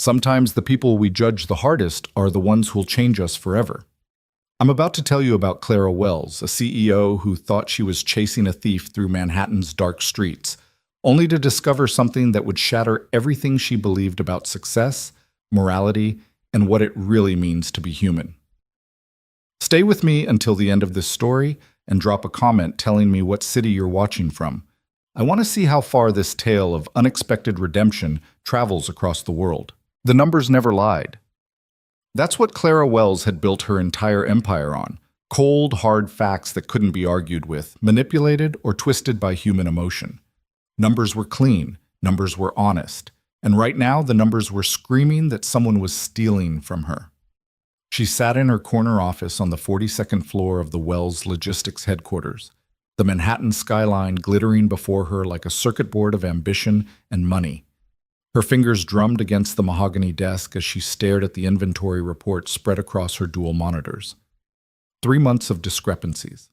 Sometimes the people we judge the hardest are the ones who'll change us forever. I'm about to tell you about Clara Wells, a CEO who thought she was chasing a thief through Manhattan's dark streets, only to discover something that would shatter everything she believed about success, morality, and what it really means to be human. Stay with me until the end of this story and drop a comment telling me what city you're watching from. I want to see how far this tale of unexpected redemption travels across the world. The numbers never lied. That's what Clara Wells had built her entire empire on. Cold, hard facts that couldn't be argued with, manipulated or twisted by human emotion. Numbers were clean, numbers were honest, and right now the numbers were screaming that someone was stealing from her. She sat in her corner office on the 42nd floor of the Wells Logistics headquarters, the Manhattan skyline glittering before her like a circuit board of ambition and money. Her fingers drummed against the mahogany desk as she stared at the inventory report spread across her dual monitors. 3 months of discrepancies.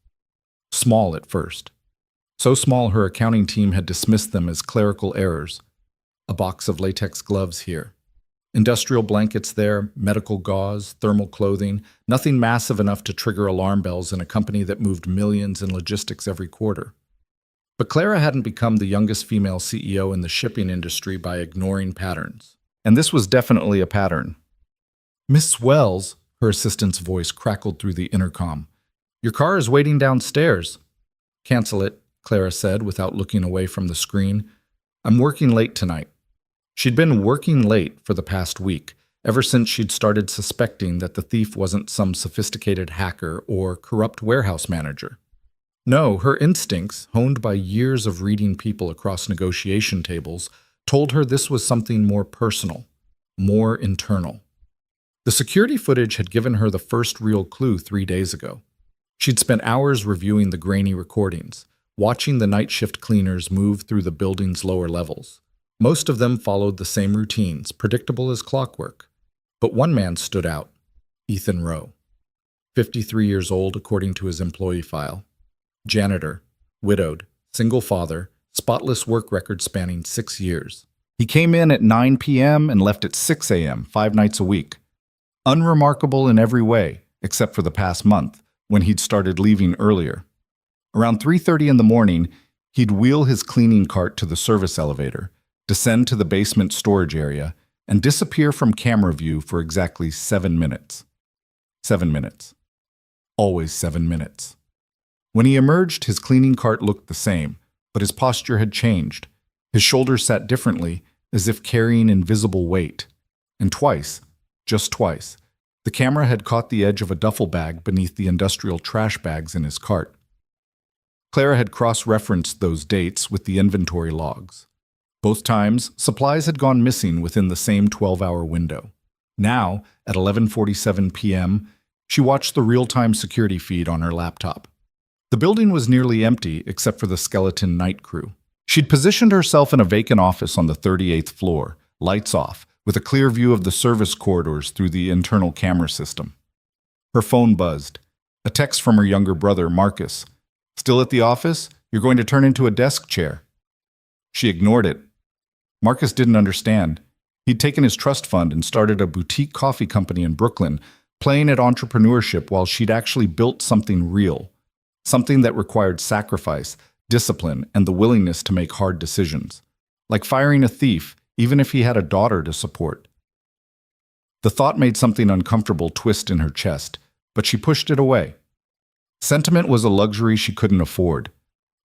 Small at first. So small her accounting team had dismissed them as clerical errors. A box of latex gloves here. Industrial blankets there, medical gauze, thermal clothing, nothing massive enough to trigger alarm bells in a company that moved millions in logistics every quarter. But Clara hadn't become the youngest female CEO in the shipping industry by ignoring patterns. And this was definitely a pattern. "Miss Wells," her assistant's voice crackled through the intercom. "Your car is waiting downstairs." "Cancel it," Clara said without looking away from the screen. "I'm working late tonight." She'd been working late for the past week, ever since she'd started suspecting that the thief wasn't some sophisticated hacker or corrupt warehouse manager. No, her instincts, honed by years of reading people across negotiation tables, told her this was something more personal, more internal. The security footage had given her the first real clue 3 days ago. She'd spent hours reviewing the grainy recordings, watching the night shift cleaners move through the building's lower levels. Most of them followed the same routines, predictable as clockwork. But one man stood out, Ethan Rowe. 53 years old according to his employee file. Janitor, widowed, single father, spotless work record spanning 6 years. He came in at 9 p.m. and left at 6 a.m. 5 nights a week. Unremarkable in every way, except for the past month, when he'd started leaving earlier. Around 3:30 in the morning, he'd wheel his cleaning cart to the service elevator, descend to the basement storage area, and disappear from camera view for exactly 7 minutes. 7 minutes. Always 7 minutes. When he emerged, his cleaning cart looked the same, but his posture had changed. His shoulders sat differently, as if carrying invisible weight. And twice, just twice, the camera had caught the edge of a duffel bag beneath the industrial trash bags in his cart. Clara had cross-referenced those dates with the inventory logs. Both times, supplies had gone missing within the same 12-hour window. Now, at 11:47 p.m., she watched the real-time security feed on her laptop. The building was nearly empty except for the skeleton night crew. She'd positioned herself in a vacant office on the 38th floor, lights off, with a clear view of the service corridors through the internal camera system. Her phone buzzed. A text from her younger brother, Marcus. "Still at the office? You're going to turn into a desk chair." She ignored it. Marcus didn't understand. He'd taken his trust fund and started a boutique coffee company in Brooklyn, playing at entrepreneurship while she'd actually built something real. Something that required sacrifice, discipline, and the willingness to make hard decisions. Like firing a thief, even if he had a daughter to support. The thought made something uncomfortable twist in her chest, but she pushed it away. Sentiment was a luxury she couldn't afford.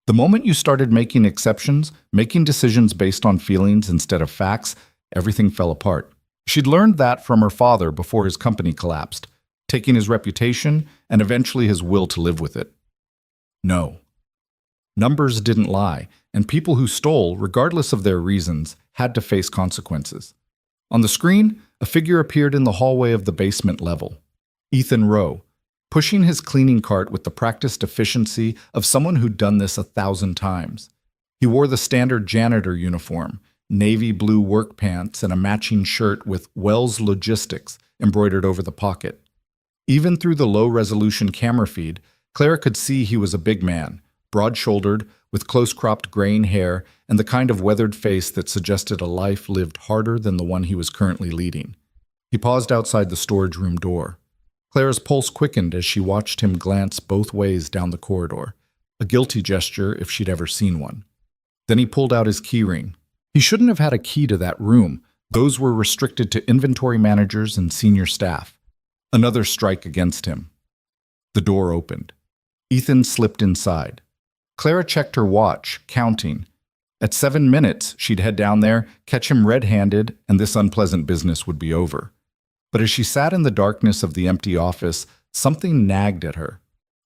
The moment you started making exceptions, making decisions based on feelings instead of facts, everything fell apart. She'd learned that from her father before his company collapsed, taking his reputation and eventually his will to live with it. No. Numbers didn't lie, and people who stole, regardless of their reasons, had to face consequences. On the screen, a figure appeared in the hallway of the basement level. Ethan Rowe, pushing his cleaning cart with the practiced efficiency of someone who'd done this 1,000 times. He wore the standard janitor uniform, navy blue work pants, and a matching shirt with Wells Logistics embroidered over the pocket. Even through the low-resolution camera feed, Clara could see he was a big man, broad-shouldered, with close-cropped graying hair and the kind of weathered face that suggested a life lived harder than the one he was currently leading. He paused outside the storage room door. Clara's pulse quickened as she watched him glance both ways down the corridor, a guilty gesture if she'd ever seen one. Then he pulled out his keyring. He shouldn't have had a key to that room. Those were restricted to inventory managers and senior staff. Another strike against him. The door opened. Ethan slipped inside. Clara checked her watch, counting. At 7 minutes, she'd head down there, catch him red-handed, and this unpleasant business would be over. But as she sat in the darkness of the empty office, something nagged at her.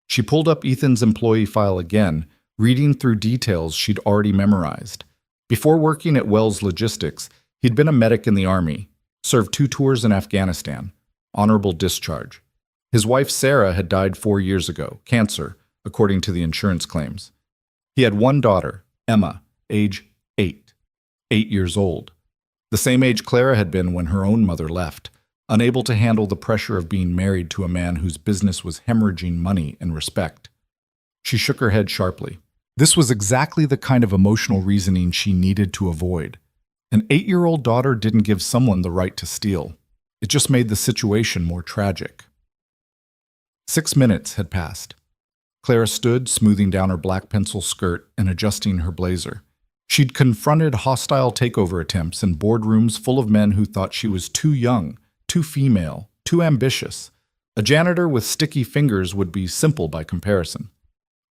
She pulled up Ethan's employee file again, reading through details she'd already memorized. Before working at Wells Logistics, he'd been a medic in the Army, served 2 tours in Afghanistan, honorable discharge. His wife Sarah had died 4 years ago, cancer, according to the insurance claims. He had 1 daughter, Emma, age 8, 8 years old. The same age Clara had been when her own mother left, unable to handle the pressure of being married to a man whose business was hemorrhaging money and respect. She shook her head sharply. This was exactly the kind of emotional reasoning she needed to avoid. An 8-year-old daughter didn't give someone the right to steal. It just made the situation more tragic. 6 minutes had passed. Clara stood, smoothing down her black pencil skirt and adjusting her blazer. She'd confronted hostile takeover attempts in boardrooms full of men who thought she was too young, too female, too ambitious. A janitor with sticky fingers would be simple by comparison.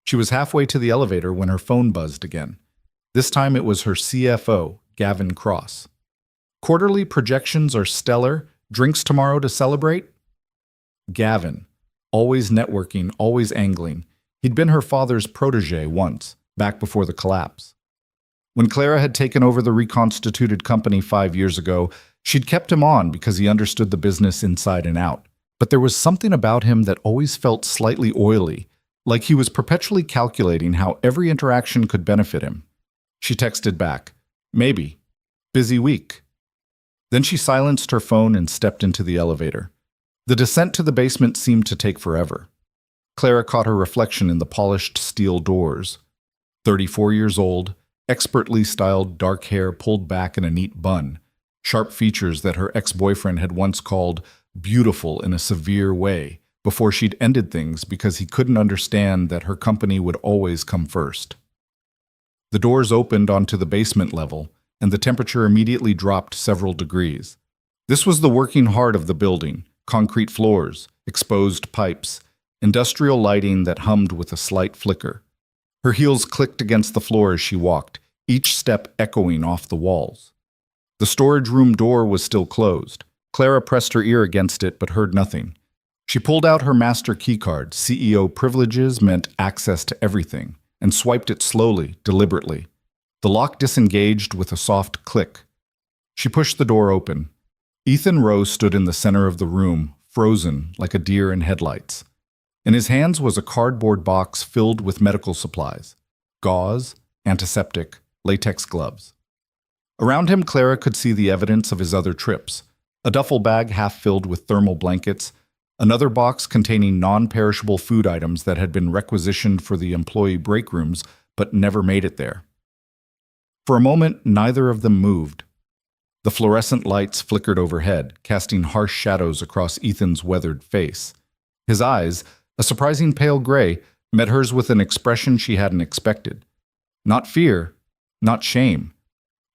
She was halfway to the elevator when her phone buzzed again. This time it was her CFO, Gavin Cross. Quarterly projections are stellar. Drinks tomorrow to celebrate? Gavin. Always networking, always angling. He'd been her father's protege once, back before the collapse. When Clara had taken over the reconstituted company 5 years ago, she'd kept him on because he understood the business inside and out. But there was something about him that always felt slightly oily, like he was perpetually calculating how every interaction could benefit him. She texted back, "Maybe. Busy week." Then she silenced her phone and stepped into the elevator. The descent to the basement seemed to take forever. Clara caught her reflection in the polished steel doors. 34 years old, expertly styled dark hair pulled back in a neat bun, sharp features that her ex-boyfriend had once called beautiful in a severe way before she'd ended things because he couldn't understand that her company would always come first. The doors opened onto the basement level, and the temperature immediately dropped several degrees. This was the working heart of the building: concrete floors, exposed pipes, industrial lighting that hummed with a slight flicker. Her heels clicked against the floor as she walked, each step echoing off the walls. The storage room door was still closed. Clara pressed her ear against it but heard nothing. She pulled out her master keycard, CEO privileges meant access to everything, and swiped it slowly, deliberately. The lock disengaged with a soft click. She pushed the door open. Ethan Rowe stood in the center of the room, frozen like a deer in headlights. In his hands was a cardboard box filled with medical supplies: gauze, antiseptic, latex gloves. Around him, Clara could see the evidence of his other trips: a duffel bag half filled with thermal blankets, another box containing non-perishable food items that had been requisitioned for the employee break rooms but never made it there. For a moment, neither of them moved. The fluorescent lights flickered overhead, casting harsh shadows across Ethan's weathered face. His eyes, a surprising pale gray, met hers with an expression she hadn't expected. Not fear, not shame,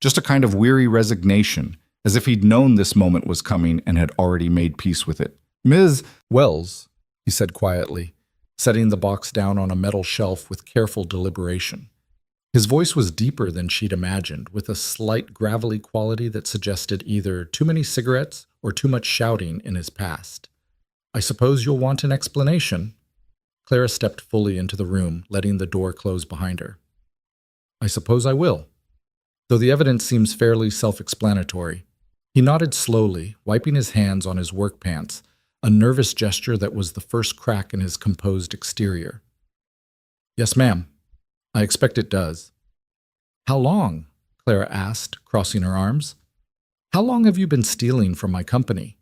just a kind of weary resignation, as if he'd known this moment was coming and had already made peace with it. "Ms. Wells," he said quietly, setting the box down on a metal shelf with careful deliberation. His voice was deeper than she'd imagined, with a slight gravelly quality that suggested either too many cigarettes or too much shouting in his past. "I suppose you'll want an explanation." Clara stepped fully into the room, letting the door close behind her. "I suppose I will, though the evidence seems fairly self-explanatory." He nodded slowly, wiping his hands on his work pants, a nervous gesture that was the first crack in his composed exterior. "Yes, ma'am. I expect it does." "How long?" Clara asked, crossing her arms. "How long have you been stealing from my company?"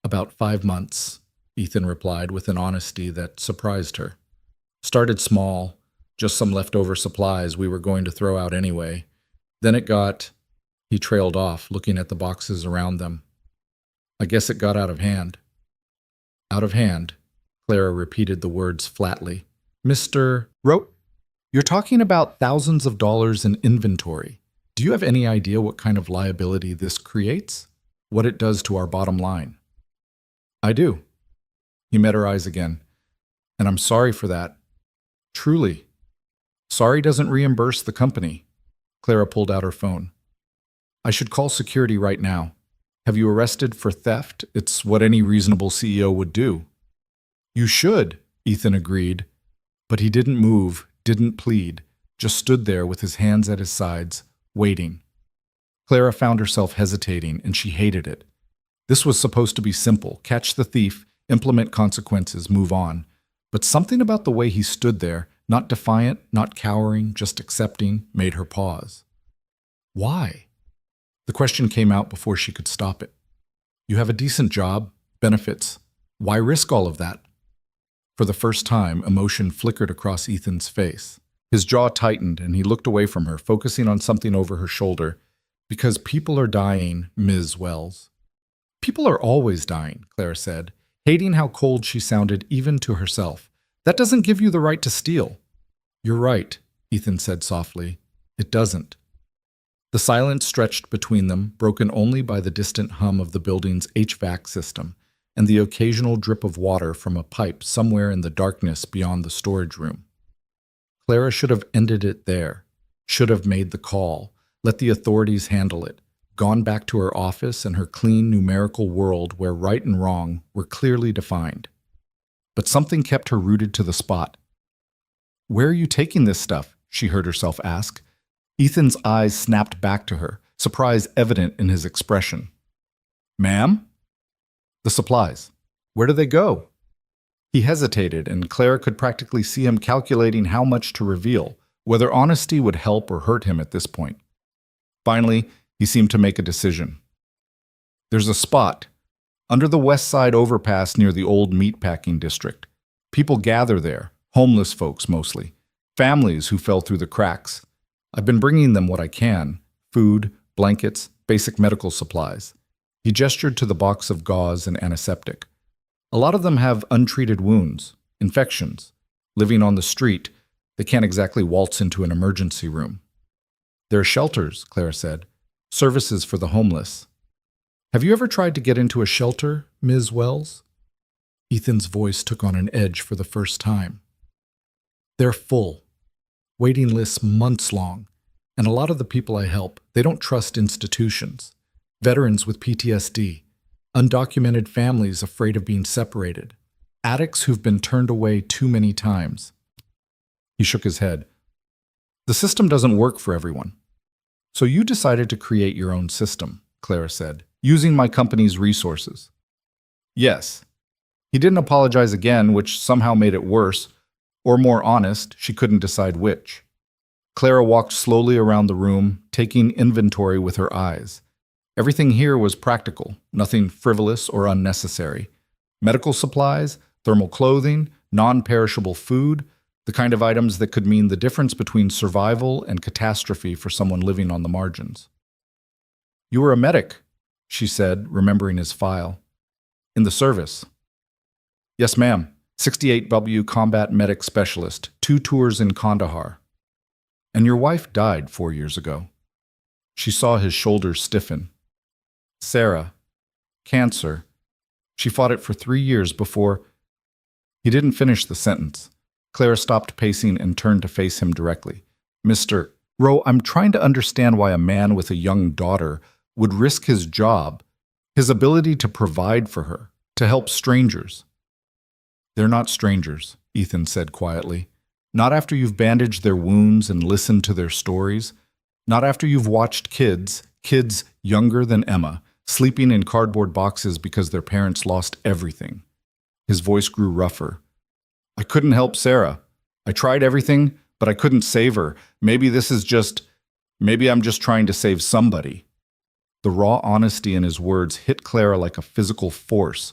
"About 5 months," Ethan replied with an honesty that surprised her. "Started small, Just some leftover supplies we were going to throw out anyway. Then it got... He trailed off, looking at the boxes around them. I guess it got out of hand. Out of hand, Clara repeated the words flatly. Mr. Rote, you're talking about thousands of dollars in inventory. Do you have any idea what kind of liability this creates? What it does to our bottom line? I do. He met her eyes again. And I'm sorry for that. Truly. Sorry doesn't reimburse the company. Clara pulled out her phone. I should call security right now. Have you arrested for theft? It's what any reasonable CEO would do. You should, Ethan agreed. But he didn't move, didn't plead, just stood there with his hands at his sides, waiting. Clara found herself hesitating, and she hated it. This was supposed to be simple. Catch the thief, implement consequences, move on. But something about the way he stood there, not defiant, not cowering, just accepting, made her pause. Why? The question came out before she could stop it. You have a decent job, benefits. Why risk all of that? For the first time, emotion flickered across Ethan's face. His jaw tightened, and he looked away from her, focusing on something over her shoulder. Because people are dying, Ms. Wells. People are always dying, Clara said, hating how cold she sounded even to herself. That doesn't give you the right to steal. You're right, Ethan said softly. It doesn't. The silence stretched between them, broken only by the distant hum of the building's HVAC system and the occasional drip of water from a pipe somewhere in the darkness beyond the storage room. Clara should have ended it there, should have made the call, let the authorities handle it, gone back to her office and her clean numerical world where right and wrong were clearly defined. But something kept her rooted to the spot. Where are you taking this stuff? She heard herself ask. Ethan's eyes snapped back to her, surprise evident in his expression. Ma'am? The supplies. Where do they go? He hesitated, and Clara could practically see him calculating how much to reveal, whether honesty would help or hurt him at this point. Finally, he seemed to make a decision. There's a spot, under the West Side overpass near the old meatpacking district. People gather there, homeless folks mostly, families who fell through the cracks. I've been bringing them what I can, food, blankets, basic medical supplies. He gestured to the box of gauze and antiseptic. A lot of them have untreated wounds, infections. Living on the street, they can't exactly waltz into an emergency room. There are shelters, Clara said, services for the homeless. Have you ever tried to get into a shelter, Ms. Wells? Ethan's voice took on an edge for the first time. They're full. Waiting lists months long, and a lot of the people I help, they don't trust institutions. Veterans with PTSD, undocumented families afraid of being separated, addicts who've been turned away too many times. He shook his head. The system doesn't work for everyone. So you decided to create your own system, Clara said, using my company's resources. Yes. He didn't apologize again, which somehow made it worse, or more honest, she couldn't decide which. Clara walked slowly around the room, taking inventory with her eyes. Everything here was practical, nothing frivolous or unnecessary. Medical supplies, thermal clothing, non-perishable food, the kind of items that could mean the difference between survival and catastrophe for someone living on the margins. You were a medic, she said, remembering his file. In the service. Yes, ma'am. 68W Combat Medic Specialist, 2 tours in Kandahar. And your wife died 4 years ago. She saw his shoulders stiffen. Sarah. Cancer. She fought it for 3 years before... He didn't finish the sentence. Clara stopped pacing and turned to face him directly. Mr. Rowe, I'm trying to understand why a man with a young daughter would risk his job, his ability to provide for her, to help strangers. They're not strangers, Ethan said quietly. Not after you've bandaged their wounds and listened to their stories. Not after you've watched kids younger than Emma, sleeping in cardboard boxes because their parents lost everything. His voice grew rougher. I couldn't help Sarah. I tried everything, but I couldn't save her. Maybe I'm just trying to save somebody. The raw honesty in his words hit Clara like a physical force.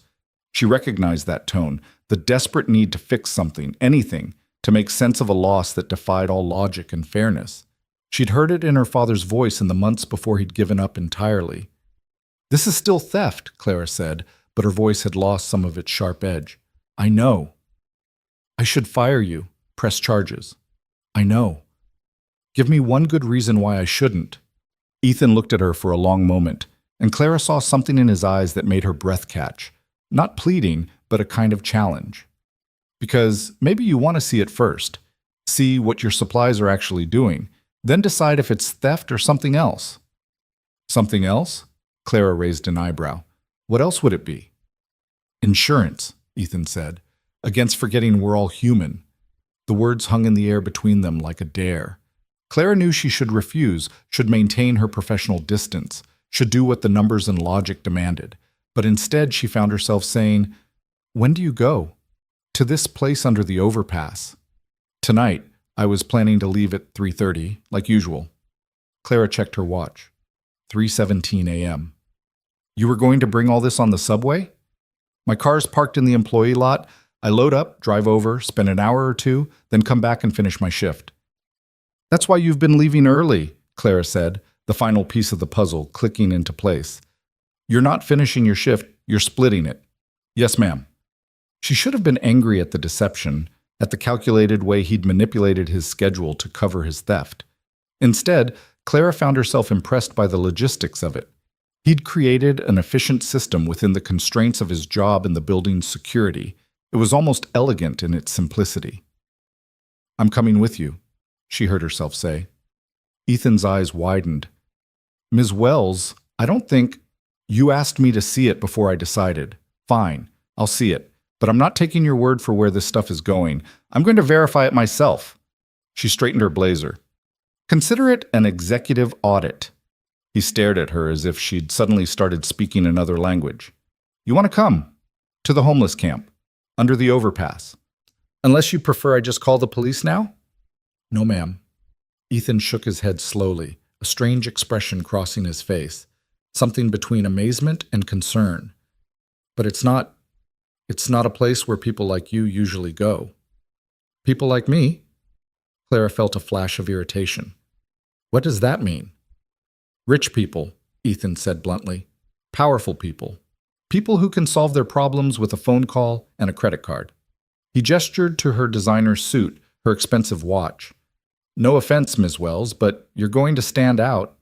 She recognized that tone, the desperate need to fix something, anything, to make sense of a loss that defied all logic and fairness. She'd heard it in her father's voice in the months before he'd given up entirely. "This is still theft," Clara said, but her voice had lost some of its sharp edge. "I know." "I should fire you, press charges." "I know." "Give me one good reason why I shouldn't." Ethan looked at her for a long moment, and Clara saw something in his eyes that made her breath catch. Not pleading, but a kind of challenge. "Because maybe you want to see it first. See what your supplies are actually doing. Then decide if it's theft or something else." "Something else?" Clara raised an eyebrow. "What else would it be?" "Insurance," Ethan said, "against forgetting we're all human." The words hung in the air between them like a dare. Clara knew she should refuse, should maintain her professional distance, should do what the numbers and logic demanded. But instead she found herself saying, "When do you go?" "To this place under the overpass." "Tonight. I was planning to leave at 3:30, like usual." Clara checked her watch. 3:17 a.m. "You were going to bring all this on the subway?" "My car's parked in the employee lot. I load up, drive over, spend an hour or two, then come back and finish my shift." "That's why you've been leaving early," Clara said, the final piece of the puzzle clicking into place. "You're not finishing your shift, you're splitting it." "Yes, ma'am." She should have been angry at the deception, at the calculated way he'd manipulated his schedule to cover his theft. Instead, Clara found herself impressed by the logistics of it. He'd created an efficient system within the constraints of his job and the building's security. It was almost elegant in its simplicity. "I'm coming with you," she heard herself say. Ethan's eyes widened. "Ms. Wells, I don't think—" "You asked me to see it before I decided. Fine, I'll see it. But I'm not taking your word for where this stuff is going. I'm going to verify it myself." She straightened her blazer. "Consider it an executive audit." He stared at her as if she'd suddenly started speaking another language. "You want to come? To the homeless camp. Under the overpass. Unless you prefer I just call the police now?" "No, ma'am." Ethan shook his head slowly, a strange expression crossing his face. Something between amazement and concern. "But it's not a place where people like you usually go." "People like me?" Clara felt a flash of irritation. "What does that mean?" "Rich people," Ethan said bluntly. "Powerful people. People who can solve their problems with a phone call and a credit card." He gestured to her designer suit, her expensive watch. "No offense, Ms. Wells, but you're going to stand out."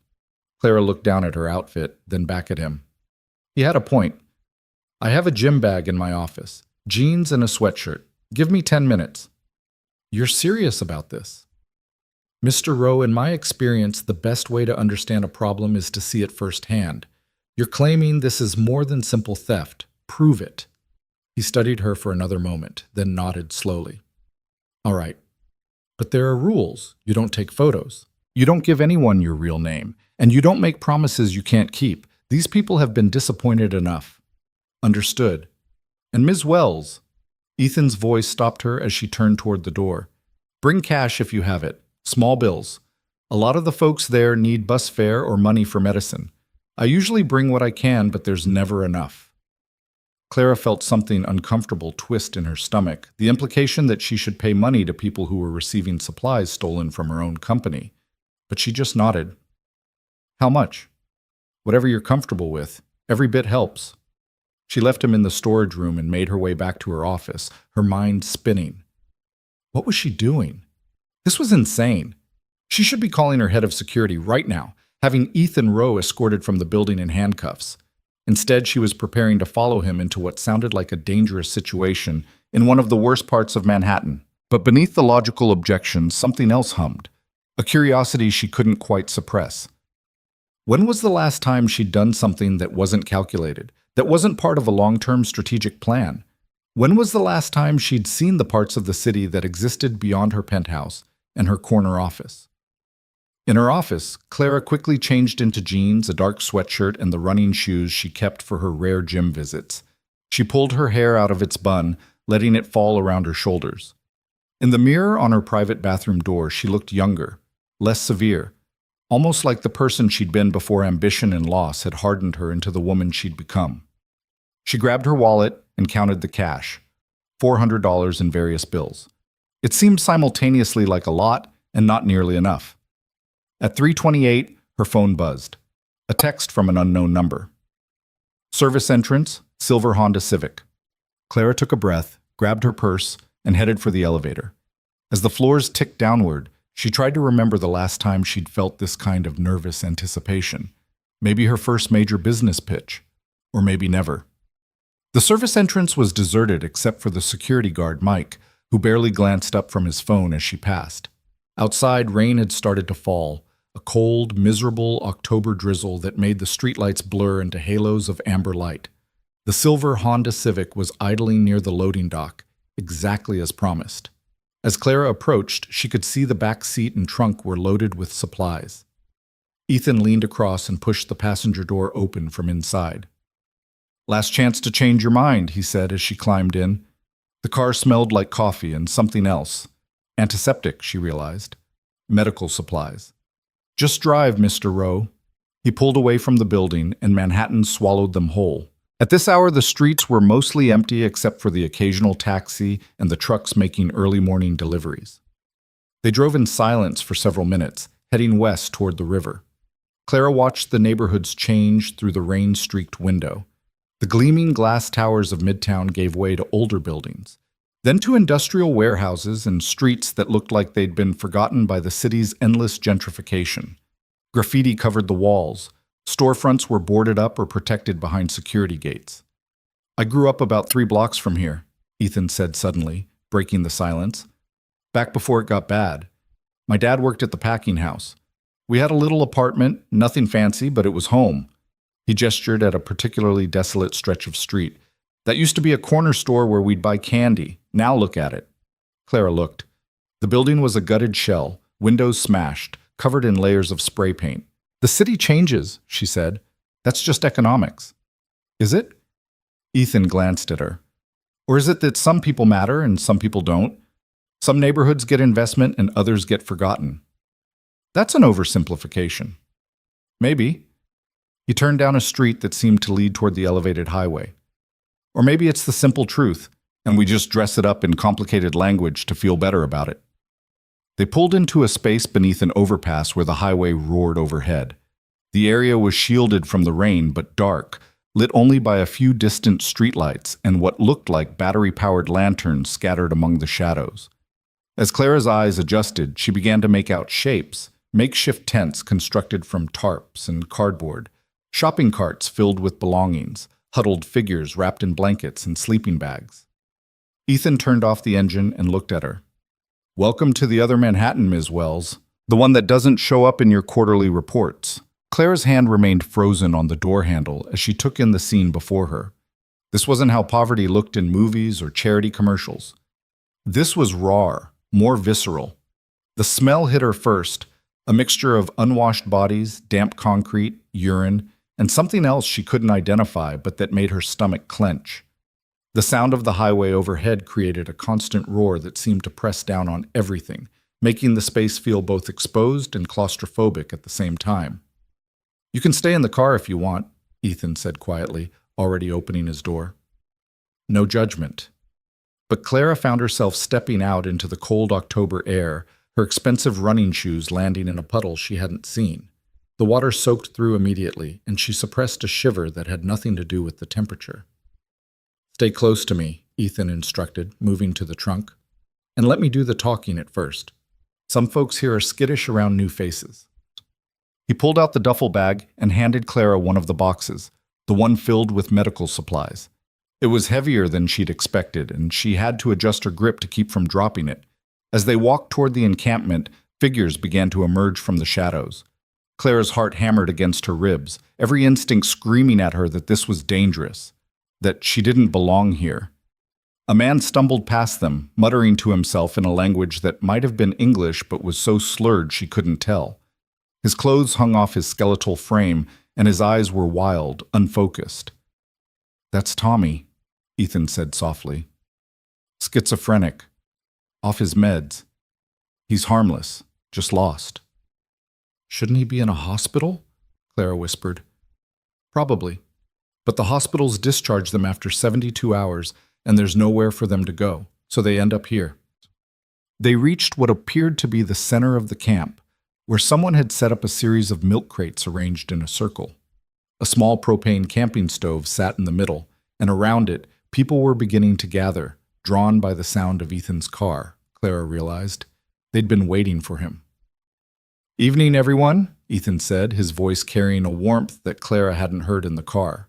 Clara looked down at her outfit, then back at him. He had a point. "I have a gym bag in my office, jeans and a sweatshirt. Give me 10 minutes. "You're serious about this?" "Mr. Rowe, in my experience, the best way to understand a problem is to see it firsthand. You're claiming this is more than simple theft. Prove it." He studied her for another moment, then nodded slowly. "All right. But there are rules. You don't take photos. You don't give anyone your real name. And you don't make promises you can't keep. These people have been disappointed enough." "Understood. And Ms. Wells," Ethan's voice stopped her as she turned toward the door. "Bring cash if you have it. Small bills. A lot of the folks there need bus fare or money for medicine. I usually bring what I can, but there's never enough." Clara felt something uncomfortable twist in her stomach, the implication that she should pay money to people who were receiving supplies stolen from her own company. But she just nodded. "How much?" "Whatever you're comfortable with. Every bit helps." She left him in the storage room and made her way back to her office, her mind spinning. What was she doing? This was insane. She should be calling her head of security right now, having Ethan Rowe escorted from the building in handcuffs. Instead, she was preparing to follow him into what sounded like a dangerous situation in one of the worst parts of Manhattan. But beneath the logical objections, something else hummed, a curiosity she couldn't quite suppress. When was the last time she'd done something that wasn't calculated, that wasn't part of a long-term strategic plan? When was the last time she'd seen the parts of the city that existed beyond her penthouse and her corner office? In her office, Clara quickly changed into jeans, a dark sweatshirt, and the running shoes she kept for her rare gym visits. She pulled her hair out of its bun, letting it fall around her shoulders. In the mirror on her private bathroom door, she looked younger, less severe, almost like the person she'd been before ambition and loss had hardened her into the woman she'd become. She grabbed her wallet and counted the cash, $400 in various bills. It seemed simultaneously like a lot and not nearly enough. At 3:28, her phone buzzed. A text from an unknown number. Service entrance, silver Honda Civic. Clara took a breath, grabbed her purse, and headed for the elevator. As the floors ticked downward, she tried to remember the last time she'd felt this kind of nervous anticipation. Maybe her first major business pitch, or maybe never. The service entrance was deserted except for the security guard, Mike, who barely glanced up from his phone as she passed. Outside, rain had started to fall, a cold, miserable October drizzle that made the streetlights blur into halos of amber light. The silver Honda Civic was idling near the loading dock, exactly as promised. As Clara approached, she could see the back seat and trunk were loaded with supplies. Ethan leaned across and pushed the passenger door open from inside. "Last chance to change your mind," he said as she climbed in. The car smelled like coffee and something else. Antiseptic, she realized. Medical supplies. "Just drive, Mr. Rowe." He pulled away from the building, and Manhattan swallowed them whole. At this hour, the streets were mostly empty except for the occasional taxi and the trucks making early morning deliveries. They drove in silence for several minutes, heading west toward the river. Clara watched the neighborhoods change through the rain-streaked window. The gleaming glass towers of Midtown gave way to older buildings, then to industrial warehouses and streets that looked like they'd been forgotten by the city's endless gentrification. Graffiti covered the walls. Storefronts were boarded up or protected behind security gates. "I grew up about 3 blocks from here," Ethan said suddenly, breaking the silence. "Back before it got bad. My dad worked at the packing house. We had a little apartment, nothing fancy, but it was home." He gestured at a particularly desolate stretch of street. "That used to be a corner store where we'd buy candy. Now look at it." Clara looked. The building was a gutted shell, windows smashed, covered in layers of spray paint. "The city changes," she said. "That's just economics." "Is it?" Ethan glanced at her. "Or is it that some people matter and some people don't? Some neighborhoods get investment and others get forgotten." "That's an oversimplification." "Maybe." He turned down a street that seemed to lead toward the elevated highway. "Or maybe it's the simple truth, and we just dress it up in complicated language to feel better about it." They pulled into a space beneath an overpass where the highway roared overhead. The area was shielded from the rain, but dark, lit only by a few distant streetlights and what looked like battery-powered lanterns scattered among the shadows. As Clara's eyes adjusted, she began to make out shapes, makeshift tents constructed from tarps and cardboard, shopping carts filled with belongings, huddled figures wrapped in blankets and sleeping bags. Ethan turned off the engine and looked at her. "Welcome to the other Manhattan, Ms. Wells. The one that doesn't show up in your quarterly reports." Clara's hand remained frozen on the door handle as she took in the scene before her. This wasn't how poverty looked in movies or charity commercials. This was raw, more visceral. The smell hit her first, a mixture of unwashed bodies, damp concrete, urine, and something else she couldn't identify but that made her stomach clench. The sound of the highway overhead created a constant roar that seemed to press down on everything, making the space feel both exposed and claustrophobic at the same time. "You can stay in the car if you want," Ethan said quietly, already opening his door. No judgment. But Clara found herself stepping out into the cold October air, her expensive running shoes landing in a puddle she hadn't seen. The water soaked through immediately, and she suppressed a shiver that had nothing to do with the temperature. "Stay close to me," Ethan instructed, moving to the trunk. "And let me do the talking at first. Some folks here are skittish around new faces." He pulled out the duffel bag and handed Clara one of the boxes, the one filled with medical supplies. It was heavier than she'd expected, and she had to adjust her grip to keep from dropping it. As they walked toward the encampment, figures began to emerge from the shadows. Clara's heart hammered against her ribs, every instinct screaming at her that this was dangerous, that she didn't belong here. A man stumbled past them, muttering to himself in a language that might have been English but was so slurred she couldn't tell. His clothes hung off his skeletal frame, and his eyes were wild, unfocused. "That's Tommy," Ethan said softly. "Schizophrenic. Off his meds. He's harmless, just lost." "Shouldn't he be in a hospital?" Clara whispered. "Probably. But the hospitals discharge them after 72 hours, and there's nowhere for them to go, so they end up here." They reached what appeared to be the center of the camp, where someone had set up a series of milk crates arranged in a circle. A small propane camping stove sat in the middle, and around it, people were beginning to gather, drawn by the sound of Ethan's car, Clara realized. They'd been waiting for him. "Evening, everyone," Ethan said, his voice carrying a warmth that Clara hadn't heard in the car.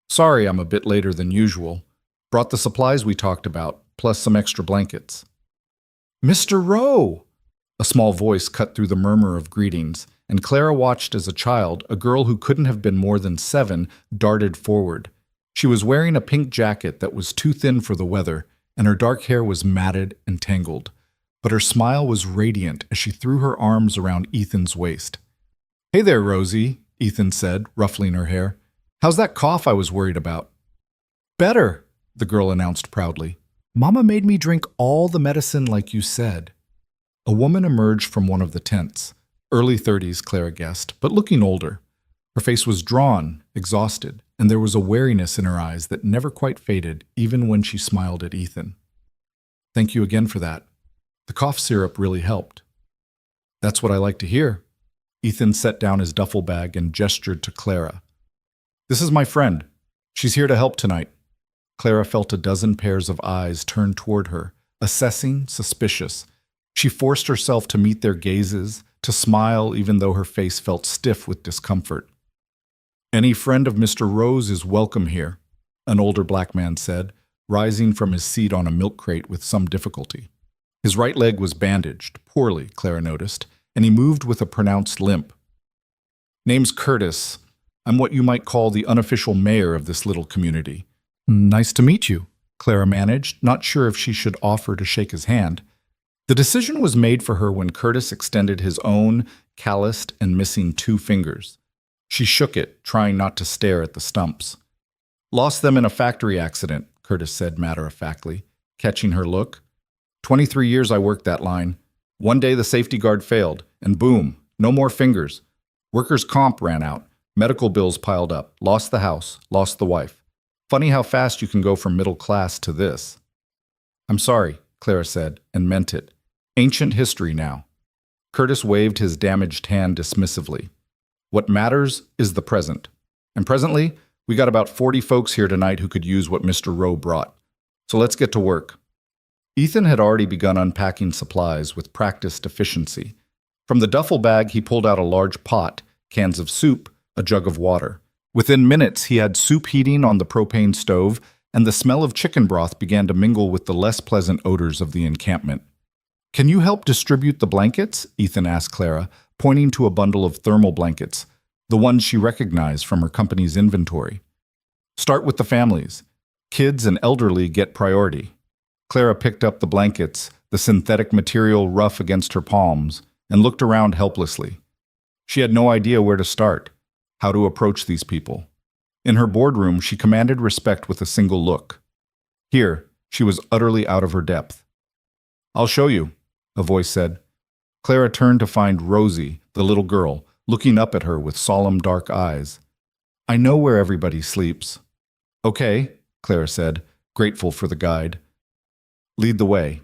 "Sorry I'm a bit later than usual. Brought the supplies we talked about, plus some extra blankets." "Mr. Rowe!" A small voice cut through the murmur of greetings, and Clara watched as a child, a girl who couldn't have been more than 7, darted forward. She was wearing a pink jacket that was too thin for the weather, and her dark hair was matted and tangled. But her smile was radiant as she threw her arms around Ethan's waist. "Hey there, Rosie," Ethan said, ruffling her hair. "How's that cough I was worried about?" "Better," the girl announced proudly. "Mama made me drink all the medicine like you said." A woman emerged from one of the tents. Early 30s, Clara guessed, but looking older. Her face was drawn, exhausted, and there was a wariness in her eyes that never quite faded, even when she smiled at Ethan. "Thank you again for that. The cough syrup really helped." "That's what I like to hear." Ethan set down his duffel bag and gestured to Clara. "This is my friend. She's here to help tonight." Clara felt a dozen pairs of eyes turn toward her, assessing, suspicious. She forced herself to meet their gazes, to smile even though her face felt stiff with discomfort. "Any friend of Mr. Rose is welcome here," an older black man said, rising from his seat on a milk crate with some difficulty. His right leg was bandaged, poorly, Clara noticed, and he moved with a pronounced limp. "Name's Curtis. I'm what you might call the unofficial mayor of this little community." "Nice to meet you," Clara managed, not sure if she should offer to shake his hand. The decision was made for her when Curtis extended his own, calloused and missing 2 fingers. She shook it, trying not to stare at the stumps. "Lost them in a factory accident," Curtis said matter-of-factly, catching her look. 23 years I worked that line. One day the safety guard failed, and boom, no more fingers. Workers' comp ran out, medical bills piled up, lost the house, lost the wife. Funny how fast you can go from middle class to this." "I'm sorry," Clara said, and meant it. "Ancient history now." Curtis waved his damaged hand dismissively. "What matters is the present. And presently, we got about 40 folks here tonight who could use what Mr. Rowe brought. So let's get to work." Ethan had already begun unpacking supplies with practiced efficiency. From the duffel bag, he pulled out a large pot, cans of soup, a jug of water. Within minutes, he had soup heating on the propane stove, and the smell of chicken broth began to mingle with the less pleasant odors of the encampment. "Can you help distribute the blankets?" Ethan asked Clara, pointing to a bundle of thermal blankets, the ones she recognized from her company's inventory. "Start with the families. Kids and elderly get priority." Clara picked up the blankets, the synthetic material rough against her palms, and looked around helplessly. She had no idea where to start, how to approach these people. In her boardroom, she commanded respect with a single look. Here, she was utterly out of her depth. "I'll show you," a voice said. Clara turned to find Rosie, the little girl, looking up at her with solemn dark eyes. "I know where everybody sleeps." "Okay," Clara said, grateful for the guide. "Lead the way."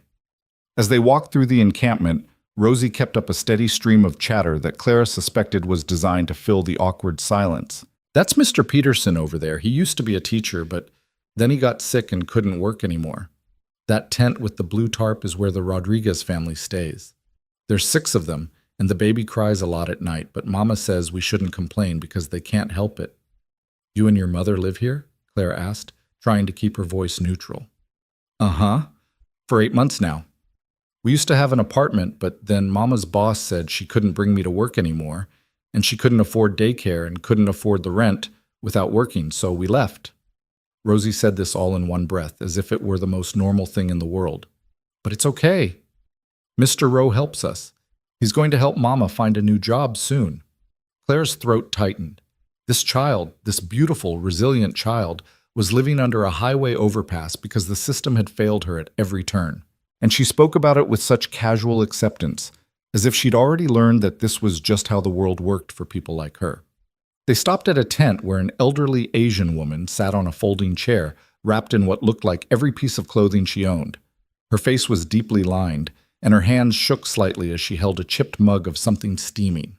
As they walked through the encampment, Rosie kept up a steady stream of chatter that Clara suspected was designed to fill the awkward silence. "That's Mr. Peterson over there. He used to be a teacher, but then he got sick and couldn't work anymore. That tent with the blue tarp is where the Rodriguez family stays. There's 6 of them, and the baby cries a lot at night, but Mama says we shouldn't complain because they can't help it." "You and your mother live here?" Clara asked, trying to keep her voice neutral. "Uh-huh. For 8 months now. We used to have an apartment, but then Mama's boss said she couldn't bring me to work anymore, and she couldn't afford daycare and couldn't afford the rent without working, so we left." Rosie said this all in one breath, as if it were the most normal thing in the world. "But it's okay. Mr. Rowe helps us. He's going to help Mama find a new job soon." Claire's throat tightened. This child, this beautiful, resilient child, was living under a highway overpass because the system had failed her at every turn. And she spoke about it with such casual acceptance, as if she'd already learned that this was just how the world worked for people like her. They stopped at a tent where an elderly Asian woman sat on a folding chair, wrapped in what looked like every piece of clothing she owned. Her face was deeply lined, and her hands shook slightly as she held a chipped mug of something steaming.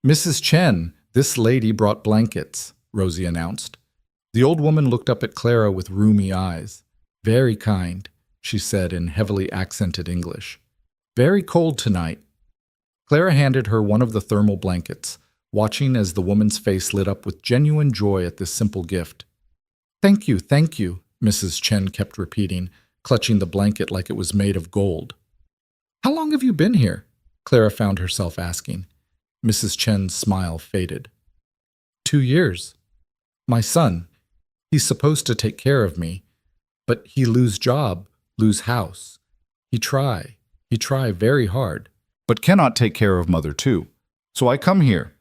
"Mrs. Chen, this lady brought blankets," Rosie announced. The old woman looked up at Clara with rheumy eyes. "Very kind," she said in heavily accented English. "Very cold tonight." Clara handed her one of the thermal blankets, watching as the woman's face lit up with genuine joy at this simple gift. Thank you, Mrs. Chen kept repeating, clutching the blanket like it was made of gold. "How long have you been here?" Clara found herself asking. Mrs. Chen's smile faded. 2 years. My son, he's supposed to take care of me, but he lose job, lose house. He try very hard, but cannot take care of mother too. So I come here.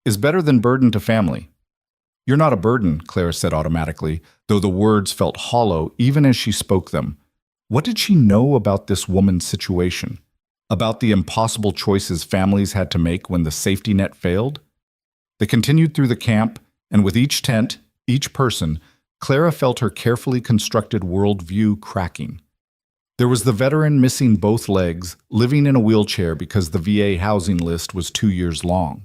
Is better than burden to family. You're not a burden, Clara said automatically, though the words felt hollow even as she spoke them. What did she know about this woman's situation? About the impossible choices families had to make when the safety net failed? They continued through the camp, and with each tent, each person, Clara felt her carefully constructed worldview cracking. There was the veteran missing both legs, living in a wheelchair because the VA housing list was 2 years long.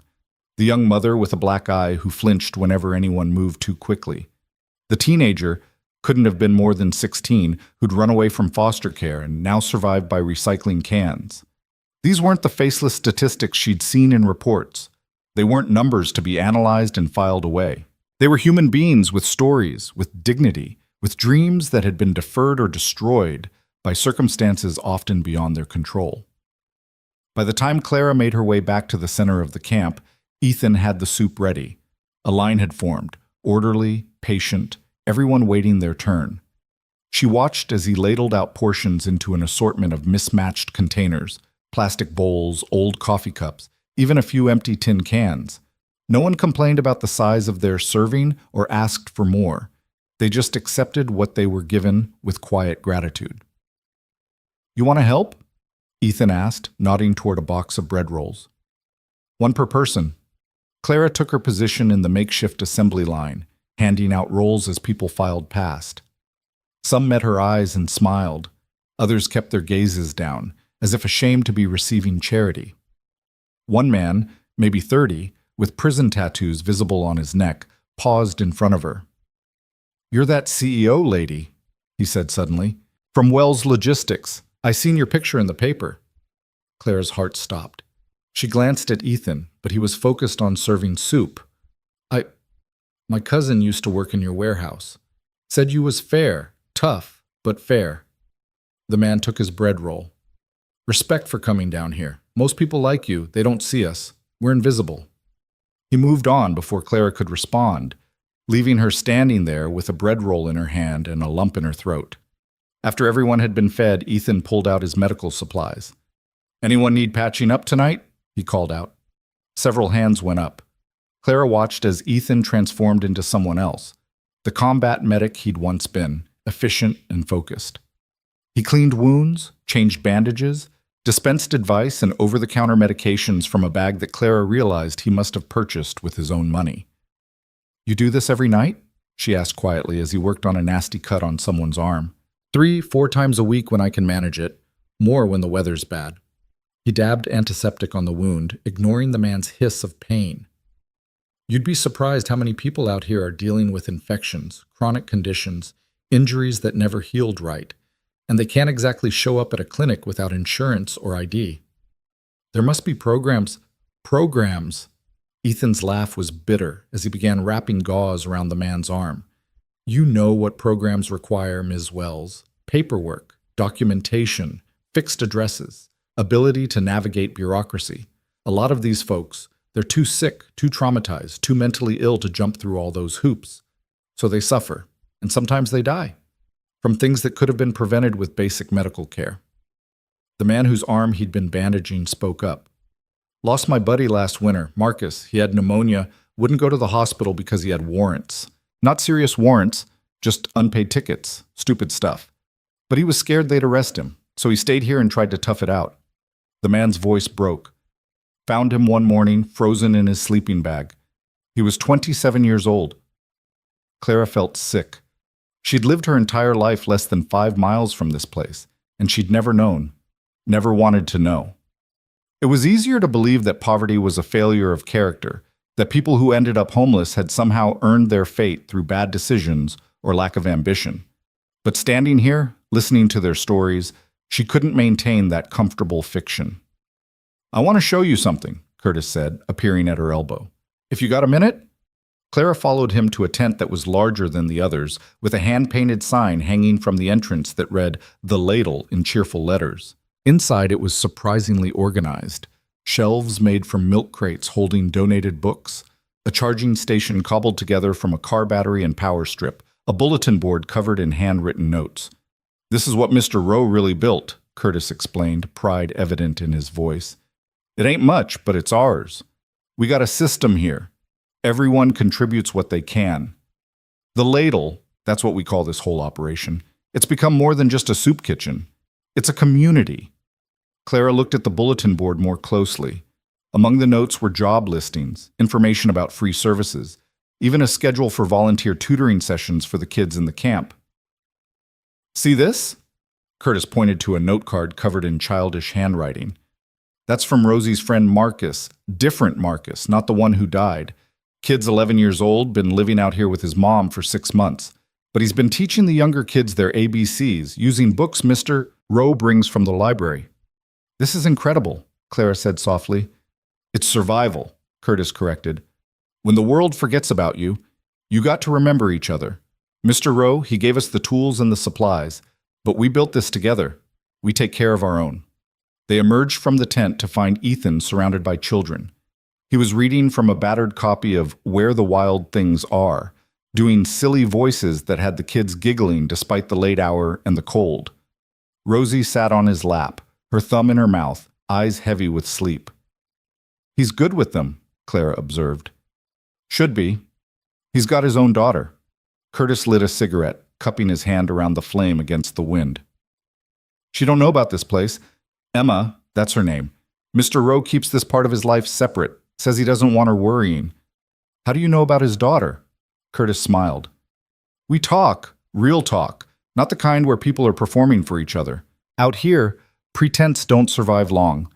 The young mother with a black eye who flinched whenever anyone moved too quickly. The teenager, couldn't have been more than 16, who'd run away from foster care and now survived by recycling cans. These weren't the faceless statistics she'd seen in reports. They weren't numbers to be analyzed and filed away. They were human beings with stories, with dignity, with dreams that had been deferred or destroyed by circumstances often beyond their control. By the time Clara made her way back to the center of the camp, Ethan had the soup ready. A line had formed, orderly, patient, everyone waiting their turn. She watched as he ladled out portions into an assortment of mismatched containers, plastic bowls, old coffee cups, even a few empty tin cans. No one complained about the size of their serving or asked for more. They just accepted what they were given with quiet gratitude. "You want to help?" Ethan asked, nodding toward a box of bread rolls. "One per person." Clara took her position in the makeshift assembly line, handing out rolls as people filed past. Some met her eyes and smiled. Others kept their gazes down, as if ashamed to be receiving charity. One man, maybe 30, with prison tattoos visible on his neck, paused in front of her. "You're that CEO lady," he said suddenly. "From Wells Logistics. I seen your picture in the paper." Clara's heart stopped. She glanced at Ethan, but he was focused on serving soup. My cousin used to work in your warehouse. Said you was fair, tough, but fair." The man took his bread roll. "Respect for coming down here. Most people like you, they don't see us. We're invisible." He moved on before Clara could respond, leaving her standing there with a bread roll in her hand and a lump in her throat. After everyone had been fed, Ethan pulled out his medical supplies. "Anyone need patching up tonight?" he called out. Several hands went up. Clara watched as Ethan transformed into someone else, the combat medic he'd once been, efficient and focused. He cleaned wounds, changed bandages, dispensed advice and over-the-counter medications from a bag that Clara realized he must have purchased with his own money. "You do this every night?" she asked quietly as he worked on a nasty cut on someone's arm. 3-4 times a week when I can manage it, more when the weather's bad." He dabbed antiseptic on the wound, ignoring the man's hiss of pain. "You'd be surprised how many people out here are dealing with infections, chronic conditions, injuries that never healed right, and they can't exactly show up at a clinic without insurance or ID. There must be programs. Ethan's laugh was bitter as he began wrapping gauze around the man's arm. "You know what programs require, Ms. Wells. Paperwork, documentation, fixed addresses, ability to navigate bureaucracy. A lot of these folks, they're too sick, too traumatized, too mentally ill to jump through all those hoops. So they suffer, and sometimes they die, from things that could have been prevented with basic medical care." The man whose arm he'd been bandaging spoke up. "Lost my buddy last winter, Marcus. He had pneumonia, wouldn't go to the hospital because he had warrants. Not serious warrants, just unpaid tickets, stupid stuff. But he was scared they'd arrest him, so he stayed here and tried to tough it out." The man's voice broke. "Found him one morning, frozen in his sleeping bag. He was 27 years old." Clara felt sick. She'd lived her entire life less than 5 miles from this place, and she'd never known. never wanted to know. It was easier to believe that poverty was a failure of character, that people who ended up homeless had somehow earned their fate through bad decisions or lack of ambition. But standing here, listening to their stories, she couldn't maintain that comfortable fiction. "I want to show you something," Curtis said, appearing at her elbow. "If you got a minute?" Clara followed him to a tent that was larger than the others, with a hand-painted sign hanging from the entrance that read "The Ladle" in cheerful letters. Inside, it was surprisingly organized. Shelves made from milk crates holding donated books, a charging station cobbled together from a car battery and power strip, a bulletin board covered in handwritten notes. "This is what Mr. Rowe really built," Curtis explained, pride evident in his voice. "It ain't much, but it's ours. We got a system here. Everyone contributes what they can. The Ladle, that's what we call this whole operation. It's become more than just a soup kitchen. It's a community." Clara looked at the bulletin board more closely. Among the notes were job listings, information about free services, even a schedule for volunteer tutoring sessions for the kids in the camp. "See this?" Curtis pointed to a note card covered in childish handwriting. "That's from Rosie's friend Marcus, different Marcus, not the one who died. Kid's 11 years old, been living out here with his mom for 6 months. But he's been teaching the younger kids their ABCs, using books Mr. Rowe brings from the library." "This is incredible," Clara said softly. "It's survival," Curtis corrected. "When the world forgets about you, you got to remember each other. Mr. Rowe, he gave us the tools and the supplies, but we built this together. We take care of our own." They emerged from the tent to find Ethan surrounded by children. He was reading from a battered copy of Where the Wild Things Are, doing silly voices that had the kids giggling despite the late hour and the cold. Rosie sat on his lap, her thumb in her mouth, eyes heavy with sleep. "He's good with them," Clara observed. "Should be. He's got his own daughter." Curtis lit a cigarette, cupping his hand around the flame against the wind. "She don't know about this place. Emma, that's her name. Mr. Rowe keeps this part of his life separate, says he doesn't want her worrying." "How do you know about his daughter?" Curtis smiled. "We talk, real talk, not the kind where people are performing for each other. Out here, pretense don't survive long.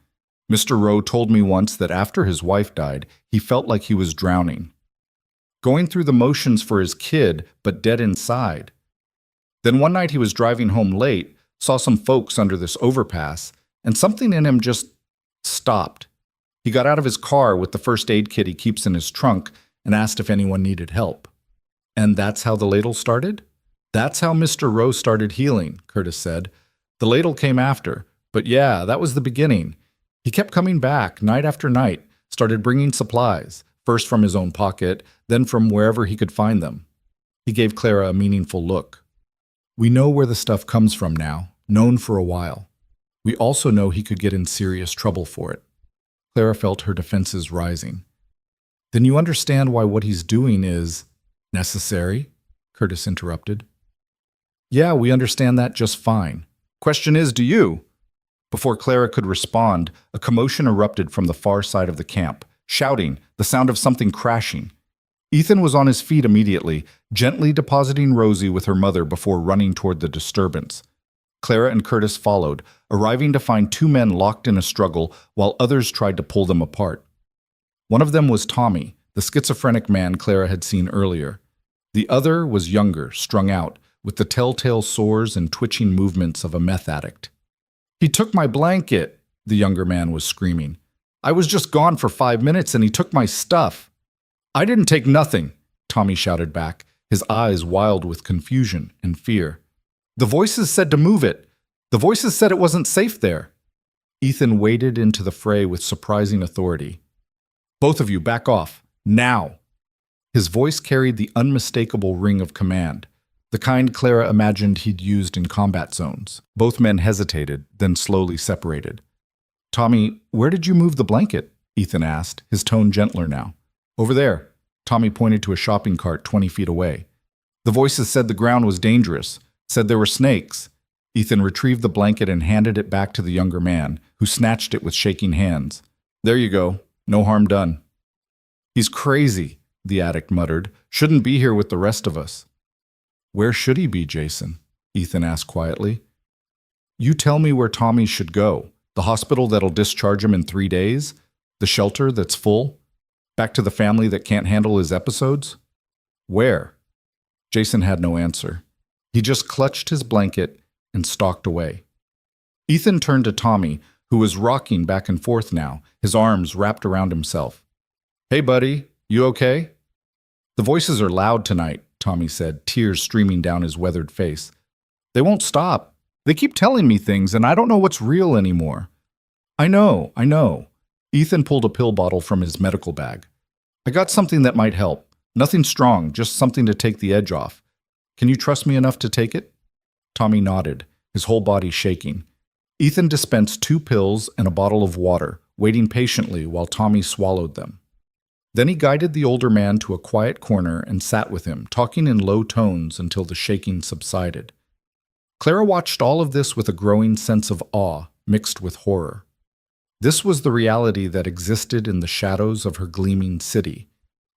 Mr. Rowe told me once that after his wife died, he felt like he was drowning. Going through the motions for his kid, but dead inside. Then one night he was driving home late, saw some folks under this overpass, and something in him just stopped. He got out of his car with the first aid kit he keeps in his trunk and asked if anyone needed help." "And that's how the Ladle started?" "That's how Mr. Rowe started healing," Curtis said. "The Ladle came after, but yeah, that was the beginning. He kept coming back night after night, started bringing supplies, first from his own pocket, then from wherever he could find them." He gave Clara a meaningful look. "We know where the stuff comes from now, known for a while. We also know he could get in serious trouble for it." Clara felt her defenses rising. "Then you understand why what he's doing is necessary?" Curtis interrupted. "Yeah, we understand that just fine. Question is, do you?" Before Clara could respond, a commotion erupted from the far side of the camp, shouting, the sound of something crashing. Ethan was on his feet immediately, gently depositing Rosie with her mother before running toward the disturbance. Clara and Curtis followed, arriving to find 2 men locked in a struggle while others tried to pull them apart. One of them was Tommy, the schizophrenic man Clara had seen earlier. The other was younger, strung out, with the telltale sores and twitching movements of a meth addict. "He took my blanket," the younger man was screaming. "I was just gone for 5 minutes and he took my stuff." "I didn't take nothing," Tommy shouted back, his eyes wild with confusion and fear. "The voices said to move it. The voices said it wasn't safe there." Ethan waded into the fray with surprising authority. "Both of you, back off. Now!" His voice carried the unmistakable ring of command, the kind Clara imagined he'd used in combat zones. Both men hesitated, then slowly separated. "Tommy, where did you move the blanket?" Ethan asked, his tone gentler now. "Over there." Tommy pointed to a shopping cart 20 feet away. "The voices said the ground was dangerous, said there were snakes." Ethan retrieved the blanket and handed it back to the younger man, who snatched it with shaking hands. "There you go. No harm done." "He's crazy," the addict muttered. "Shouldn't be here with the rest of us." "Where should he be, Jason?" Ethan asked quietly. "You tell me where Tommy should go. The hospital that'll discharge him in 3 days? The shelter that's full? Back to the family that can't handle his episodes? Where? Jason had no answer. He just clutched his blanket and stalked away. Ethan turned to Tommy, who was rocking back and forth now, his arms wrapped around himself. Hey, buddy, you okay? The voices are loud tonight, Tommy said, tears streaming down his weathered face. They won't stop. They keep telling me things, and I don't know what's real anymore. I know. Ethan pulled a pill bottle from his medical bag. I got something that might help. Nothing strong, just something to take the edge off. Can you trust me enough to take it? Tommy nodded, his whole body shaking. Ethan dispensed 2 pills and a bottle of water, waiting patiently while Tommy swallowed them. Then he guided the older man to a quiet corner and sat with him, talking in low tones until the shaking subsided. Clara watched all of this with a growing sense of awe mixed with horror. This was the reality that existed in the shadows of her gleaming city.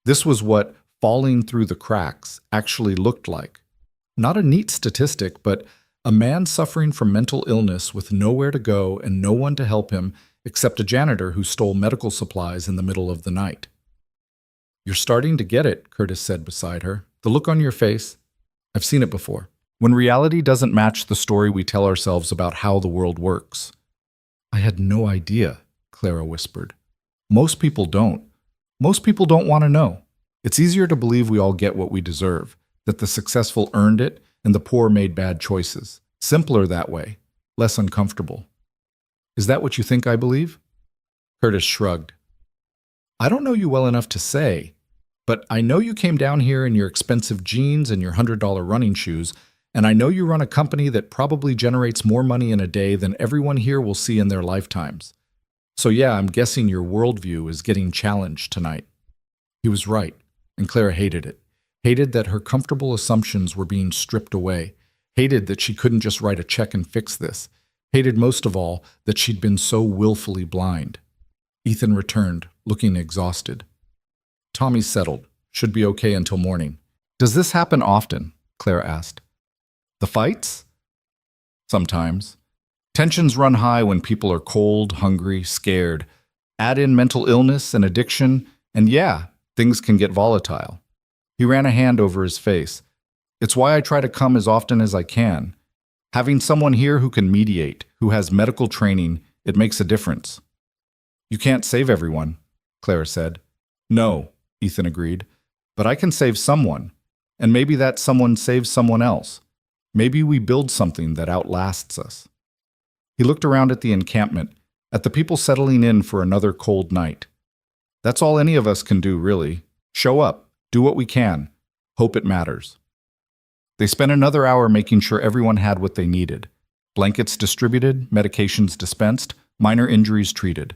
This was what falling through the cracks actually looked like. Not a neat statistic, but a man suffering from mental illness with nowhere to go and no one to help him except a janitor who stole medical supplies in the middle of the night. You're starting to get it, Curtis said beside her. The look on your face. I've seen it before. When reality doesn't match the story we tell ourselves about how the world works. I had no idea, Clara whispered. Most people don't. Most people don't want to know. It's easier to believe we all get what we deserve, that the successful earned it and the poor made bad choices. Simpler that way, less uncomfortable. Is that what you think I believe? Curtis shrugged. I don't know you well enough to say, but I know you came down here in your expensive jeans and your $100 running shoes, and I know you run a company that probably generates more money in a day than everyone here will see in their lifetimes. So yeah, I'm guessing your worldview is getting challenged tonight. He was right, and Clara hated it. Hated that her comfortable assumptions were being stripped away. Hated that she couldn't just write a check and fix this. Hated most of all that she'd been so willfully blind. Ethan returned, looking exhausted. Tommy settled. Should be okay until morning. Does this happen often? Clara asked. The fights? Sometimes. Tensions run high when people are cold, hungry, scared. Add in mental illness and addiction, and yeah, things can get volatile. He ran a hand over his face. It's why I try to come as often as I can. Having someone here who can mediate, who has medical training, it makes a difference. You can't save everyone, Clara said. No, Ethan agreed, but I can save someone, and maybe that someone saves someone else. Maybe we build something that outlasts us. He looked around at the encampment, at the people settling in for another cold night. That's all any of us can do, really. Show up, do what we can, hope it matters. They spent another hour making sure everyone had what they needed. Blankets distributed, medications dispensed, minor injuries treated.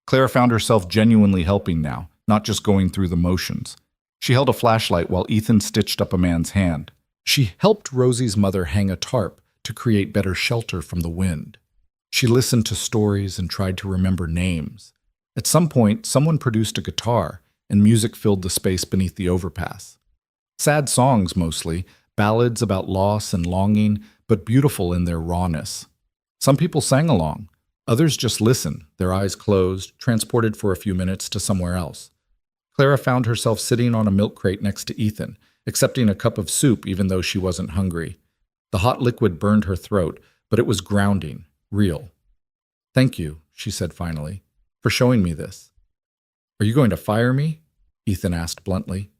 Clara found herself genuinely helping now, not just going through the motions. She held a flashlight while Ethan stitched up a man's hand. She helped Rosie's mother hang a tarp to create better shelter from the wind. She listened to stories and tried to remember names. At some point, someone produced a guitar, and music filled the space beneath the overpass. Sad songs mostly, ballads about loss and longing, but beautiful in their rawness. Some people sang along. Others just listened, their eyes closed, transported for a few minutes to somewhere else. Clara found herself sitting on a milk crate next to Ethan, accepting a cup of soup even though she wasn't hungry. The hot liquid burned her throat, but it was grounding, real. Thank you, she said finally, for showing me this. Are you going to fire me? Ethan asked bluntly.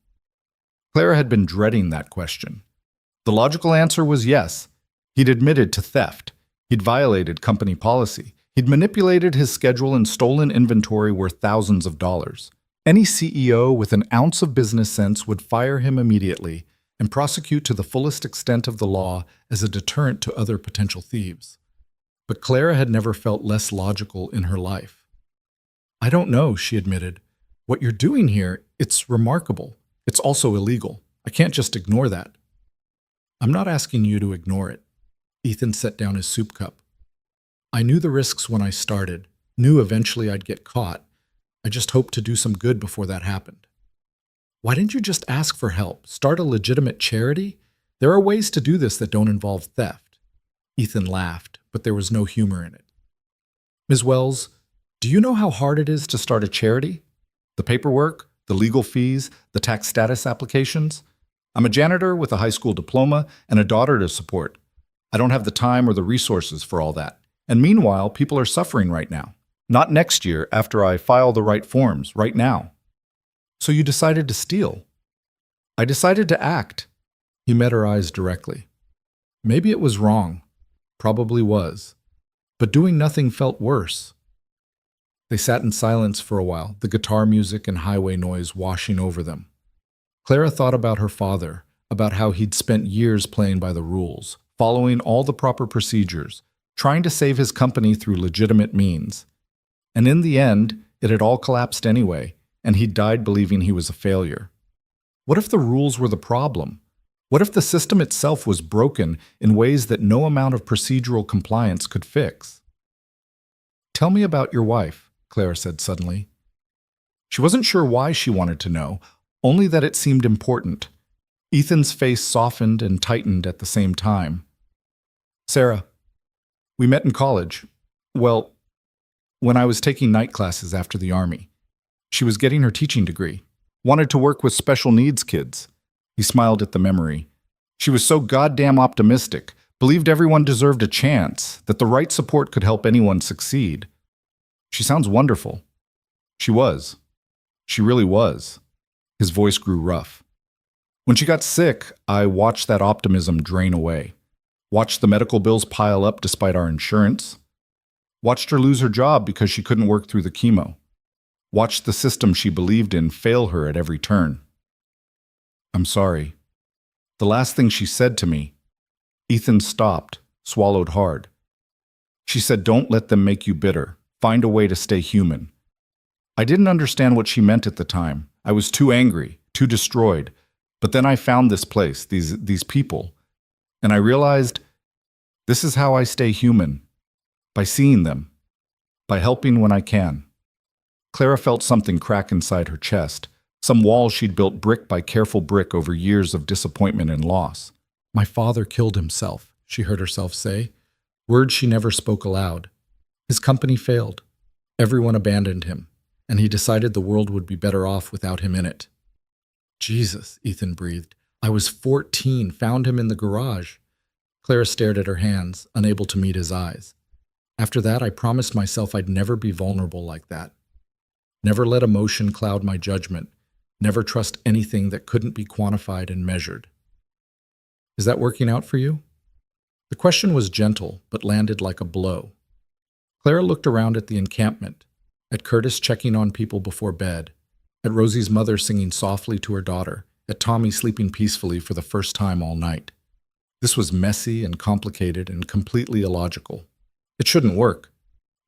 Clara had been dreading that question. The logical answer was yes. He'd admitted to theft. He'd violated company policy. He'd manipulated his schedule and stolen inventory worth thousands of dollars. Any CEO with an ounce of business sense would fire him immediately and prosecute to the fullest extent of the law as a deterrent to other potential thieves. But Clara had never felt less logical in her life. I don't know, she admitted. What you're doing here, it's remarkable. It's also illegal. I can't just ignore that. I'm not asking you to ignore it. Ethan set down his soup cup. I knew the risks when I started, knew eventually I'd get caught. I just hoped to do some good before that happened. Why didn't you just ask for help? Start a legitimate charity? There are ways to do this that don't involve theft. Ethan laughed, but there was no humor in it. Ms. Wells, do you know how hard it is to start a charity? The paperwork, the legal fees, the tax status applications? I'm a janitor with a high school diploma and a daughter to support. I don't have the time or the resources for all that. And meanwhile, people are suffering right now. Not next year after I file the right forms, right now. So you decided to steal. I decided to act. He met her eyes directly. Maybe it was wrong. Probably was. But doing nothing felt worse. They sat in silence for a while, the guitar music and highway noise washing over them. Clara thought about her father, about how he'd spent years playing by the rules, following all the proper procedures, trying to save his company through legitimate means. And in the end, it had all collapsed anyway, and he died believing he was a failure. What if the rules were the problem? What if the system itself was broken in ways that no amount of procedural compliance could fix? Tell me about your wife, Clara said suddenly. She wasn't sure why she wanted to know, only that it seemed important. Ethan's face softened and tightened at the same time. Sarah, we met in college. Well, when I was taking night classes after the Army. She was getting her teaching degree. Wanted to work with special needs kids. He smiled at the memory. She was so goddamn optimistic, believed everyone deserved a chance, that the right support could help anyone succeed. She sounds wonderful. She was. She really was. His voice grew rough. When she got sick, I watched that optimism drain away. Watched the medical bills pile up despite our insurance. Watched her lose her job because she couldn't work through the chemo. Watched the system she believed in fail her at every turn. I'm sorry. The last thing she said to me, Ethan stopped, swallowed hard. She said, don't let them make you bitter. Find a way to stay human. I didn't understand what she meant at the time. I was too angry, too destroyed. But then I found this place, these people, and I realized this is how I stay human, by seeing them, by helping when I can. Clara felt something crack inside her chest, some wall she'd built brick by careful brick over years of disappointment and loss. My father killed himself, she heard herself say, words she never spoke aloud. His company failed. Everyone abandoned him, and he decided the world would be better off without him in it. Jesus, Ethan breathed. I was 14, found him in the garage. Clara stared at her hands, unable to meet his eyes. After that, I promised myself I'd never be vulnerable like that. Never let emotion cloud my judgment. Never trust anything that couldn't be quantified and measured. Is that working out for you? The question was gentle, but landed like a blow. Clara looked around at the encampment, at Curtis checking on people before bed, at Rosie's mother singing softly to her daughter, at Tommy sleeping peacefully for the first time all night. This was messy and complicated and completely illogical. It shouldn't work.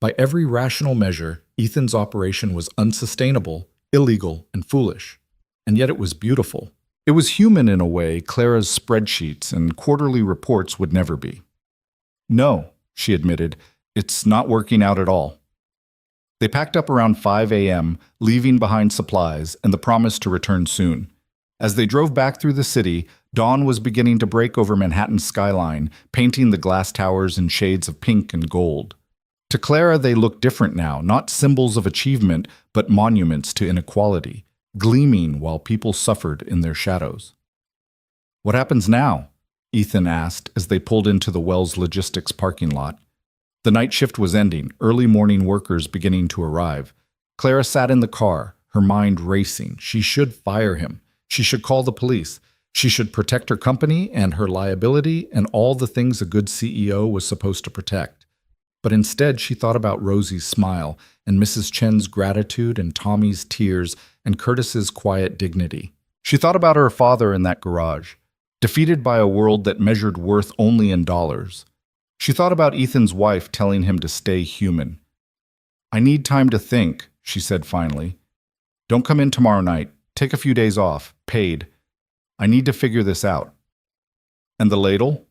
By every rational measure, Ethan's operation was unsustainable, illegal, and foolish. And yet it was beautiful. It was human in a way Clara's spreadsheets and quarterly reports would never be. No, she admitted, it's not working out at all. They packed up around 5 a.m., leaving behind supplies and the promise to return soon. As they drove back through the city, dawn was beginning to break over Manhattan's skyline, painting the glass towers in shades of pink and gold. To Clara, they looked different now, not symbols of achievement, but monuments to inequality, gleaming while people suffered in their shadows. What happens now? Ethan asked as they pulled into the Wells Logistics parking lot. The night shift was ending, early morning workers beginning to arrive. Clara sat in the car, her mind racing. She should fire him. She should call the police. She should protect her company and her liability and all the things a good CEO was supposed to protect. But instead, she thought about Rosie's smile and Mrs. Chen's gratitude and Tommy's tears and Curtis's quiet dignity. She thought about her father in that garage, defeated by a world that measured worth only in dollars. She thought about Ethan's wife telling him to stay human. I need time to think, she said finally. Don't come in tomorrow night. Take a few days off, paid. I need to figure this out. And the ladle?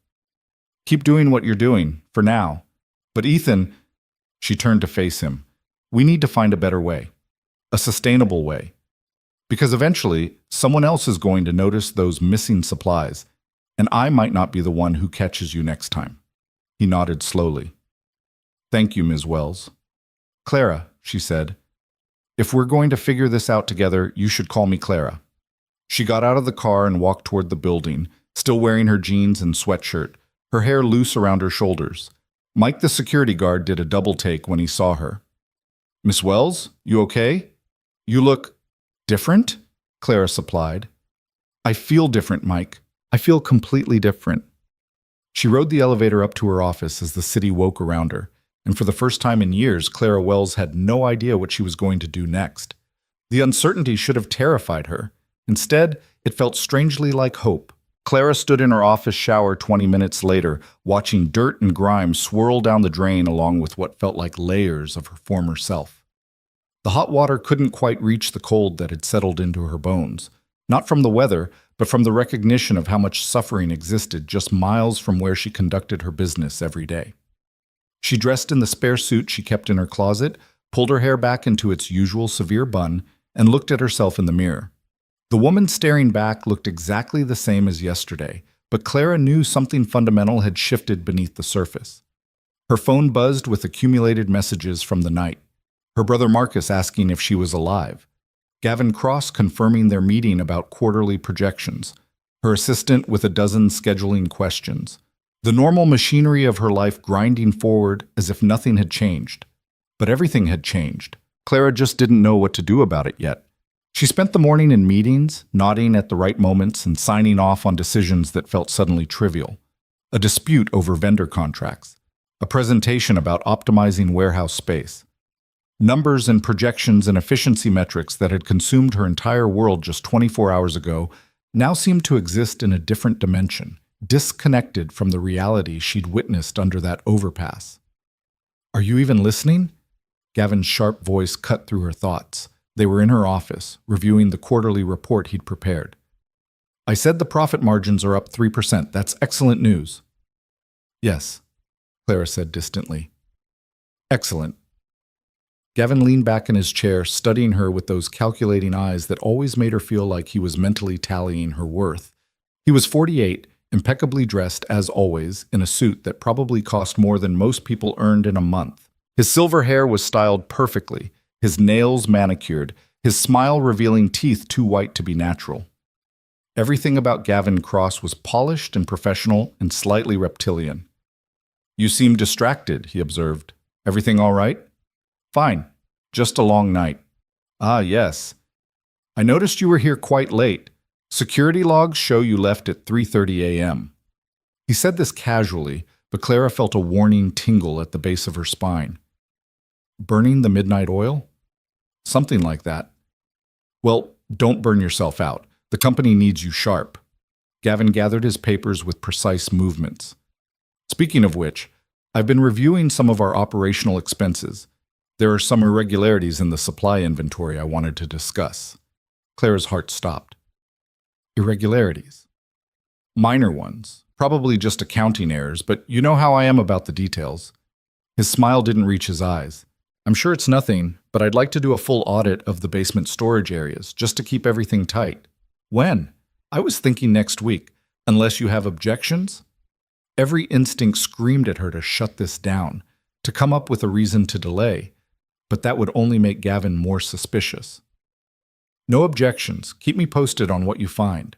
Keep doing what you're doing, for now. But Ethan, she turned to face him. We need to find a better way. A sustainable way. Because eventually, someone else is going to notice those missing supplies, and I might not be the one who catches you next time. He nodded slowly. Thank you, Ms. Wells. Clara, she said, if we're going to figure this out together, you should call me Clara. She got out of the car and walked toward the building, still wearing her jeans and sweatshirt, her hair loose around her shoulders. Mike, the security guard, did a double take when he saw her. Miss Wells, you okay? You look different, Clara supplied. I feel different, Mike. I feel completely different. She rode the elevator up to her office as the city woke around her, and for the first time in years, Clara Wells had no idea what she was going to do next. The uncertainty should have terrified her. Instead, it felt strangely like hope. Clara stood in her office shower 20 minutes later, watching dirt and grime swirl down the drain along with what felt like layers of her former self. The hot water couldn't quite reach the cold that had settled into her bones, not from the weather, but from the recognition of how much suffering existed just miles from where she conducted her business every day. She dressed in the spare suit she kept in her closet, pulled her hair back into its usual severe bun, and looked at herself in the mirror. The woman staring back looked exactly the same as yesterday, but Clara knew something fundamental had shifted beneath the surface. Her phone buzzed with accumulated messages from the night. Her brother Marcus asking if she was alive. Gavin Cross confirming their meeting about quarterly projections. Her assistant with a dozen scheduling questions. The normal machinery of her life grinding forward as if nothing had changed. But everything had changed. Clara just didn't know what to do about it yet. She spent the morning in meetings, nodding at the right moments and signing off on decisions that felt suddenly trivial. A dispute over vendor contracts. A presentation about optimizing warehouse space. Numbers and projections and efficiency metrics that had consumed her entire world just 24 hours ago now seemed to exist in a different dimension, disconnected from the reality she'd witnessed under that overpass. Are you even listening? Gavin's sharp voice cut through her thoughts. They were in her office, reviewing the quarterly report he'd prepared. I said the profit margins are up 3%. That's excellent news. Yes, Clara said distantly. Excellent. Gavin leaned back in his chair, studying her with those calculating eyes that always made her feel like he was mentally tallying her worth. He was 48, impeccably dressed as always, in a suit that probably cost more than most people earned in a month. His silver hair was styled perfectly, his nails manicured, his smile revealing teeth too white to be natural. Everything about Gavin Cross was polished and professional and slightly reptilian. You seem distracted, he observed. Everything all right? Fine. Just a long night. Ah, yes. I noticed you were here quite late. Security logs show you left at 3:30 a.m. He said this casually, but Clara felt a warning tingle at the base of her spine. Burning the midnight oil? Something like that. Well, don't burn yourself out. The company needs you sharp. Gavin gathered his papers with precise movements. Speaking of which, I've been reviewing some of our operational expenses. There are some irregularities in the supply inventory I wanted to discuss. Clara's heart stopped. Irregularities. Minor ones, probably just accounting errors, but you know how I am about the details. His smile didn't reach his eyes. I'm sure it's nothing, but I'd like to do a full audit of the basement storage areas, just to keep everything tight. When? I was thinking next week, unless you have objections? Every instinct screamed at her to shut this down, to come up with a reason to delay. But that would only make Gavin more suspicious. No objections. Keep me posted on what you find.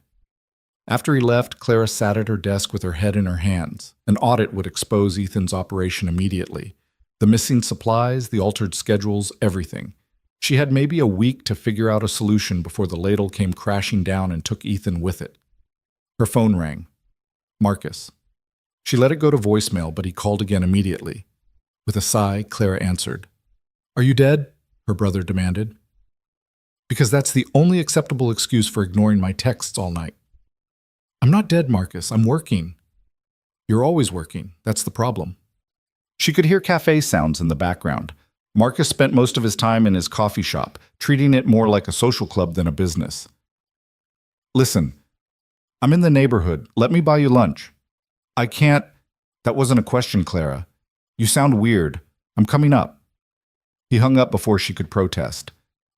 After he left, Clara sat at her desk with her head in her hands. An audit would expose Ethan's operation immediately. The missing supplies, the altered schedules, everything. She had maybe a week to figure out a solution before the ladle came crashing down and took Ethan with it. Her phone rang. Marcus. She let it go to voicemail, but he called again immediately. With a sigh, Clara answered. Are you dead? Her brother demanded. Because that's the only acceptable excuse for ignoring my texts all night. I'm not dead, Marcus. I'm working. You're always working. That's the problem. She could hear cafe sounds in the background. Marcus spent most of his time in his coffee shop, treating it more like a social club than a business. Listen, I'm in the neighborhood. Let me buy you lunch. I can't. That wasn't a question, Clara. You sound weird. I'm coming up. He hung up before she could protest.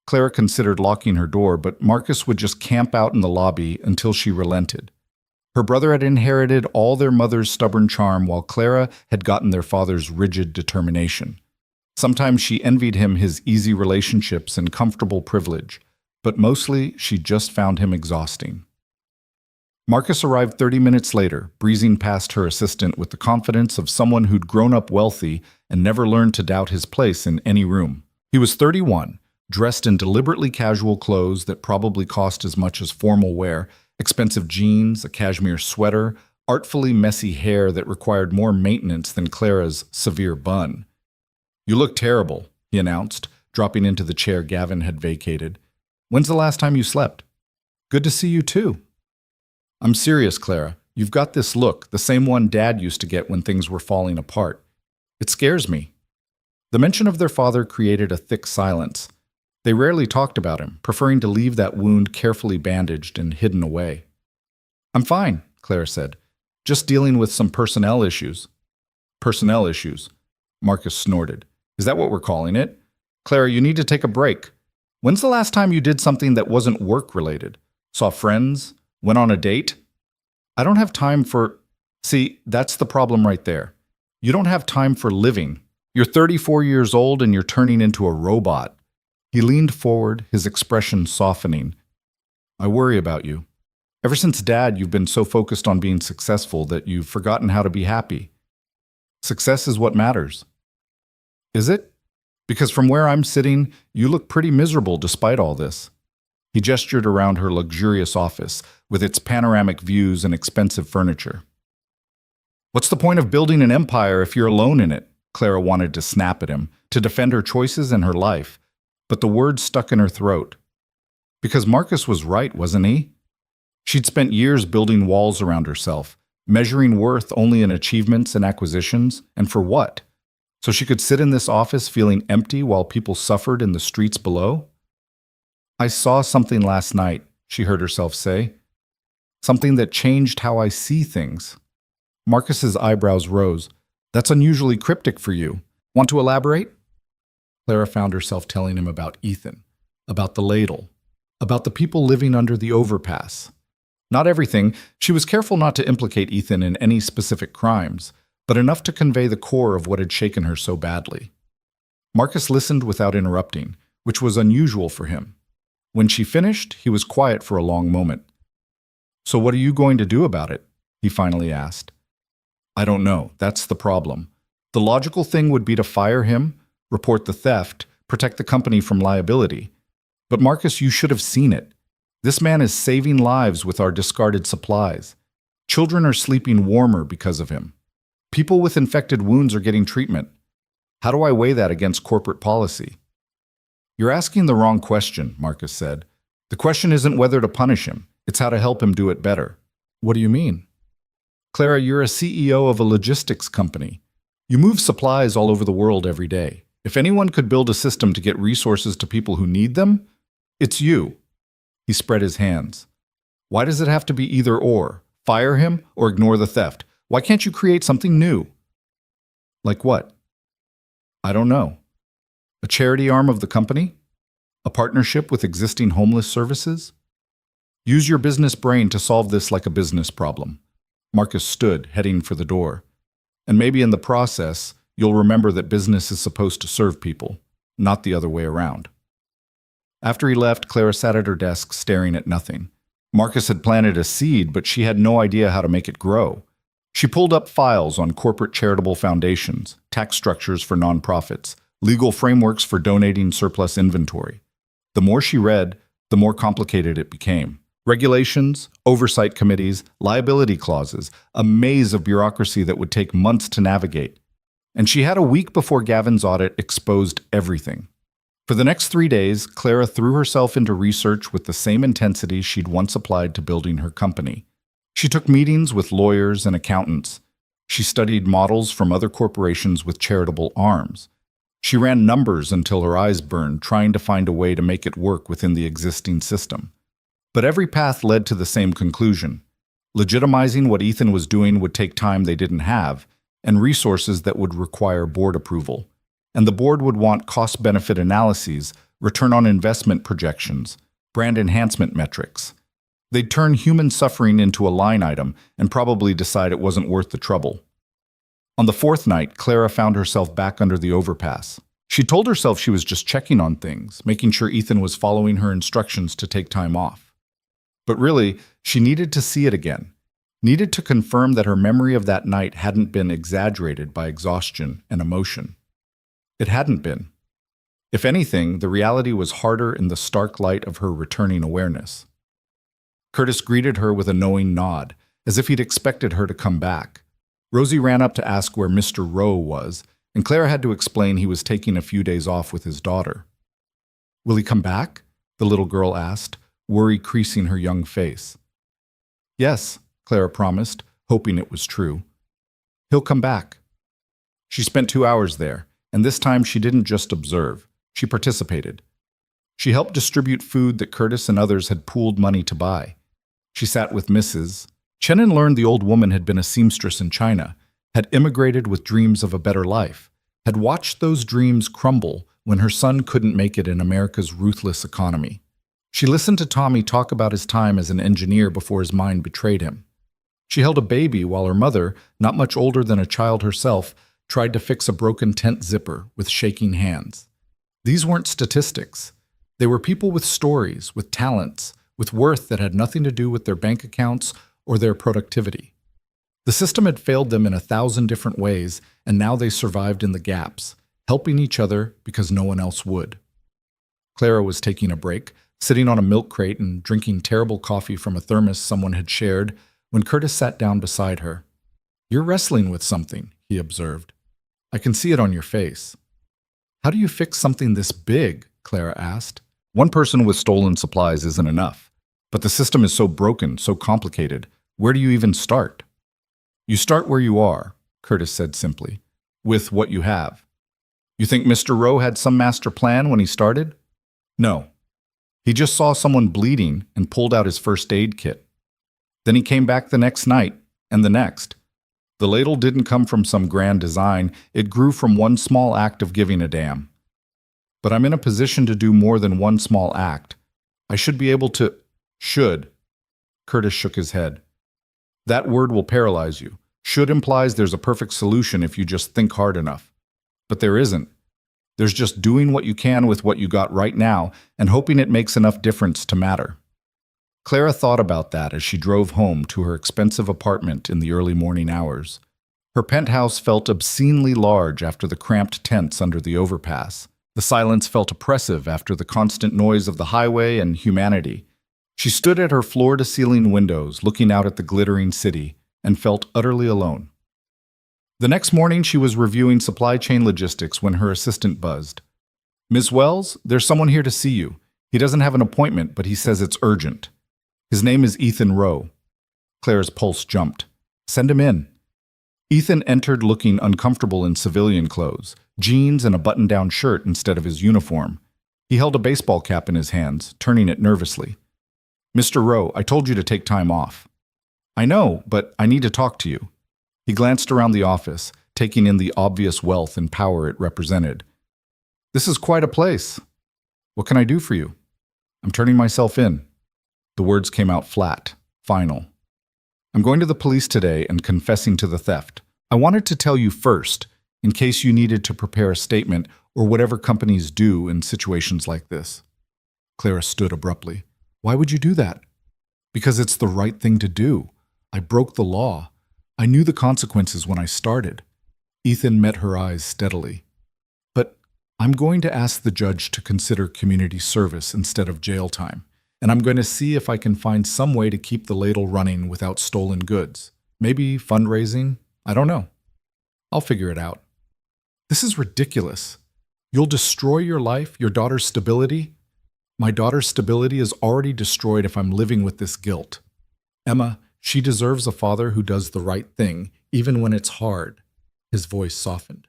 Clara considered locking her door, but Marcus would just camp out in the lobby until she relented. Her brother had inherited all their mother's stubborn charm, while Clara had gotten their father's rigid determination. Sometimes she envied him his easy relationships and comfortable privilege, but mostly she just found him exhausting. Marcus arrived 30 minutes later, breezing past her assistant with the confidence of someone who'd grown up wealthy and never learned to doubt his place in any room. He was 31, dressed in deliberately casual clothes that probably cost as much as formal wear, expensive jeans, a cashmere sweater, artfully messy hair that required more maintenance than Clara's severe bun. "You look terrible," he announced, dropping into the chair Gavin had vacated. "When's the last time you slept?" "Good to see you too." "I'm serious, Clara. You've got this look, the same one Dad used to get when things were falling apart. It scares me." The mention of their father created a thick silence. They rarely talked about him, preferring to leave that wound carefully bandaged and hidden away. "I'm fine," Clara said. "Just dealing with some personnel issues." "Personnel issues?" Marcus snorted. "Is that what we're calling it? Clara, you need to take a break. When's the last time you did something that wasn't work-related? Saw friends? Went on a date?" "I don't have time for—" "See, that's the problem right there. You don't have time for living. You're 34 years old and you're turning into a robot." He leaned forward, his expression softening. "I worry about you. Ever since Dad, you've been so focused on being successful that you've forgotten how to be happy. Success is what matters." "Is it? Because from where I'm sitting, you look pretty miserable despite all this." He gestured around her luxurious office, with its panoramic views and expensive furniture. "What's the point of building an empire if you're alone in it?" Clara wanted to snap at him, to defend her choices and her life, but the words stuck in her throat. Because Marcus was right, wasn't he? She'd spent years building walls around herself, measuring worth only in achievements and acquisitions, and for what? So she could sit in this office feeling empty while people suffered in the streets below? "I saw something last night," she heard herself say. "Something that changed how I see things." Marcus's eyebrows rose. "That's unusually cryptic for you. Want to elaborate?" Clara found herself telling him about Ethan, about the ladle, about the people living under the overpass. Not everything. She was careful not to implicate Ethan in any specific crimes, but enough to convey the core of what had shaken her so badly. Marcus listened without interrupting, which was unusual for him. When she finished, he was quiet for a long moment. "So what are you going to do about it?" he finally asked. "I don't know. That's the problem. The logical thing would be to fire him, report the theft, protect the company from liability. But Marcus, you should have seen it. This man is saving lives with our discarded supplies. Children are sleeping warmer because of him. People with infected wounds are getting treatment. How do I weigh that against corporate policy?" "You're asking the wrong question," Marcus said. "The question isn't whether to punish him. It's how to help him do it better." "What do you mean?" "Clara, you're a CEO of a logistics company. You move supplies all over the world every day. If anyone could build a system to get resources to people who need them, it's you." He spread his hands. "Why does it have to be either or? Fire him or ignore the theft? Why can't you create something new?" "Like what?" "I don't know. A charity arm of the company? A partnership with existing homeless services? Use your business brain to solve this like a business problem." Marcus stood, heading for the door. "And maybe in the process, you'll remember that business is supposed to serve people, not the other way around." After he left, Clara sat at her desk staring at nothing. Marcus had planted a seed, but she had no idea how to make it grow. She pulled up files on corporate charitable foundations, tax structures for nonprofits, legal frameworks for donating surplus inventory. The more she read, the more complicated it became. Regulations, oversight committees, liability clauses, a maze of bureaucracy that would take months to navigate. And she had a week before Gavin's audit exposed everything. For the next 3 days, Clara threw herself into research with the same intensity she'd once applied to building her company. She took meetings with lawyers and accountants. She studied models from other corporations with charitable arms. She ran numbers until her eyes burned, trying to find a way to make it work within the existing system. But every path led to the same conclusion. Legitimizing what Ethan was doing would take time they didn't have, and resources that would require board approval. And the board would want cost-benefit analyses, return on investment projections, brand enhancement metrics. They'd turn human suffering into a line item and probably decide it wasn't worth the trouble. On the fourth night, Clara found herself back under the overpass. She told herself she was just checking on things, making sure Ethan was following her instructions to take time off. But really, she needed to see it again, needed to confirm that her memory of that night hadn't been exaggerated by exhaustion and emotion. It hadn't been. If anything, the reality was harder in the stark light of her returning awareness. Curtis greeted her with a knowing nod, as if he'd expected her to come back. Rosie ran up to ask where Mr. Rowe was, and Clara had to explain he was taking a few days off with his daughter. "Will he come back?" the little girl asked, worry creasing her young face. "Yes," Clara promised, hoping it was true. "He'll come back." She spent 2 hours there, and this time she didn't just observe, she participated. She helped distribute food that Curtis and others had pooled money to buy. She sat with Mrs. Chenin, learned the old woman had been a seamstress in China, had immigrated with dreams of a better life, had watched those dreams crumble when her son couldn't make it in America's ruthless economy. She listened to Tommy talk about his time as an engineer before his mind betrayed him. She held a baby while her mother, not much older than a child herself, tried to fix a broken tent zipper with shaking hands. These weren't statistics. They were people with stories, with talents, with worth that had nothing to do with their bank accounts or their productivity. The system had failed them in 1,000 different ways, and now they survived in the gaps, helping each other because no one else would. Clara was taking a break, sitting on a milk crate and drinking terrible coffee from a thermos someone had shared, when Curtis sat down beside her. "You're wrestling with something," he observed. "I can see it on your face." "How do you fix something this big?" Clara asked. "One person with stolen supplies isn't enough. But the system is so broken, so complicated. Where do you even start?" "You start where you are," Curtis said simply, "with what you have." "You think Mr. Rowe had some master plan when he started?" "No. He just saw someone bleeding and pulled out his first aid kit. Then he came back the next night, and the next. The ladle didn't come from some grand design, it grew from one small act of giving a damn. But I'm in a position to do more than one small act. I should be able to— Should. Curtis shook his head. That word will paralyze you. Should implies there's a perfect solution if you just think hard enough. But there isn't. There's just doing what you can with what you got right now and hoping it makes enough difference to matter. Clara thought about that as she drove home to her expensive apartment in the early morning hours. Her penthouse felt obscenely large after the cramped tents under the overpass. The silence felt oppressive after the constant noise of the highway and humanity. She stood at her floor-to-ceiling windows, looking out at the glittering city, and felt utterly alone. The next morning, she was reviewing supply chain logistics when her assistant buzzed. "Miss Wells, there's someone here to see you. He doesn't have an appointment, but he says it's urgent. His name is Ethan Rowe." Claire's pulse jumped. "Send him in." Ethan entered looking uncomfortable in civilian clothes, jeans and a button-down shirt instead of his uniform. He held a baseball cap in his hands, turning it nervously. "Mr. Rowe, I told you to take time off." "I know, but I need to talk to you." He glanced around the office, taking in the obvious wealth and power it represented. "This is quite a place. What can I do for you?" "I'm turning myself in." The words came out flat, final. "I'm going to the police today and confessing to the theft. I wanted to tell you first, in case you needed to prepare a statement or whatever companies do in situations like this." Clara stood abruptly. "Why would you do that?" "Because it's the right thing to do. I broke the law. I knew the consequences when I started." Ethan met her eyes steadily. "But I'm going to ask the judge to consider community service instead of jail time, and I'm going to see if I can find some way to keep the ladle running without stolen goods. Maybe fundraising? I don't know. I'll figure it out." "This is ridiculous. You'll destroy your life, your daughter's stability?" "My daughter's stability is already destroyed if I'm living with this guilt. Emma, she deserves a father who does the right thing, even when it's hard." His voice softened.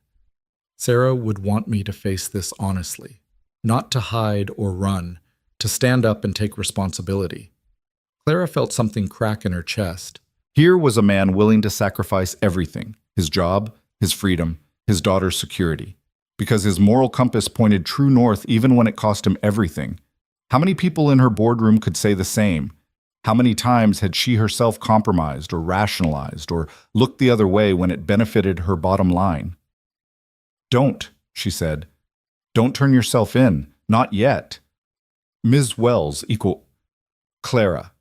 "Sarah would want me to face this honestly, not to hide or run, to stand up and take responsibility." Clara felt something crack in her chest. Here was a man willing to sacrifice everything, his job, his freedom, his daughter's security, because his moral compass pointed true north even when it cost him everything. How many people in her boardroom could say the same? How many times had she herself compromised or rationalized or looked the other way when it benefited her bottom line? "Don't," she said. Don't turn yourself in. Not yet. Ms. Wells equal Clara.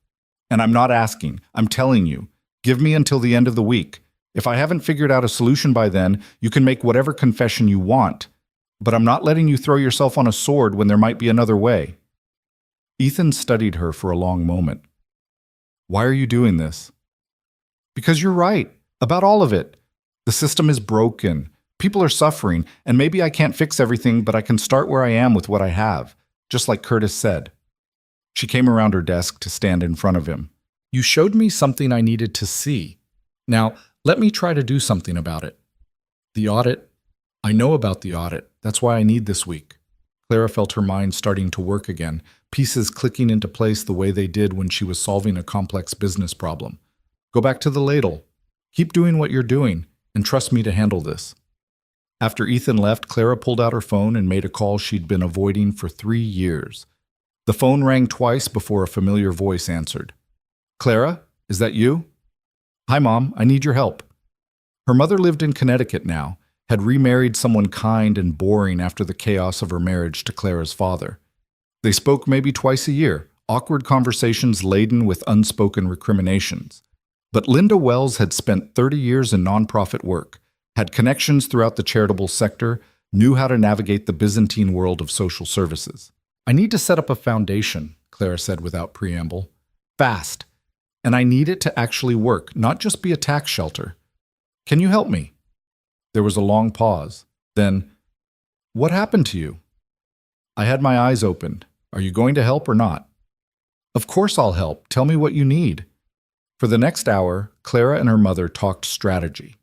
And I'm not asking. I'm telling you. Give me until the end of the week. If I haven't figured out a solution by then, you can make whatever confession you want. But I'm not letting you throw yourself on a sword when there might be another way. Ethan studied her for a long moment. Why are you doing this? Because you're right. About all of it. The system is broken. People are suffering, and maybe I can't fix everything, but I can start where I am with what I have, just like Curtis said. She came around her desk to stand in front of him. You showed me something I needed to see. Now, let me try to do something about it. The audit? I know about the audit. That's why I need this week. Clara felt her mind starting to work again, pieces clicking into place the way they did when she was solving a complex business problem. Go back to the ladle. Keep doing what you're doing, and trust me to handle this. After Ethan left, Clara pulled out her phone and made a call she'd been avoiding for 3 years. The phone rang twice before a familiar voice answered. Clara, is that you? Hi, Mom. I need your help. Her mother lived in Connecticut now, had remarried someone kind and boring after the chaos of her marriage to Clara's father. They spoke maybe twice a year, awkward conversations laden with unspoken recriminations. But Linda Wells had spent 30 years in nonprofit work, had connections throughout the charitable sector, knew how to navigate the Byzantine world of social services. I need to set up a foundation, Clara said without preamble. Fast. And I need it to actually work, not just be a tax shelter. Can you help me? There was a long pause. Then, what happened to you? I had my eyes opened. Are you going to help or not? Of course I'll help. Tell me what you need. For the next hour, Clara and her mother talked strategy.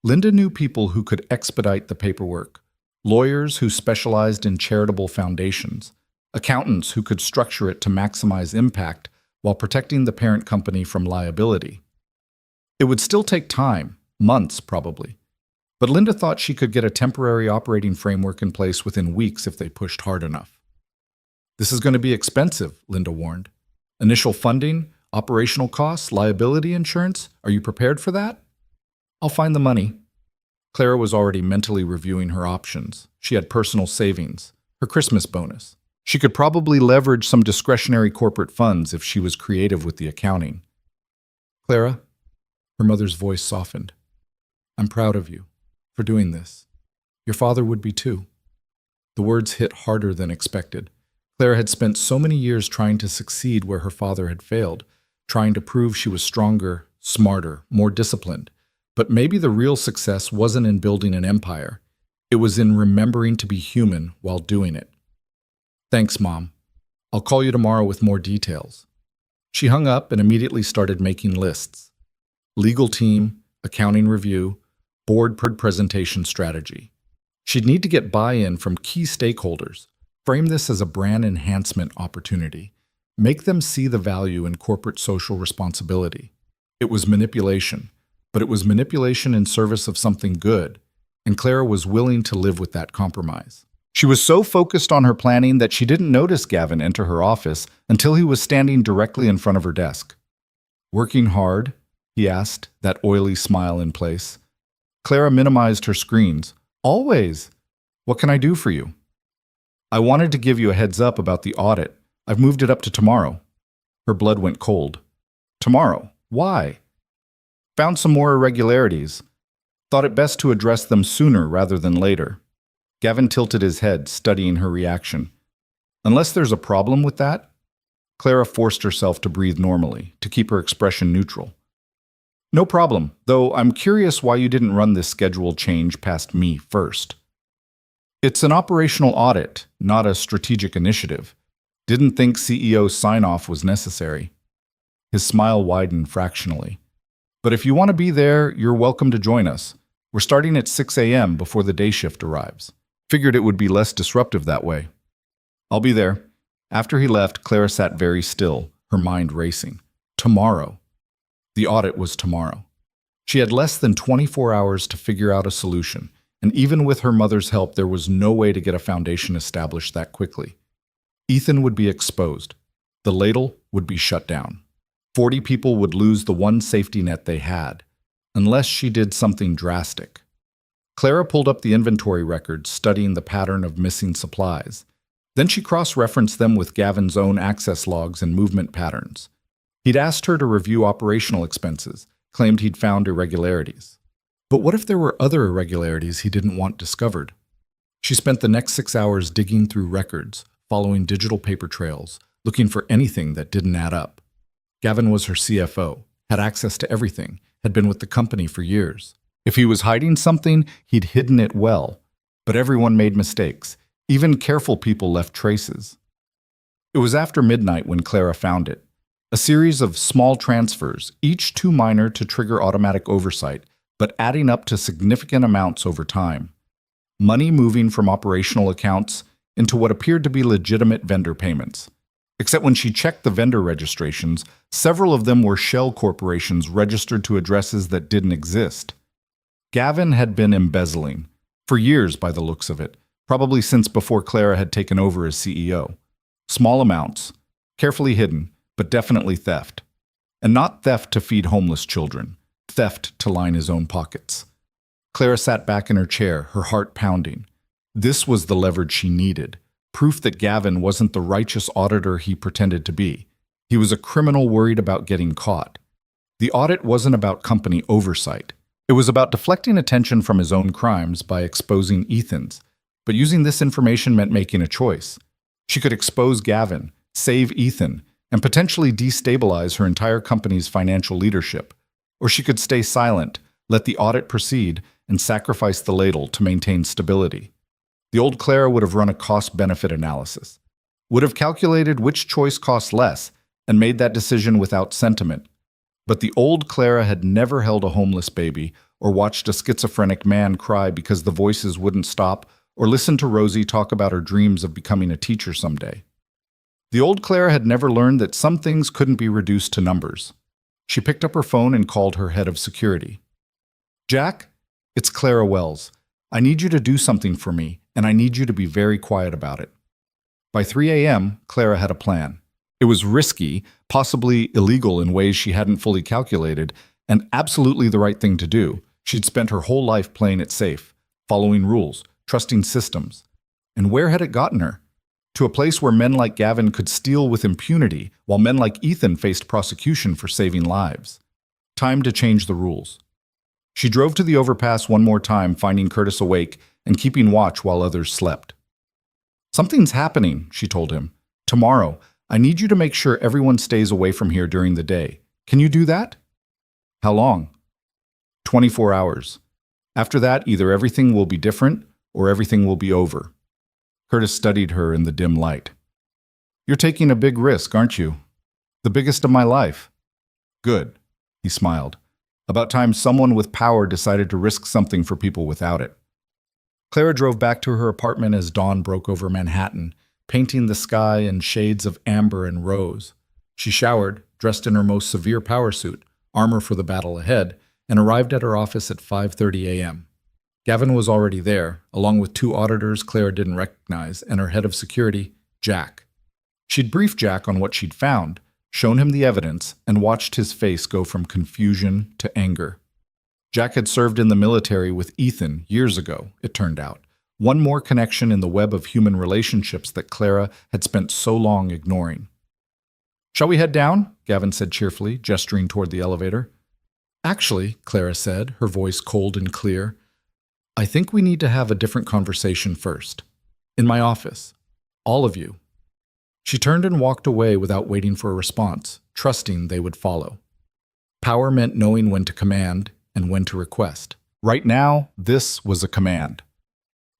Linda knew people who could expedite the paperwork, lawyers who specialized in charitable foundations, accountants who could structure it to maximize impact while protecting the parent company from liability. It would still take time, months probably, but Linda thought she could get a temporary operating framework in place within weeks if they pushed hard enough. This is going to be expensive, Linda warned. Initial funding, operational costs, liability insurance, are you prepared for that? I'll find the money. Clara was already mentally reviewing her options. She had personal savings, her Christmas bonus. She could probably leverage some discretionary corporate funds if she was creative with the accounting. Clara, her mother's voice softened. I'm proud of you for doing this. Your father would be too. The words hit harder than expected. Clara had spent so many years trying to succeed where her father had failed, trying to prove she was stronger, smarter, more disciplined. But maybe the real success wasn't in building an empire. It was in remembering to be human while doing it. Thanks, Mom. I'll call you tomorrow with more details. She hung up and immediately started making lists. Legal team, accounting review, board presentation strategy. She'd need to get buy-in from key stakeholders, frame this as a brand enhancement opportunity, make them see the value in corporate social responsibility. It was manipulation, but it was manipulation in service of something good, and Clara was willing to live with that compromise. She was so focused on her planning that she didn't notice Gavin enter her office until he was standing directly in front of her desk. Working hard? He asked, that oily smile in place. Clara minimized her screens. Always. What can I do for you? I wanted to give you a heads up about the audit. I've moved it up to tomorrow. Her blood went cold. Tomorrow? Why? Found some more irregularities. Thought it best to address them sooner rather than later. Gavin tilted his head, studying her reaction. Unless there's a problem with that? Clara forced herself to breathe normally, to keep her expression neutral. No problem, though I'm curious why you didn't run this schedule change past me first. It's an operational audit, not a strategic initiative. Didn't think CEO sign-off was necessary. His smile widened fractionally. But if you want to be there, you're welcome to join us. We're starting at 6 a.m. before the day shift arrives. Figured it would be less disruptive that way. I'll be there. After he left, Clara sat very still, her mind racing. Tomorrow. The audit was tomorrow. She had less than 24 hours to figure out a solution, and even with her mother's help, there was no way to get a foundation established that quickly. Ethan would be exposed. The ladle would be shut down. 40 people would lose the one safety net they had, unless she did something drastic. Clara pulled up the inventory records, studying the pattern of missing supplies. Then she cross-referenced them with Gavin's own access logs and movement patterns. He'd asked her to review operational expenses, claimed he'd found irregularities. But what if there were other irregularities he didn't want discovered? She spent the next 6 hours digging through records, following digital paper trails, looking for anything that didn't add up. Gavin was her CFO, had access to everything, had been with the company for years. If he was hiding something, he'd hidden it well. But everyone made mistakes. Even careful people left traces. It was after midnight when Clara found it. A series of small transfers, each too minor to trigger automatic oversight, but adding up to significant amounts over time. Money moving from operational accounts into what appeared to be legitimate vendor payments. Except when she checked the vendor registrations, several of them were shell corporations registered to addresses that didn't exist. Gavin had been embezzling, for years by the looks of it, probably since before Clara had taken over as CEO. Small amounts, carefully hidden, but definitely theft. And not theft to feed homeless children, theft to line his own pockets. Clara sat back in her chair, her heart pounding. This was the leverage she needed, proof that Gavin wasn't the righteous auditor he pretended to be. He was a criminal worried about getting caught. The audit wasn't about company oversight. It was about deflecting attention from his own crimes by exposing Ethan's. But using this information meant making a choice. She could expose Gavin, save Ethan, and potentially destabilize her entire company's financial leadership. Or she could stay silent, let the audit proceed, and sacrifice the ladle to maintain stability. The old Clara would have run a cost-benefit analysis, would have calculated which choice cost less, and made that decision without sentiment. But the old Clara had never held a homeless baby or watched a schizophrenic man cry because the voices wouldn't stop or listened to Rosie talk about her dreams of becoming a teacher someday. The old Clara had never learned that some things couldn't be reduced to numbers. She picked up her phone and called her head of security. "Jack, it's Clara Wells. I need you to do something for me, and I need you to be very quiet about it." By 3 a.m., Clara had a plan. It was risky, possibly illegal in ways she hadn't fully calculated, and absolutely the right thing to do. She'd spent her whole life playing it safe, following rules, trusting systems. And where had it gotten her? To a place where men like Gavin could steal with impunity, while men like Ethan faced prosecution for saving lives. Time to change the rules. She drove to the overpass one more time, finding Curtis awake and keeping watch while others slept. "Something's happening," she told him. "Tomorrow, I need you to make sure everyone stays away from here during the day. Can you do that?" "How long?" 24 hours. After that, either everything will be different or everything will be over." Curtis studied her in the dim light. "You're taking a big risk, aren't you? The biggest of my life." "Good," he smiled. "About time someone with power decided to risk something for people without it." Clara drove back to her apartment as dawn broke over Manhattan, painting the sky in shades of amber and rose. She showered, dressed in her most severe power suit, armor for the battle ahead, and arrived at her office at 5:30 a.m. Gavin was already there, along with 2 auditors Clara didn't recognize, and her head of security, Jack. She'd briefed Jack on what she'd found, shown him the evidence, and watched his face go from confusion to anger. Jack had served in the military with Ethan years ago, it turned out. One more connection in the web of human relationships that Clara had spent so long ignoring. "Shall we head down?" Gavin said cheerfully, gesturing toward the elevator. "Actually," Clara said, her voice cold and clear, "I think we need to have a different conversation first. In my office. All of you." She turned and walked away without waiting for a response, trusting they would follow. Power meant knowing when to command and when to request. Right now, this was a command.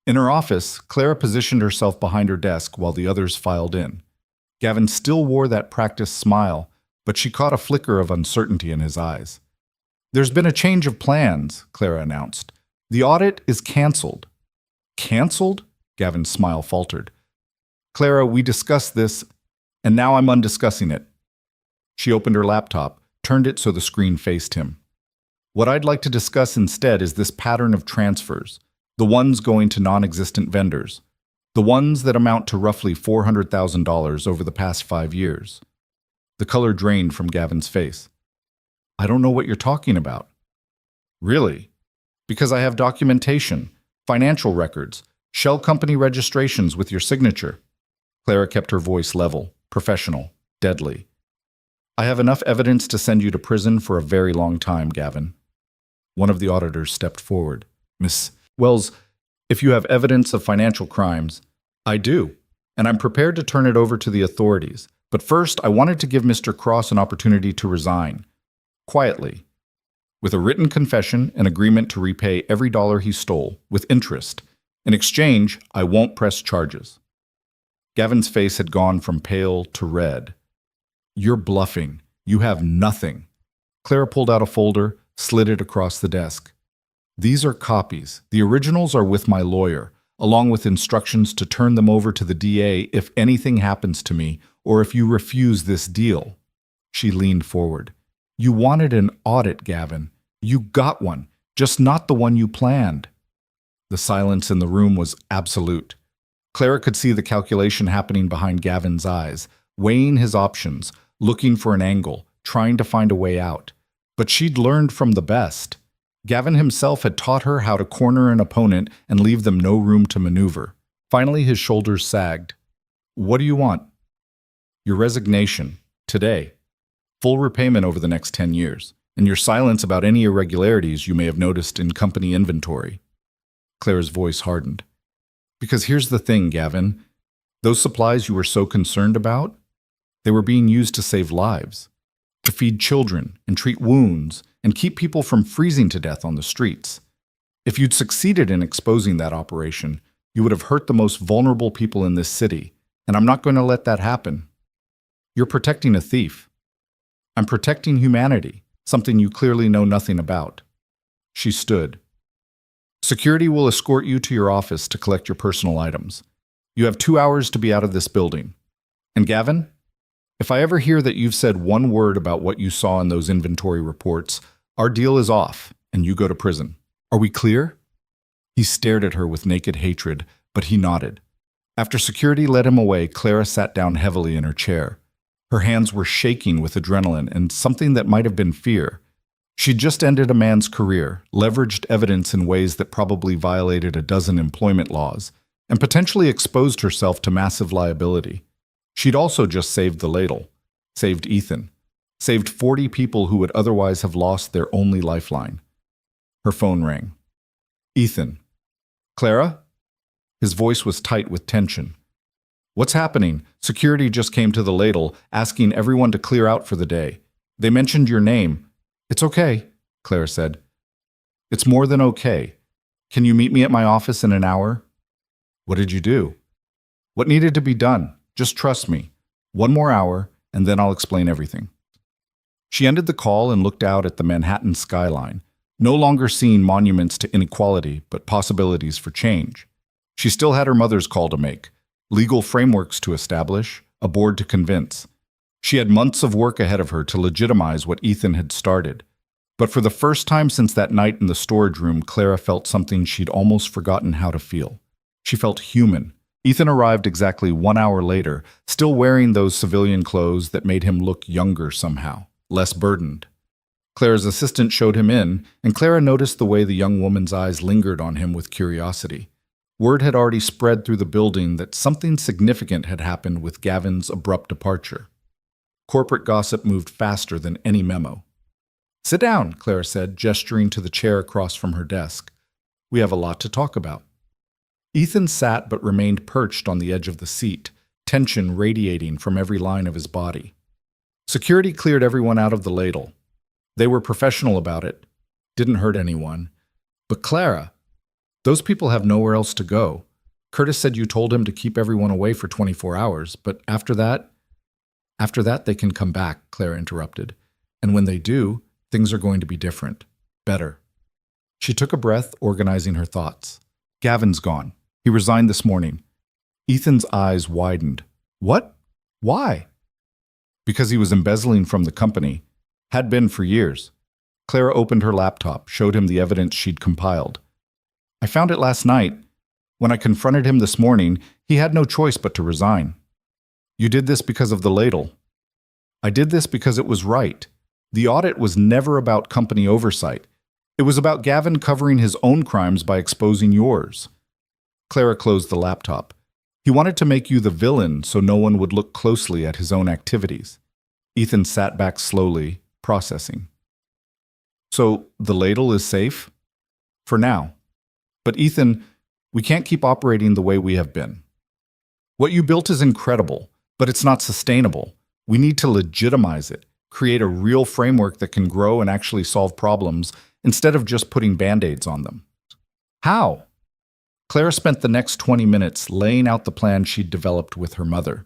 In her office, Clara positioned herself behind her desk while the others filed in. Gavin still wore that practiced smile, but she caught a flicker of uncertainty in his eyes. "There's been a change of plans," Clara announced. "The audit is canceled." "Canceled?" Gavin's smile faltered. "Clara, we discussed this, and now I'm undiscussing it." She opened her laptop, turned it so the screen faced him. "What I'd like to discuss instead is this pattern of transfers, the ones going to non-existent vendors, the ones that amount to roughly $400,000 over the past 5 years. The color drained from Gavin's face. "I don't know what you're talking about." "Really?" Because I have documentation, financial records, shell company registrations with your signature. Clara kept her voice level, professional, deadly. I have enough evidence to send you to prison for a very long time, Gavin. One of the auditors stepped forward. Miss Wells, if you have evidence of financial crimes, I do, and I'm prepared to turn it over to the authorities. But first, I wanted to give Mr. Cross an opportunity to resign. Quietly. With a written confession and agreement to repay every dollar he stole, with interest. In exchange, I won't press charges. Gavin's face had gone from pale to red. You're bluffing. You have nothing. Clara pulled out a folder, slid it across the desk. These are copies. The originals are with my lawyer, along with instructions to turn them over to the DA if anything happens to me or if you refuse this deal. She leaned forward. You wanted an audit, Gavin. You got one, just not the one you planned. The silence in the room was absolute. Clara could see the calculation happening behind Gavin's eyes, weighing his options, looking for an angle, trying to find a way out. But she'd learned from the best. Gavin himself had taught her how to corner an opponent and leave them no room to maneuver. Finally, his shoulders sagged. What do you want? Your resignation, today. Full repayment over the next 10 years, and your silence about any irregularities you may have noticed in company inventory. Clara's voice hardened. Because here's the thing, Gavin. Those supplies you were so concerned about, they were being used to save lives, to feed children and treat wounds and keep people from freezing to death on the streets. If you'd succeeded in exposing that operation, you would have hurt the most vulnerable people in this city, and I'm not going to let that happen. You're protecting a thief. I'm protecting humanity, something you clearly know nothing about. She stood. Security will escort you to your office to collect your personal items. You have 2 hours to be out of this building. And Gavin, if I ever hear that you've said one word about what you saw in those inventory reports, our deal is off, and you go to prison. Are we clear? He stared at her with naked hatred, but he nodded. After security led him away, Clara sat down heavily in her chair. Her hands were shaking with adrenaline and something that might have been fear. She'd just ended a man's career, leveraged evidence in ways that probably violated a dozen employment laws, and potentially exposed herself to massive liability. She'd also just saved the ladle, saved Ethan, saved 40 people who would otherwise have lost their only lifeline. Her phone rang. Ethan. Clara? His voice was tight with tension. What's happening? Security just came to the ladle, asking everyone to clear out for the day. They mentioned your name. It's okay, Clara said. It's more than okay. Can you meet me at my office in an hour? What did you do? What needed to be done? Just trust me. 1 more hour, and then I'll explain everything. She ended the call and looked out at the Manhattan skyline, no longer seeing monuments to inequality, but possibilities for change. She still had her mother's call to make, legal frameworks to establish, a board to convince. She had months of work ahead of her to legitimize what Ethan had started. But for the first time since that night in the storage room, Clara felt something she'd almost forgotten how to feel. She felt human. Ethan arrived exactly 1 hour later, still wearing those civilian clothes that made him look younger somehow, less burdened. Clara's assistant showed him in, and Clara noticed the way the young woman's eyes lingered on him with curiosity. Word had already spread through the building that something significant had happened with Gavin's abrupt departure. Corporate gossip moved faster than any memo. Sit down, Clara said, gesturing to the chair across from her desk. We have a lot to talk about. Ethan sat but remained perched on the edge of the seat, tension radiating from every line of his body. Security cleared everyone out of the ladle. They were professional about it, didn't hurt anyone. But Clara, those people have nowhere else to go. Curtis said you told him to keep everyone away for 24 hours, but after that they can come back, Clara interrupted. And when they do, things are going to be different, better. She took a breath, organizing her thoughts. Gavin's gone. He resigned this morning. Ethan's eyes widened. What? Why? Because he was embezzling from the company. Had been for years. Clara opened her laptop, showed him the evidence she'd compiled. I found it last night. When I confronted him this morning, he had no choice but to resign. You did this because of the ladle. I did this because it was right. The audit was never about company oversight. It was about Gavin covering his own crimes by exposing yours. Clara closed the laptop. He wanted to make you the villain so no one would look closely at his own activities. Ethan sat back slowly, processing. So, the ladle is safe? For now. But Ethan, we can't keep operating the way we have been. What you built is incredible, but it's not sustainable. We need to legitimize it, create a real framework that can grow and actually solve problems instead of just putting band-aids on them. How? Clara spent the next 20 minutes laying out the plan she'd developed with her mother.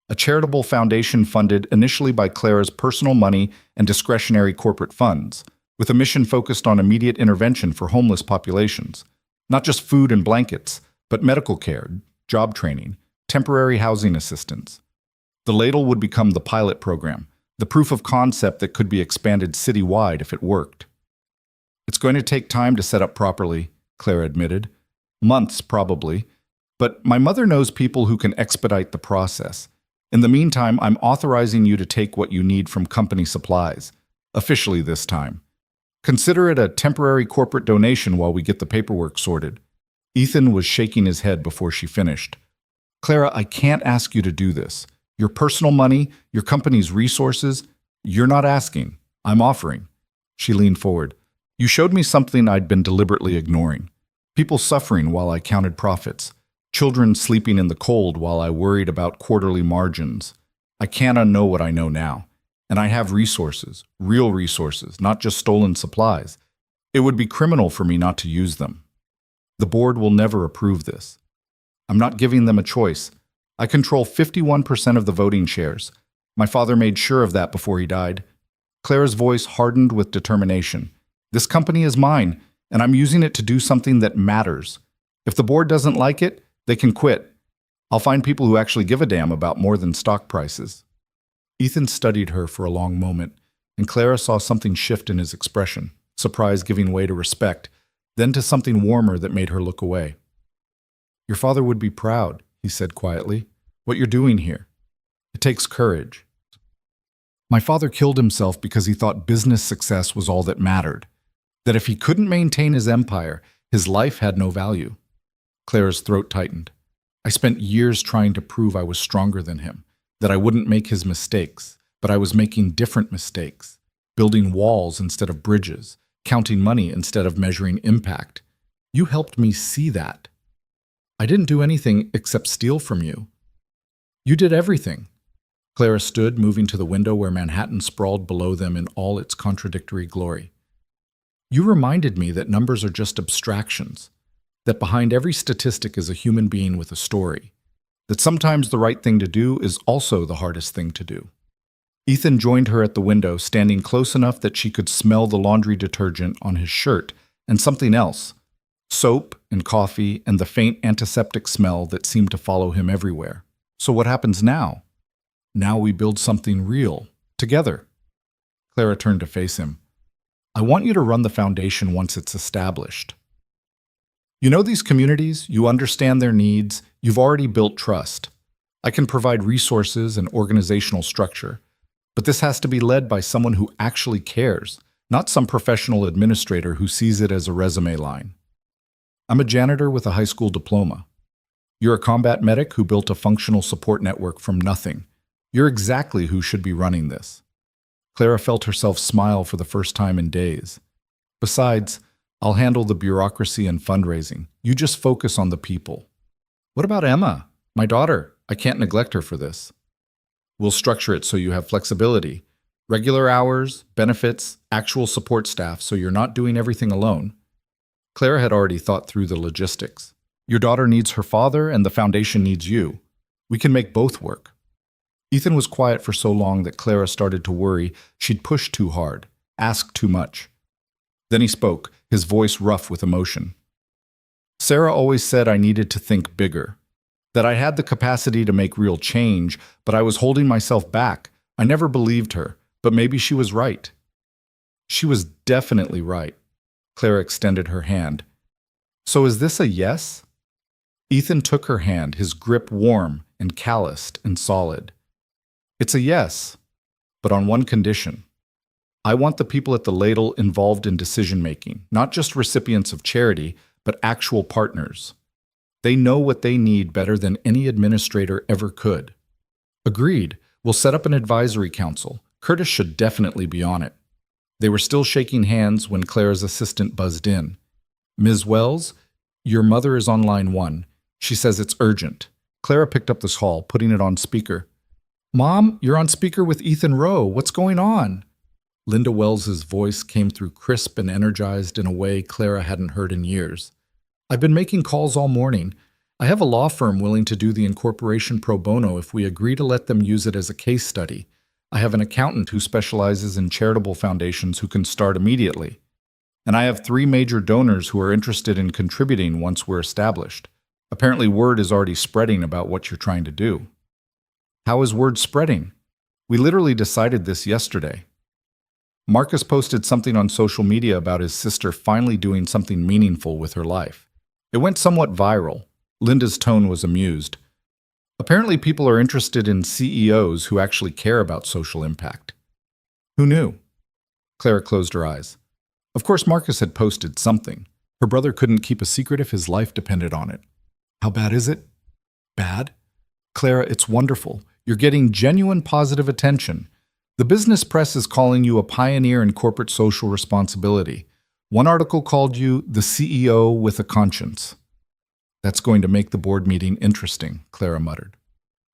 A charitable foundation funded initially by Clara's personal money and discretionary corporate funds, with a mission focused on immediate intervention for homeless populations. Not just food and blankets, but medical care, job training, temporary housing assistance. The ladle would become the pilot program, the proof of concept that could be expanded citywide if it worked. It's going to take time to set up properly, Clara admitted. Months, probably. But my mother knows people who can expedite the process. In the meantime, I'm authorizing you to take what you need from company supplies. Officially this time. Consider it a temporary corporate donation while we get the paperwork sorted. Ethan was shaking his head before she finished. Clara, I can't ask you to do this. Your personal money, your company's resources, you're not asking. I'm offering. She leaned forward. You showed me something I'd been deliberately ignoring. People suffering while I counted profits. Children sleeping in the cold while I worried about quarterly margins. I can't unknow what I know now. And I have resources, real resources, not just stolen supplies. It would be criminal for me not to use them. The board will never approve this. I'm not giving them a choice. I control 51% of the voting shares. My father made sure of that before he died. Clara's voice hardened with determination. This company is mine, and I'm using it to do something that matters. If the board doesn't like it, they can quit. I'll find people who actually give a damn about more than stock prices. Ethan studied her for a long moment, and Clara saw something shift in his expression, surprise giving way to respect, then to something warmer that made her look away. Your father would be proud, he said quietly, what you're doing here. It takes courage. My father killed himself because he thought business success was all that mattered, that if he couldn't maintain his empire, his life had no value. Clara's throat tightened. I spent years trying to prove I was stronger than him, that I wouldn't make his mistakes, but I was making different mistakes, building walls instead of bridges, counting money instead of measuring impact. You helped me see that. I didn't do anything except steal from you. You did everything. Clara stood, moving to the window where Manhattan sprawled below them in all its contradictory glory. You reminded me that numbers are just abstractions, that behind every statistic is a human being with a story, that sometimes the right thing to do is also the hardest thing to do. Ethan joined her at the window, standing close enough that she could smell the laundry detergent on his shirt and something else, soap and coffee and the faint antiseptic smell that seemed to follow him everywhere. So what happens now? Now we build something real, together. Clara turned to face him. I want you to run the foundation once it's established. You know these communities, you understand their needs, you've already built trust. I can provide resources and organizational structure, but this has to be led by someone who actually cares, not some professional administrator who sees it as a resume line. I'm a janitor with a high school diploma. You're a combat medic who built a functional support network from nothing. You're exactly who should be running this. Clara felt herself smile for the first time in days. Besides, I'll handle the bureaucracy and fundraising. You just focus on the people. What about Emma, my daughter? I can't neglect her for this. We'll structure it so you have flexibility. Regular hours, benefits, actual support staff, so you're not doing everything alone. Clara had already thought through the logistics. Your daughter needs her father, and the foundation needs you. We can make both work. Ethan was quiet for so long that Clara started to worry she'd pushed too hard, asked too much. Then he spoke, his voice rough with emotion. Sarah always said I needed to think bigger, that I had the capacity to make real change, but I was holding myself back. I never believed her, but maybe she was right. She was definitely right. Clara extended her hand. So is this a yes? Ethan took her hand, his grip warm and calloused and solid. It's a yes, but on one condition. I want the people at the ladle involved in decision-making, not just recipients of charity, but actual partners. They know what they need better than any administrator ever could. Agreed. We'll set up an advisory council. Curtis should definitely be on it. They were still shaking hands when Clara's assistant buzzed in. Ms. Wells, your mother is on line 1. She says it's urgent. Clara picked up this call, putting it on speaker. Mom, you're on speaker with Ethan Rowe. What's going on? Linda Wells's voice came through crisp and energized in a way Clara hadn't heard in years. I've been making calls all morning. I have a law firm willing to do the incorporation pro bono if we agree to let them use it as a case study. I have an accountant who specializes in charitable foundations who can start immediately. And I have 3 major donors who are interested in contributing once we're established. Apparently word is already spreading about what you're trying to do. How is word spreading? We literally decided this yesterday. Marcus posted something on social media about his sister finally doing something meaningful with her life. It went somewhat viral. Linda's tone was amused. Apparently people are interested in CEOs who actually care about social impact. Who knew? Clara closed her eyes. Of course Marcus had posted something. Her brother couldn't keep a secret if his life depended on it. How bad is it? Bad? Clara, it's wonderful. You're getting genuine positive attention. The business press is calling you a pioneer in corporate social responsibility. One article called you the CEO with a conscience. That's going to make the board meeting interesting, Clara muttered.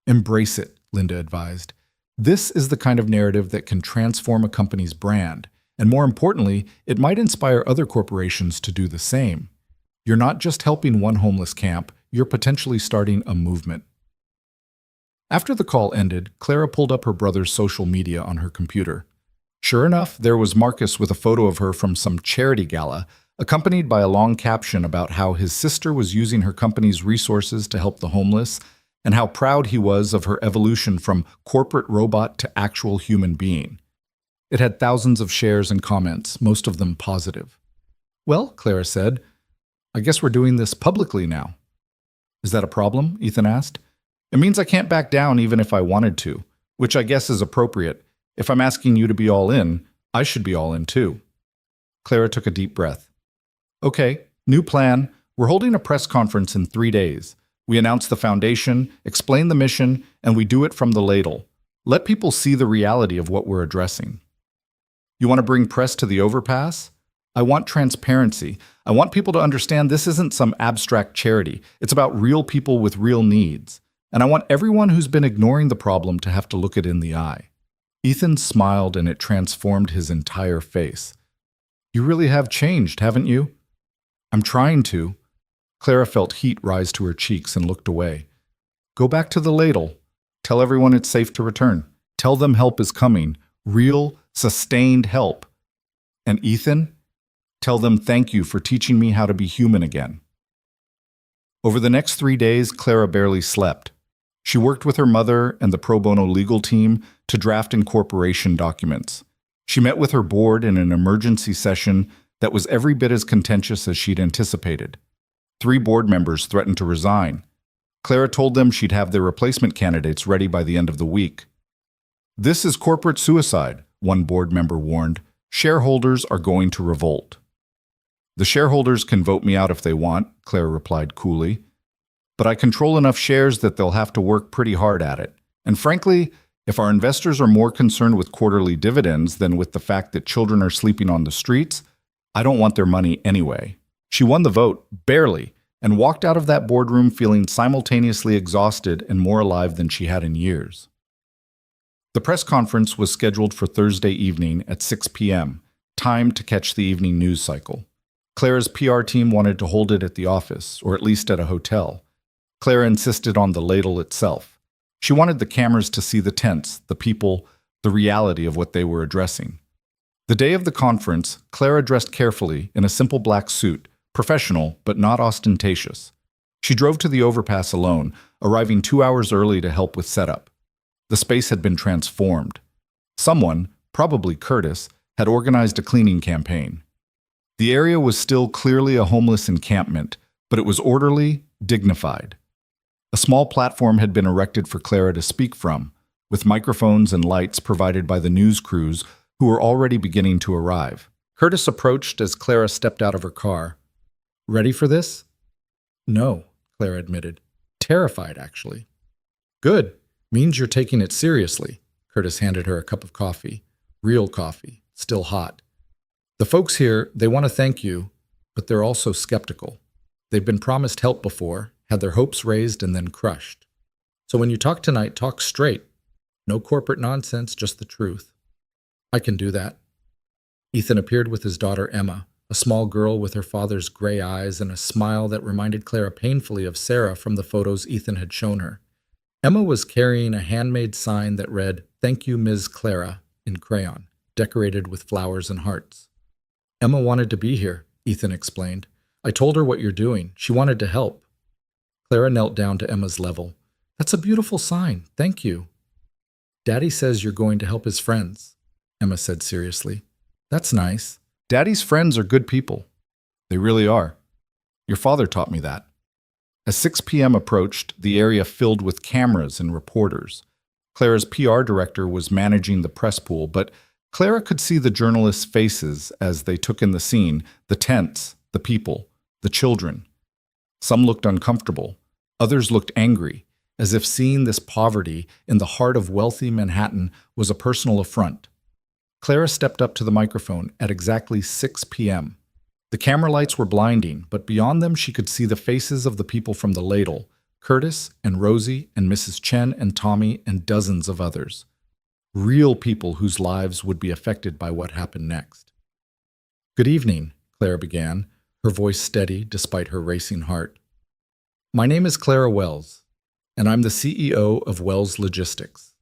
Embrace it, Linda advised. This is the kind of narrative that can transform a company's brand, and more importantly, it might inspire other corporations to do the same. You're not just helping one homeless camp, you're potentially starting a movement. After the call ended, Clara pulled up her brother's social media on her computer. Sure enough, there was Marcus with a photo of her from some charity gala, accompanied by a long caption about how his sister was using her company's resources to help the homeless, and how proud he was of her evolution from corporate robot to actual human being. It had thousands of shares and comments, most of them positive. Well, Clara said, I guess we're doing this publicly now. Is that a problem? Ethan asked. It means I can't back down even if I wanted to, which I guess is appropriate. If I'm asking you to be all in, I should be all in too. Clara took a deep breath. Okay, new plan. We're holding a press conference in 3 days. We announce the foundation, explain the mission, and we do it from the ladle. Let people see the reality of what we're addressing. You want to bring press to the overpass? I want transparency. I want people to understand this isn't some abstract charity. It's about real people with real needs. And I want everyone who's been ignoring the problem to have to look it in the eye. Ethan smiled and it transformed his entire face. You really have changed, haven't you? I'm trying to. Clara felt heat rise to her cheeks and looked away. Go back to the ladle. Tell everyone it's safe to return. Tell them help is coming. Real, sustained help. And Ethan? Tell them thank you for teaching me how to be human again. Over the next 3 days, Clara barely slept. She worked with her mother and the pro bono legal team to draft incorporation documents. She met with her board in an emergency session that was every bit as contentious as she'd anticipated. 3 board members threatened to resign. Clara told them she'd have their replacement candidates ready by the end of the week. This is corporate suicide, one board member warned. Shareholders are going to revolt. The shareholders can vote me out if they want, Clara replied coolly. But I control enough shares that they'll have to work pretty hard at it. And frankly, if our investors are more concerned with quarterly dividends than with the fact that children are sleeping on the streets, I don't want their money anyway. She won the vote, barely, and walked out of that boardroom feeling simultaneously exhausted and more alive than she had in years. The press conference was scheduled for Thursday evening at 6 p.m., time to catch the evening news cycle. Clara's PR team wanted to hold it at the office, or at least at a hotel. Clara insisted on the ladle itself. She wanted the cameras to see the tents, the people, the reality of what they were addressing. The day of the conference, Clara dressed carefully in a simple black suit, professional but not ostentatious. She drove to the overpass alone, arriving 2 hours early to help with setup. The space had been transformed. Someone, probably Curtis, had organized a cleaning campaign. The area was still clearly a homeless encampment, but it was orderly, dignified. A small platform had been erected for Clara to speak from, with microphones and lights provided by the news crews who were already beginning to arrive. Curtis approached as Clara stepped out of her car. "Ready for this?" "No," Clara admitted. "Terrified, actually." "Good. Means you're taking it seriously." Curtis handed her a cup of coffee. Real coffee, still hot. "The folks here, they want to thank you, but they're also skeptical. They've been promised help before, had their hopes raised and then crushed. So when you talk tonight, talk straight. No corporate nonsense, just the truth." "I can do that." Ethan appeared with his daughter Emma, a small girl with her father's gray eyes and a smile that reminded Clara painfully of Sarah from the photos Ethan had shown her. Emma was carrying a handmade sign that read, "Thank you, Ms. Clara," in crayon, decorated with flowers and hearts. "Emma wanted to be here," Ethan explained. "I told her what you're doing. She wanted to help." Clara knelt down to Emma's level. "That's a beautiful sign. Thank you." "Daddy says you're going to help his friends," Emma said seriously. "That's nice." "Daddy's friends are good people. They really are. Your father taught me that." As 6 p.m. approached, the area filled with cameras and reporters. Clara's PR director was managing the press pool, but Clara could see the journalists' faces as they took in the scene, the tents, the people, the children. Some looked uncomfortable. Others looked angry, as if seeing this poverty in the heart of wealthy Manhattan was a personal affront. Clara stepped up to the microphone at exactly 6 p.m. The camera lights were blinding, but beyond them she could see the faces of the people from the ladle, Curtis and Rosie and Mrs. Chen and Tommy and dozens of others. Real people whose lives would be affected by what happened next. "Good evening," Clara began, her voice steady despite her racing heart. "My name is Clara Wells, and I'm the CEO of Wells Logistics.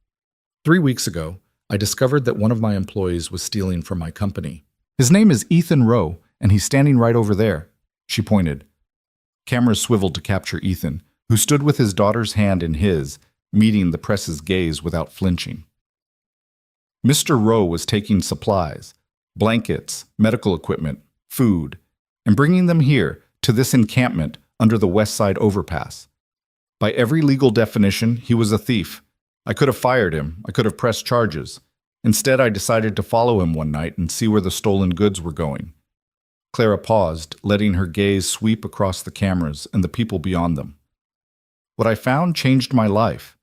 3 weeks ago, I discovered that one of my employees was stealing from my company. His name is Ethan Rowe, and he's standing right over there," she pointed. Cameras swiveled to capture Ethan, who stood with his daughter's hand in his, meeting the press's gaze without flinching. Mr. Rowe was taking supplies, blankets, medical equipment, food, and bringing them here to this encampment under the West Side overpass. By every legal definition, he was a thief. I could have fired him. I could have pressed charges. Instead, I decided to follow him one night and see where the stolen goods were going. Clara paused, letting her gaze sweep across the cameras and the people beyond them. What I found changed my life.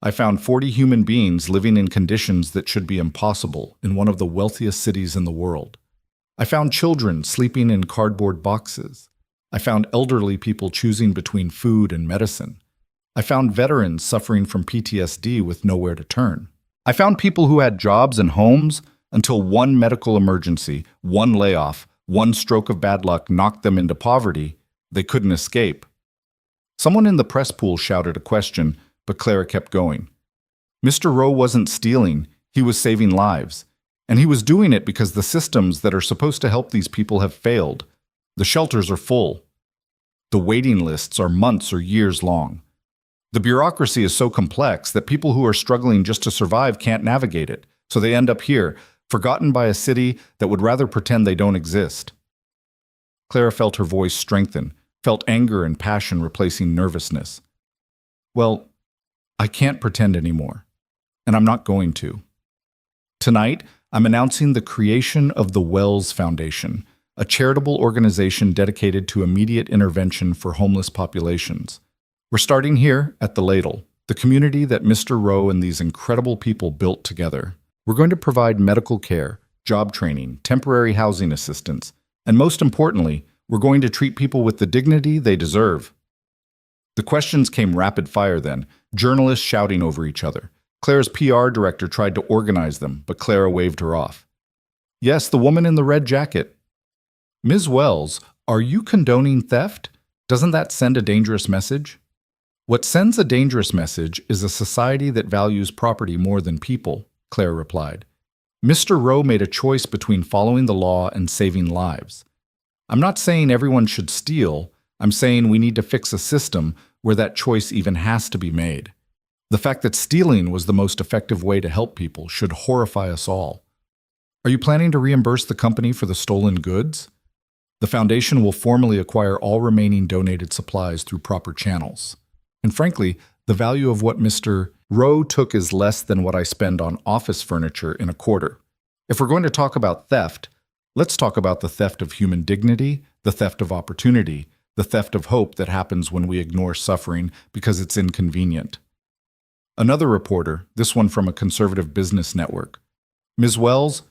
I found 40 human beings living in conditions that should be impossible in one of the wealthiest cities in the world. I found children sleeping in cardboard boxes. I found elderly people choosing between food and medicine. I found veterans suffering from PTSD with nowhere to turn. I found people who had jobs and homes until one medical emergency, one layoff, one stroke of bad luck knocked them into poverty. They couldn't escape. Someone in the press pool shouted a question, but Clara kept going. Mr. Rowe wasn't stealing, he was saving lives. And he was doing it because the systems that are supposed to help these people have failed. The shelters are full. The waiting lists are months or years long. The bureaucracy is so complex that people who are struggling just to survive can't navigate it, so they end up here, forgotten by a city that would rather pretend they don't exist. Clara felt her voice strengthen, felt anger and passion replacing nervousness. Well, I can't pretend anymore, and I'm not going to. Tonight, I'm announcing the creation of the Wells Foundation, a charitable organization dedicated to immediate intervention for homeless populations. We're starting here at the Ladle, the community that Mr. Rowe and these incredible people built together. We're going to provide medical care, job training, temporary housing assistance, and most importantly, we're going to treat people with the dignity they deserve. The questions came rapid fire then, journalists shouting over each other. Clara's PR director tried to organize them, but Clara waved her off. Yes, the woman in the red jacket. Ms. Wells, are you condoning theft? Doesn't that send a dangerous message? What sends a dangerous message is a society that values property more than people, Clara replied. Mr. Rowe made a choice between following the law and saving lives. I'm not saying everyone should steal. I'm saying we need to fix a system where that choice even has to be made. The fact that stealing was the most effective way to help people should horrify us all. Are you planning to reimburse the company for the stolen goods? The foundation will formally acquire all remaining donated supplies through proper channels. And frankly, the value of what Mr. Rowe took is less than what I spend on office furniture in a quarter. If we're going to talk about theft, let's talk about the theft of human dignity, the theft of opportunity, the theft of hope that happens when we ignore suffering because it's inconvenient. Another reporter, this one from a conservative business network. Ms. Wells,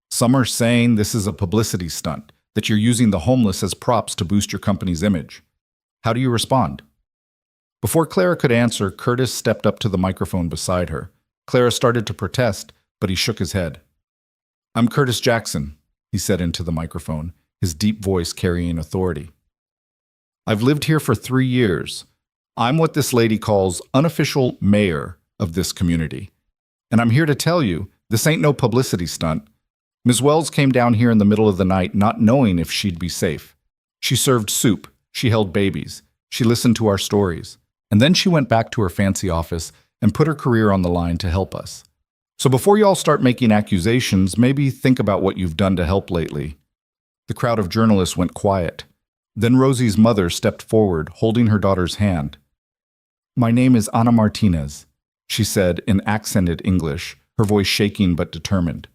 some are saying this is a publicity stunt, that you're using the homeless as props to boost your company's image. How do you respond? Before Clara could answer, Curtis stepped up to the microphone beside her. Clara started to protest, but he shook his head. I'm Curtis Jackson, he said into the microphone, his deep voice carrying authority. I've lived here for 3 years. I'm what this lady calls unofficial mayor of this community. And I'm here to tell you, this ain't no publicity stunt. Ms. Wells came down here in the middle of the night not knowing if she'd be safe. She served soup, she held babies, she listened to our stories, and then she went back to her fancy office and put her career on the line to help us. So before y'all start making accusations, maybe think about what you've done to help lately. The crowd of journalists went quiet. Then Rosie's mother stepped forward, holding her daughter's hand. My name is Ana Martinez, she said in accented English, her voice shaking but determined.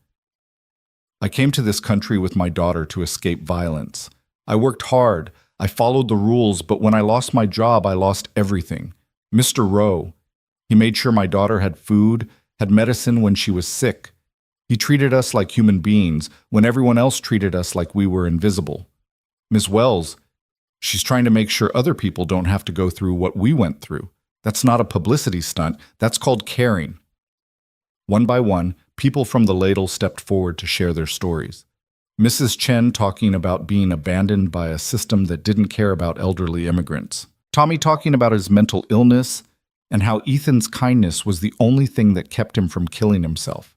I came to this country with my daughter to escape violence. I worked hard, I followed the rules, but when I lost my job, I lost everything. Mr. Rowe, he made sure my daughter had food, had medicine when she was sick. He treated us like human beings when everyone else treated us like we were invisible. Ms. Wells, she's trying to make sure other people don't have to go through what we went through. That's not a publicity stunt. That's called caring. One by one, people from the ladle stepped forward to share their stories. Mrs. Chen talking about being abandoned by a system that didn't care about elderly immigrants. Tommy talking about his mental illness and how Ethan's kindness was the only thing that kept him from killing himself.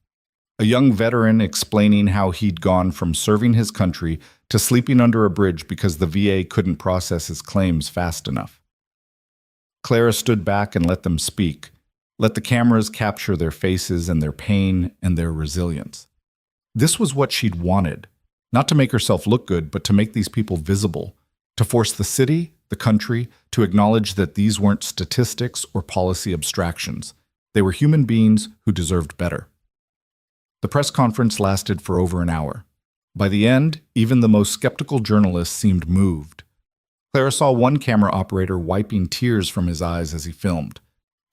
A young veteran explaining how he'd gone from serving his country to sleeping under a bridge because the VA couldn't process his claims fast enough. Clara stood back and let them speak, let the cameras capture their faces and their pain and their resilience. This was what she'd wanted, not to make herself look good, but to make these people visible, to force the city, the country, to acknowledge that these weren't statistics or policy abstractions. They were human beings who deserved better. The press conference lasted for over an hour. By the end, even the most skeptical journalists seemed moved. Clara saw one camera operator wiping tears from his eyes as he filmed.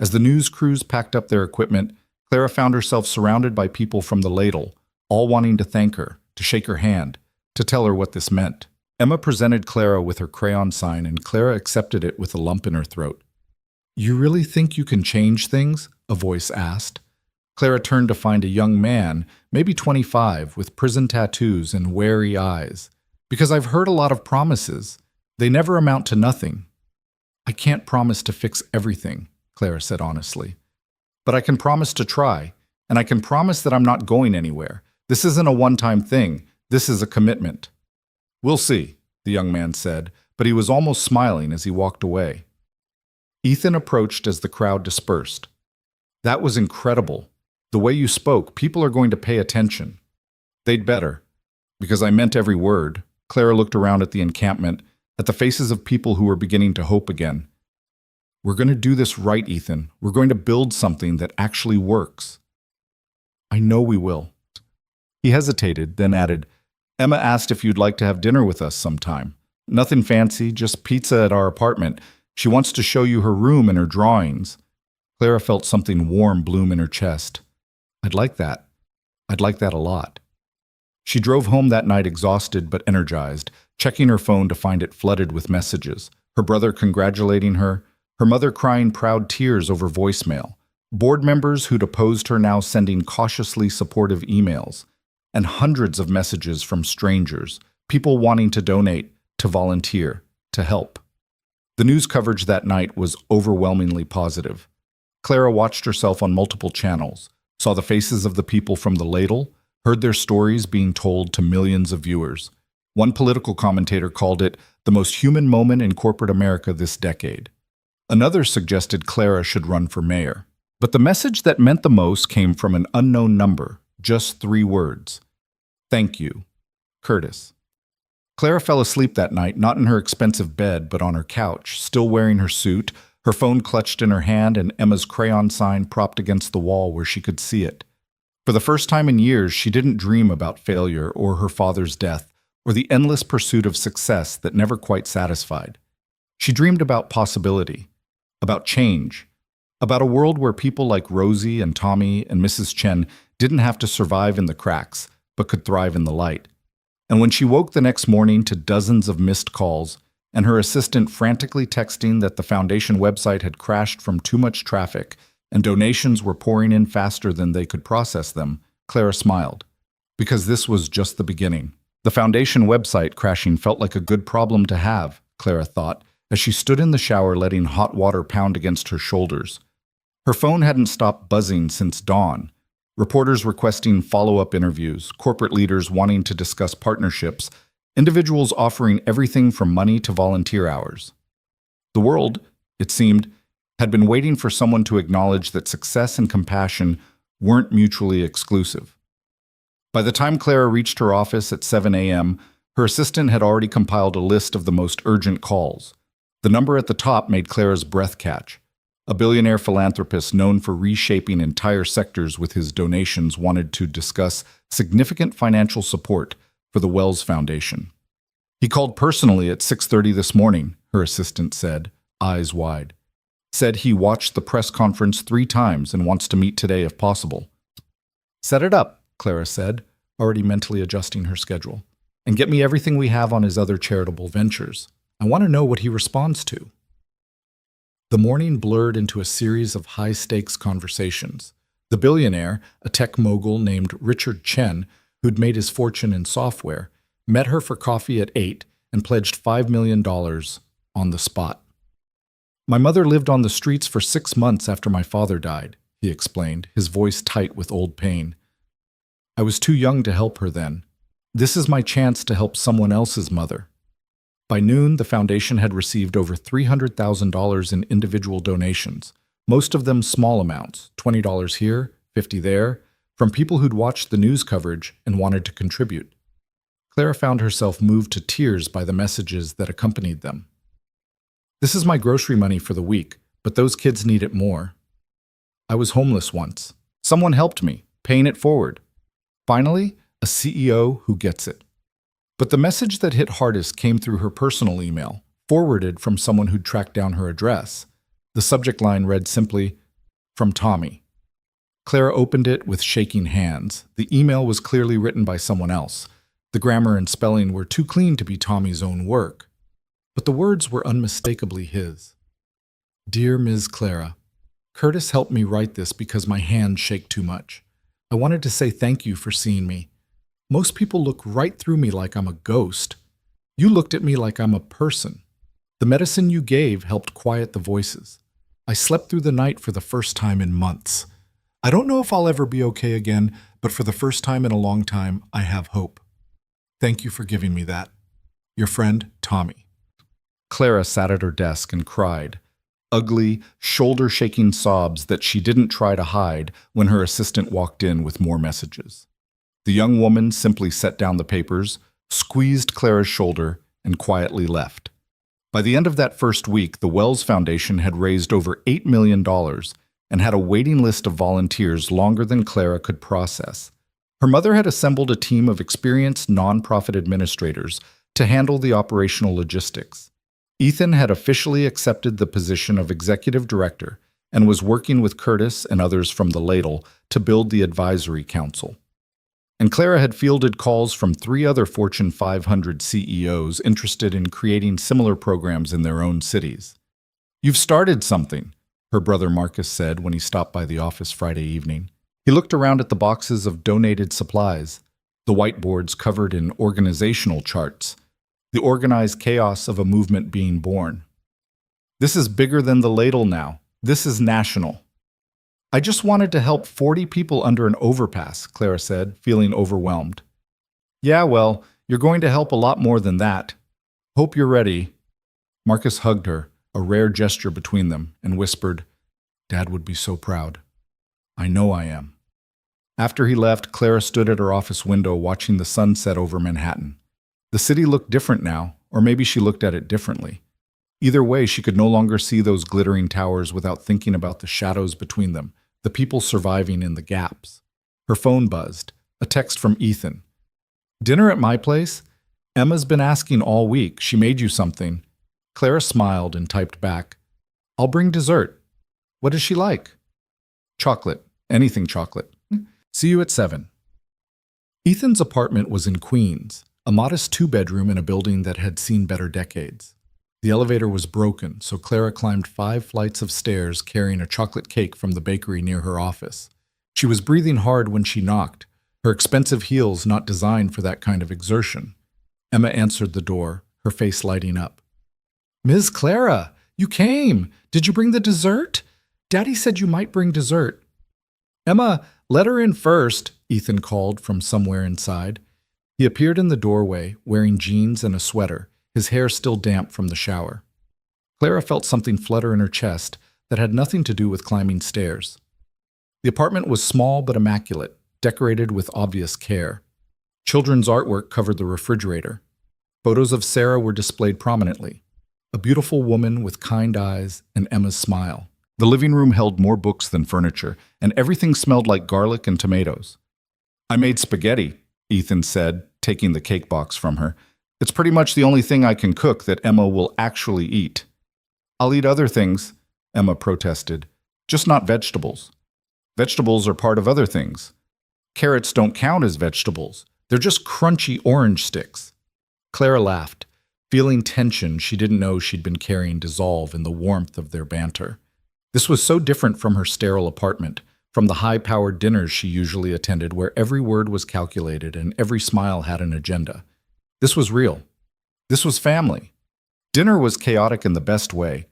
As the news crews packed up their equipment, Clara found herself surrounded by people from the ladle, all wanting to thank her, to shake her hand, to tell her what this meant. Emma presented Clara with her crayon sign, and Clara accepted it with a lump in her throat. You really think you can change things? A voice asked. Clara turned to find a young man, maybe 25, with prison tattoos and wary eyes. Because I've heard a lot of promises. They never amount to nothing. I can't promise to fix everything, Clara said honestly. But I can promise to try, and I can promise that I'm not going anywhere. This isn't a one-time thing. This is a commitment. We'll see, the young man said, but he was almost smiling as he walked away. Ethan approached as the crowd dispersed. That was incredible. The way you spoke, people are going to pay attention. They'd better, because I meant every word. Clara looked around at the encampment, at the faces of people who were beginning to hope again. We're going to do this right, Ethan. We're going to build something that actually works. I know we will. He hesitated, then added, Emma asked if you'd like to have dinner with us sometime. Nothing fancy, just pizza at our apartment. She wants to show you her room and her drawings. Clara felt something warm bloom in her chest. I'd like that. I'd like that a lot. She drove home that night exhausted but energized, checking her phone to find it flooded with messages. Her brother congratulating her, her mother crying proud tears over voicemail, board members who'd opposed her now sending cautiously supportive emails, and hundreds of messages from strangers, people wanting to donate, to volunteer, to help. The news coverage that night was overwhelmingly positive. Clara watched herself on multiple channels, saw the faces of the people from the ladle, heard their stories being told to millions of viewers. One political commentator called it the most human moment in corporate America this decade. Another suggested Clara should run for mayor. But the message that meant the most came from an unknown number, just 3 words. Thank you, Curtis. Clara fell asleep that night, not in her expensive bed, but on her couch, still wearing her suit, her phone clutched in her hand and Emma's crayon sign propped against the wall where she could see it. For the first time in years, she didn't dream about failure or her father's death or the endless pursuit of success that never quite satisfied. She dreamed about possibility, about change, about a world where people like Rosie and Tommy and Mrs. Chen didn't have to survive in the cracks, but could thrive in the light. And when she woke the next morning to dozens of missed calls and her assistant frantically texting that the foundation website had crashed from too much traffic and donations were pouring in faster than they could process them, Clara smiled. Because this was just the beginning. The foundation website crashing felt like a good problem to have, Clara thought, as she stood in the shower letting hot water pound against her shoulders. Her phone hadn't stopped buzzing since dawn. Reporters requesting follow-up interviews, corporate leaders wanting to discuss partnerships, individuals offering everything from money to volunteer hours. The world, it seemed, had been waiting for someone to acknowledge that success and compassion weren't mutually exclusive. By the time Clara reached her office at 7 a.m., her assistant had already compiled a list of the most urgent calls. The number at the top made Clara's breath catch. A billionaire philanthropist known for reshaping entire sectors with his donations wanted to discuss significant financial support for the Wells Foundation. He called personally at 6:30 this morning, her assistant said, eyes wide. Said he watched the press conference 3 times and wants to meet today if possible. Set it up, Clara said, already mentally adjusting her schedule. And get me everything we have on his other charitable ventures. I want to know what he responds to. The morning blurred into a series of high-stakes conversations. The billionaire, a tech mogul named Richard Chen, who'd made his fortune in software, met her for coffee at 8 and pledged $5 million on the spot. My mother lived on the streets for 6 months after my father died, he explained, his voice tight with old pain. I was too young to help her then. This is my chance to help someone else's mother. By noon, the foundation had received over $300,000 in individual donations, most of them small amounts, $20 here, $50 there, from people who'd watched the news coverage and wanted to contribute. Clara found herself moved to tears by the messages that accompanied them. This is my grocery money for the week, but those kids need it more. I was homeless once. Someone helped me, paying it forward. Finally, a CEO who gets it. But the message that hit hardest came through her personal email, forwarded from someone who'd tracked down her address. The subject line read simply, "From Tommy." Clara opened it with shaking hands. The email was clearly written by someone else. The grammar and spelling were too clean to be Tommy's own work. But the words were unmistakably his. Dear Ms. Clara, Curtis helped me write this because my hands shake too much. I wanted to say thank you for seeing me. Most people look right through me like I'm a ghost. You looked at me like I'm a person. The medicine you gave helped quiet the voices. I slept through the night for the first time in months. I don't know if I'll ever be okay again, but for the first time in a long time, I have hope. Thank you for giving me that. Your friend, Tommy. Clara sat at her desk and cried. Ugly, shoulder-shaking sobs that she didn't try to hide when her assistant walked in with more messages. The young woman simply set down the papers, squeezed Clara's shoulder, and quietly left. By the end of that first week, the Wells Foundation had raised over $8 million and had a waiting list of volunteers longer than Clara could process. Her mother had assembled a team of experienced nonprofit administrators to handle the operational logistics. Ethan had officially accepted the position of executive director and was working with Curtis and others from the Ladle to build the advisory council. And Clara had fielded calls from 3 other Fortune 500 CEOs interested in creating similar programs in their own cities. You've started something, her brother Marcus said when he stopped by the office Friday evening. He looked around at the boxes of donated supplies, the whiteboards covered in organizational charts, the organized chaos of a movement being born. This is bigger than the Ladle now. This is national. I just wanted to help 40 people under an overpass, Clara said, feeling overwhelmed. Yeah, well, you're going to help a lot more than that. Hope you're ready. Marcus hugged her, a rare gesture between them, and whispered, Dad would be so proud. I know I am. After he left, Clara stood at her office window watching the sun set over Manhattan. The city looked different now, or maybe she looked at it differently. Either way, she could no longer see those glittering towers without thinking about the shadows between them, the people surviving in the gaps. Her phone buzzed. A text from Ethan. "Dinner at my place? Emma's been asking all week. She made you something." Clara smiled and typed back, "I'll bring dessert." "What does she like?" "Chocolate. Anything chocolate." "See you at 7. Ethan's apartment was in Queens, a modest two-bedroom in a building that had seen better decades. The elevator was broken, so Clara climbed 5 flights of stairs carrying a chocolate cake from the bakery near her office. She was breathing hard when she knocked, her expensive heels not designed for that kind of exertion. Emma answered the door, her face lighting up. "Ms. Clara, you came! Did you bring the dessert? Daddy said you might bring dessert." "Emma, let her in first," Ethan called from somewhere inside. He appeared in the doorway, wearing jeans and a sweater, his hair still damp from the shower. Clara felt something flutter in her chest that had nothing to do with climbing stairs. The apartment was small but immaculate, decorated with obvious care. Children's artwork covered the refrigerator. Photos of Sarah were displayed prominently, a beautiful woman with kind eyes and Emma's smile. The living room held more books than furniture, and everything smelled like garlic and tomatoes. "I made spaghetti," Ethan said, taking the cake box from her. "It's pretty much the only thing I can cook that Emma will actually eat." "I'll eat other things," Emma protested, "just not vegetables." "Vegetables are part of other things. Carrots don't count as vegetables. They're just crunchy orange sticks." Clara laughed, feeling tension she didn't know she'd been carrying dissolve in the warmth of their banter. This was so different from her sterile apartment, from the high-powered dinners she usually attended where every word was calculated and every smile had an agenda. This was real. This was family. Dinner was chaotic in the best way.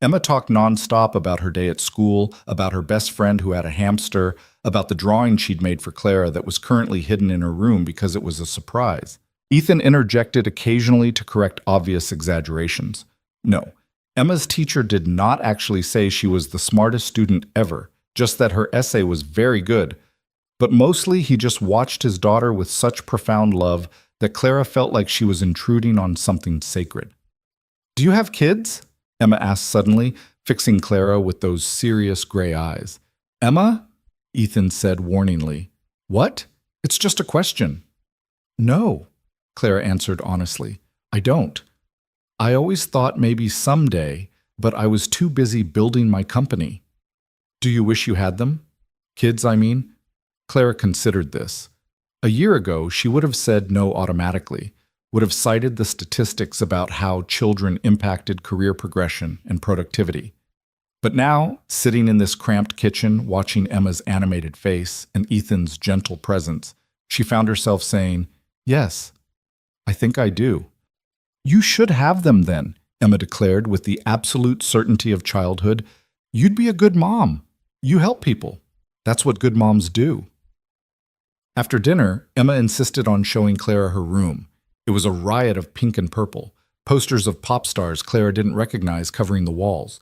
Emma talked nonstop about her day at school, about her best friend who had a hamster, about the drawing she'd made for Clara that was currently hidden in her room because it was a surprise. Ethan interjected occasionally to correct obvious exaggerations. No, Emma's teacher did not actually say she was the smartest student ever, just that her essay was very good. But mostly he just watched his daughter with such profound love that Clara felt like she was intruding on something sacred. "Do you have kids?" Emma asked suddenly, fixing Clara with those serious gray eyes. "Emma?" Ethan said warningly. "What? It's just a question." "No," Clara answered honestly. "I don't. I always thought maybe someday, but I was too busy building my company." "Do you wish you had them? Kids, I mean?" Clara considered this. A year ago, she would have said no automatically, would have cited the statistics about how children impacted career progression and productivity. But now, sitting in this cramped kitchen, watching Emma's animated face and Ethan's gentle presence, she found herself saying, "Yes, I think I do." "You should have them then," Emma declared with the absolute certainty of childhood. "You'd be a good mom. You help people. That's what good moms do." After dinner, Emma insisted on showing Clara her room. It was a riot of pink and purple, posters of pop stars Clara didn't recognize covering the walls.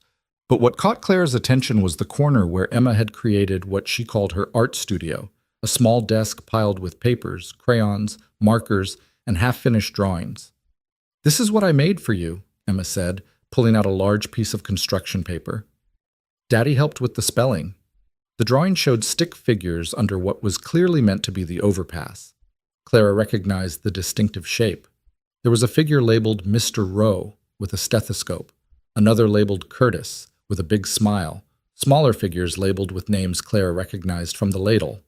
But what caught Clara's attention was the corner where Emma had created what she called her art studio, a small desk piled with papers, crayons, markers, and half-finished drawings. "This is what I made for you," Emma said, pulling out a large piece of construction paper. Daddy helped with the spelling. The drawing showed stick figures under what was clearly meant to be the overpass. Clara recognized the distinctive shape. There was a figure labeled Mr. Rowe with a stethoscope, another labeled Curtis with a big smile, smaller figures labeled with names Clara recognized from the ladle.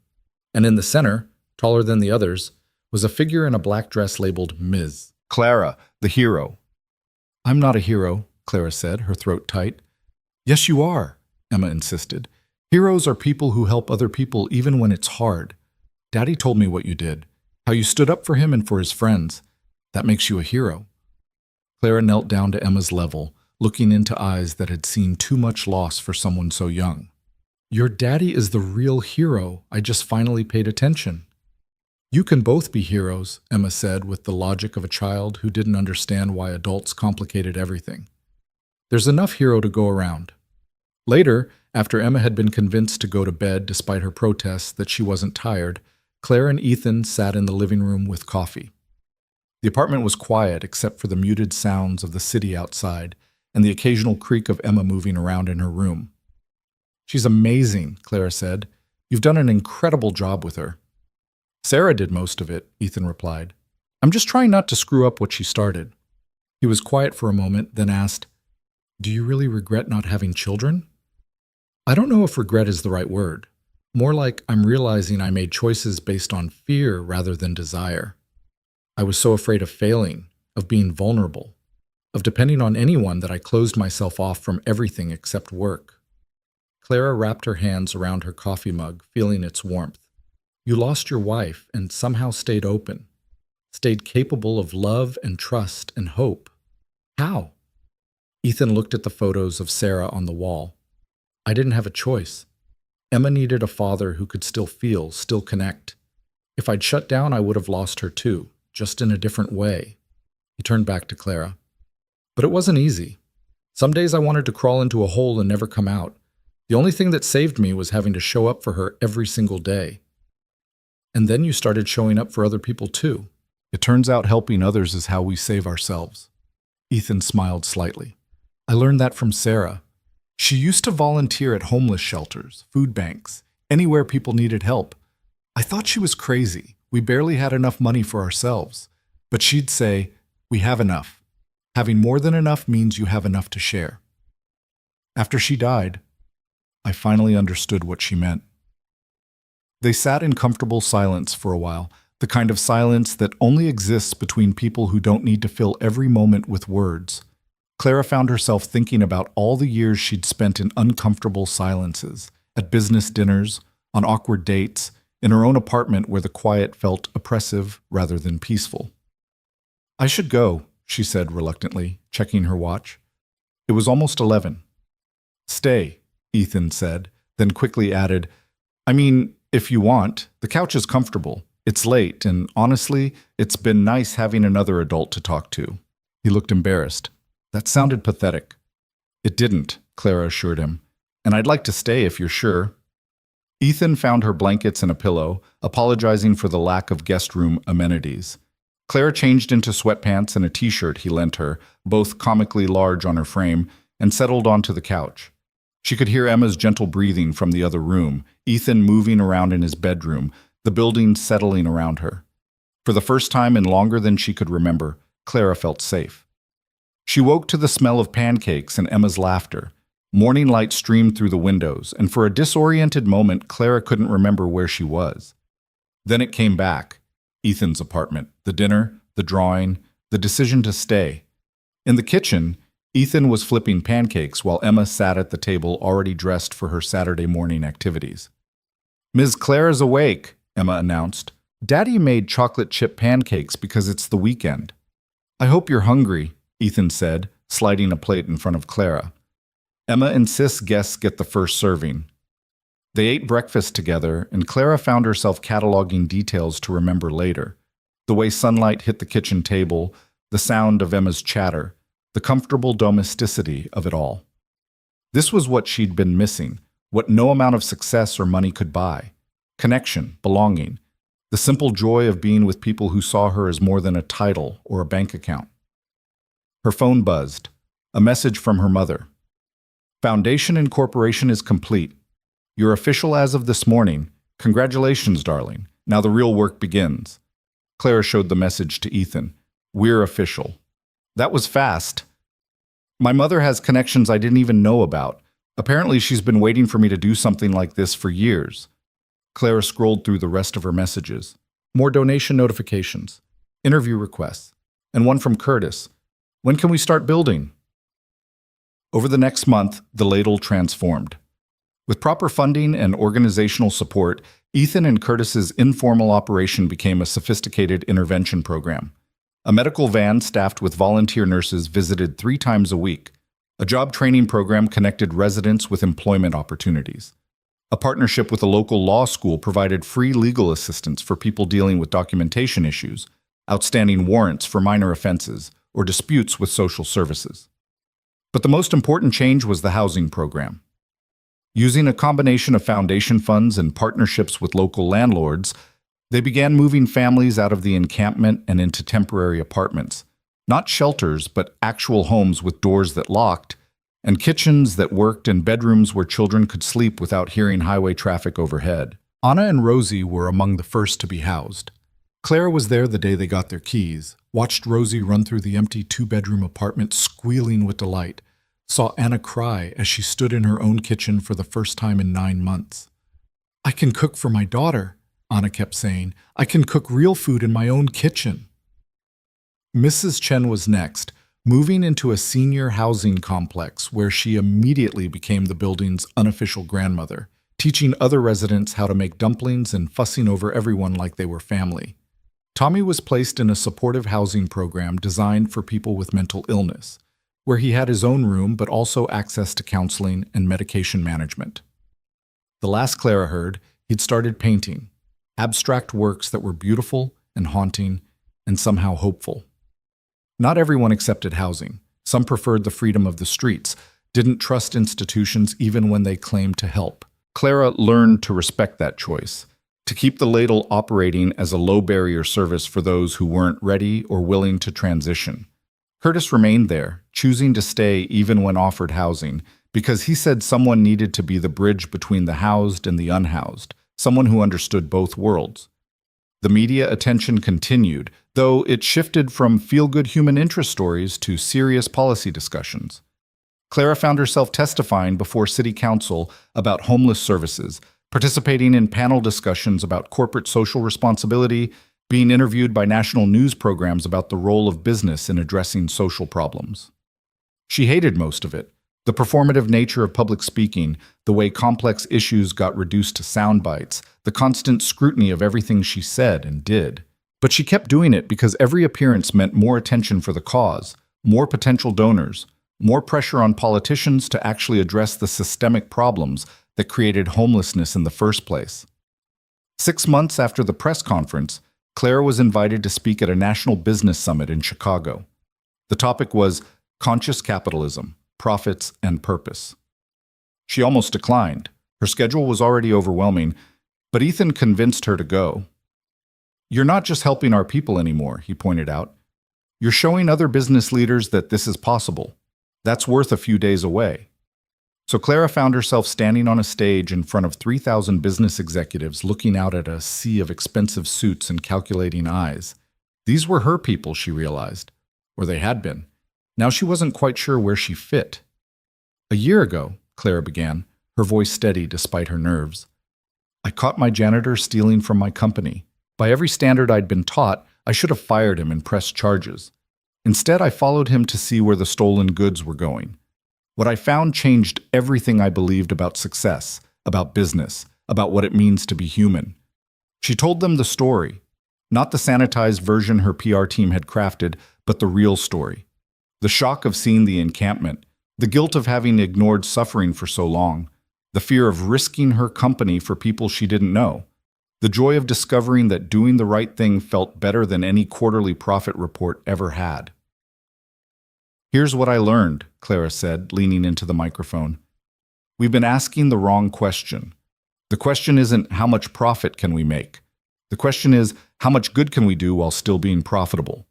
And in the center, taller than the others, was a figure in a black dress labeled Ms. Clara, the hero. "I'm not a hero," Clara said, her throat tight. "Yes, you are," Emma insisted. "Heroes are people who help other people even when it's hard. Daddy told me what you did, how you stood up for him and for his friends. That makes you a hero." Clara knelt down to Emma's level, looking into eyes that had seen too much loss for someone so young. "Your daddy is the real hero. I just finally paid attention." "You can both be heroes," Emma said with the logic of a child who didn't understand why adults complicated everything. "There's enough hero to go around." Later, after Emma had been convinced to go to bed despite her protests that she wasn't tired, Claire and Ethan sat in the living room with coffee. The apartment was quiet except for the muted sounds of the city outside and the occasional creak of Emma moving around in her room. "She's amazing," Clara said. You've done an incredible job with her. Sarah did most of it, Ethan replied. I'm just trying not to screw up what she started. He was quiet for a moment, then asked, Do you really regret not having children? I don't know if regret is the right word. More like I'm realizing I made choices based on fear rather than desire. I was so afraid of failing, of being vulnerable, of depending on anyone that I closed myself off from everything except work. Clara wrapped her hands around her coffee mug, feeling its warmth. You lost your wife and somehow stayed open, stayed capable of love and trust and hope. How? Ethan looked at the photos of Sarah on the wall. I didn't have a choice. Emma needed a father who could still feel, still connect. If I'd shut down, I would have lost her too, just in a different way. He turned back to Clara. But it wasn't easy. Some days I wanted to crawl into a hole and never come out. The only thing that saved me was having to show up for her every single day. And then you started showing up for other people too. It turns out helping others is how we save ourselves. Ethan smiled slightly. I learned that from Sarah. She used to volunteer at homeless shelters, food banks, anywhere people needed help. I thought she was crazy. We barely had enough money for ourselves. But she'd say, we have enough. Having more than enough means you have enough to share. After she died, I finally understood what she meant. They sat in comfortable silence for a while, the kind of silence that only exists between people who don't need to fill every moment with words. Clara found herself thinking about all the years she'd spent in uncomfortable silences, at business dinners, on awkward dates, in her own apartment where the quiet felt oppressive rather than peaceful. I should go, she said reluctantly, checking her watch. It was almost 11. Stay, Ethan said, then quickly added, I mean, if you want, the couch is comfortable. It's late, and honestly, it's been nice having another adult to talk to. He looked embarrassed. That sounded pathetic. It didn't, Clara assured him. And I'd like to stay if you're sure. Ethan found her blankets and a pillow, apologizing for the lack of guest room amenities. Clara changed into sweatpants and a t-shirt he lent her, both comically large on her frame, and settled onto the couch. She could hear Emma's gentle breathing from the other room, Ethan moving around in his bedroom, the building settling around her. For the first time in longer than she could remember, Clara felt safe. She woke to the smell of pancakes and Emma's laughter. Morning light streamed through the windows, and for a disoriented moment, Clara couldn't remember where she was. Then it came back. Ethan's apartment, the dinner, the drawing, the decision to stay. In the kitchen, Ethan was flipping pancakes while Emma sat at the table already dressed for her Saturday morning activities. Ms. Clara's awake, Emma announced. Daddy made chocolate chip pancakes because it's the weekend. I hope you're hungry, Ethan said, sliding a plate in front of Clara. Emma insists guests get the first serving. They ate breakfast together, and Clara found herself cataloging details to remember later. The way sunlight hit the kitchen table, the sound of Emma's chatter, the comfortable domesticity of it all. This was what she'd been missing, what no amount of success or money could buy. Connection, belonging, the simple joy of being with people who saw her as more than a title or a bank account. Her phone buzzed. A message from her mother. Foundation incorporation is complete. You're official as of this morning. Congratulations, darling. Now the real work begins. Clara showed the message to Ethan. We're official. That was fast. My mother has connections I didn't even know about. Apparently she's been waiting for me to do something like this for years. Clara scrolled through the rest of her messages. More donation notifications, interview requests, and one from Curtis. When can we start building? Over the next month, the ladle transformed. With proper funding and organizational support, Ethan and Curtis's informal operation became a sophisticated intervention program. A medical van staffed with volunteer nurses visited 3 times a week. A job training program connected residents with employment opportunities. A partnership with a local law school provided free legal assistance for people dealing with documentation issues, outstanding warrants for minor offenses, or disputes with social services. But the most important change was the housing program. Using a combination of foundation funds and partnerships with local landlords, they began moving families out of the encampment and into temporary apartments. Not shelters, but actual homes with doors that locked, and kitchens that worked and bedrooms where children could sleep without hearing highway traffic overhead. Anna and Rosie were among the first to be housed. Clara was there the day they got their keys, watched Rosie run through the empty two-bedroom apartment squealing with delight, saw Anna cry as she stood in her own kitchen for the first time in 9 months. "I can cook for my daughter," Anna kept saying. "I can cook real food in my own kitchen." Mrs. Chen was next, moving into a senior housing complex where she immediately became the building's unofficial grandmother, teaching other residents how to make dumplings and fussing over everyone like they were family. Tommy was placed in a supportive housing program designed for people with mental illness, where he had his own room but also access to counseling and medication management. The last Clara heard, he'd started painting, abstract works that were beautiful and haunting and somehow hopeful. Not everyone accepted housing. Some preferred the freedom of the streets, didn't trust institutions even when they claimed to help. Clara learned to respect that choice, to keep the ladle operating as a low-barrier service for those who weren't ready or willing to transition. Curtis remained there, choosing to stay even when offered housing, because he said someone needed to be the bridge between the housed and the unhoused, someone who understood both worlds. The media attention continued, though it shifted from feel-good human interest stories to serious policy discussions. Clara found herself testifying before City Council about homeless services, participating in panel discussions about corporate social responsibility, being interviewed by national news programs about the role of business in addressing social problems. She hated most of it, the performative nature of public speaking, the way complex issues got reduced to sound bites, the constant scrutiny of everything she said and did. But she kept doing it because every appearance meant more attention for the cause, more potential donors, more pressure on politicians to actually address the systemic problems that created homelessness in the first place. 6 months after the press conference, Clara was invited to speak at a national business summit in Chicago. The topic was conscious capitalism, profits, and purpose. She almost declined. Her schedule was already overwhelming, but Ethan convinced her to go. "You're not just helping our people anymore," he pointed out. "You're showing other business leaders that this is possible. That's worth a few days away." So Clara found herself standing on a stage in front of 3,000 business executives looking out at a sea of expensive suits and calculating eyes. These were her people, she realized, or they had been. Now she wasn't quite sure where she fit. "A year ago," Clara began, her voice steady despite her nerves, "I caught my janitor stealing from my company. By every standard I'd been taught, I should have fired him and pressed charges. Instead, I followed him to see where the stolen goods were going. What I found changed everything I believed about success, about business, about what it means to be human." She told them the story, not the sanitized version her PR team had crafted, but the real story. The shock of seeing the encampment, the guilt of having ignored suffering for so long, the fear of risking her company for people she didn't know, the joy of discovering that doing the right thing felt better than any quarterly profit report ever had. "Here's what I learned," Clara said, leaning into the microphone. "We've been asking the wrong question. The question isn't how much profit can we make. The question is how much good can we do while still being profitable?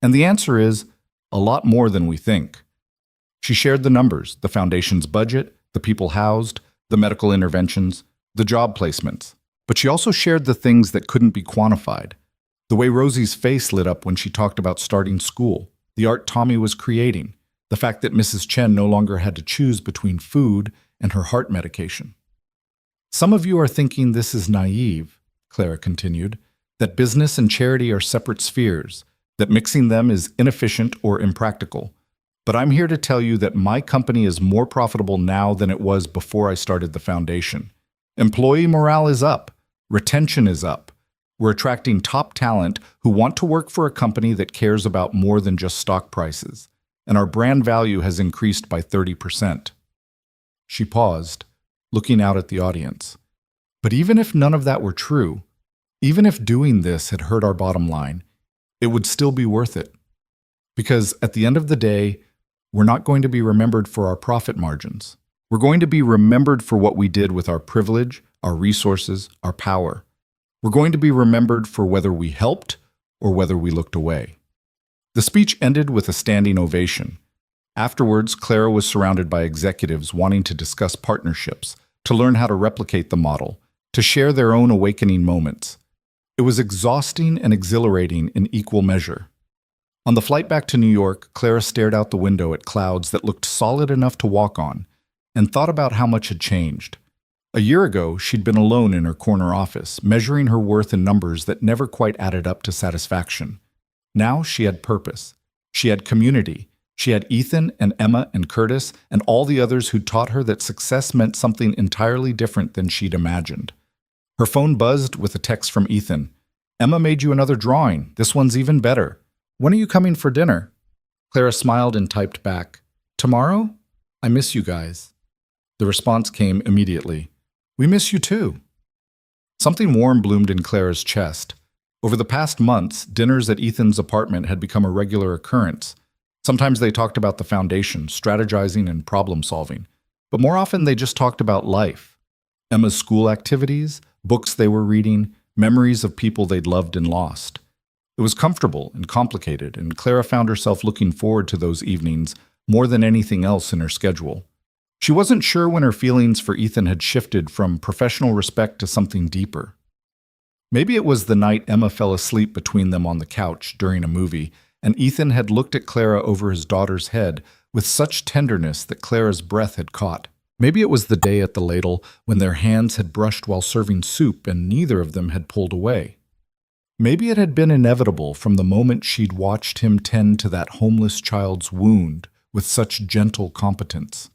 And the answer is a lot more than we think." She shared the numbers, the foundation's budget, the people housed, the medical interventions, the job placements. But she also shared the things that couldn't be quantified. The way Rosie's face lit up when she talked about starting school, the art Tommy was creating, the fact that Mrs. Chen no longer had to choose between food and her heart medication. "Some of you are thinking this is naive," Clara continued, "that business and charity are separate spheres, that mixing them is inefficient or impractical. But I'm here to tell you that my company is more profitable now than it was before I started the foundation. Employee morale is up. Retention is up. We're attracting top talent who want to work for a company that cares about more than just stock prices. And our brand value has increased by 30%. She paused, looking out at the audience. But even if none of that were true, even if doing this had hurt our bottom line, it would still be worth it. Because at the end of the day, we're not going to be remembered for our profit margins. We're going to be remembered for what we did with our privilege, our resources, our power. We're going to be remembered for whether we helped or whether we looked away." The speech ended with a standing ovation. Afterwards, Clara was surrounded by executives wanting to discuss partnerships, to learn how to replicate the model, to share their own awakening moments. It was exhausting and exhilarating in equal measure. On the flight back to New York, Clara stared out the window at clouds that looked solid enough to walk on, and thought about how much had changed. A year ago, she'd been alone in her corner office, measuring her worth in numbers that never quite added up to satisfaction. Now she had purpose. She had community. She had Ethan and Emma and Curtis and all the others who'd taught her that success meant something entirely different than she'd imagined. Her phone buzzed with a text from Ethan. "Emma made you another drawing. This one's even better. When are you coming for dinner?" Clara smiled and typed back, "Tomorrow? I miss you guys." The response came immediately. "We miss you too." Something warm bloomed in Clara's chest. Over the past months, dinners at Ethan's apartment had become a regular occurrence. Sometimes they talked about the foundation, strategizing and problem solving. But more often they just talked about life. Emma's school activities, books they were reading, memories of people they'd loved and lost. It was comfortable and complicated, and Clara found herself looking forward to those evenings more than anything else in her schedule. She wasn't sure when her feelings for Ethan had shifted from professional respect to something deeper. Maybe it was the night Emma fell asleep between them on the couch during a movie, and Ethan had looked at Clara over his daughter's head with such tenderness that Clara's breath had caught. Maybe it was the day at the ladle when their hands had brushed while serving soup and neither of them had pulled away. Maybe it had been inevitable from the moment she'd watched him tend to that homeless child's wound with such gentle competence.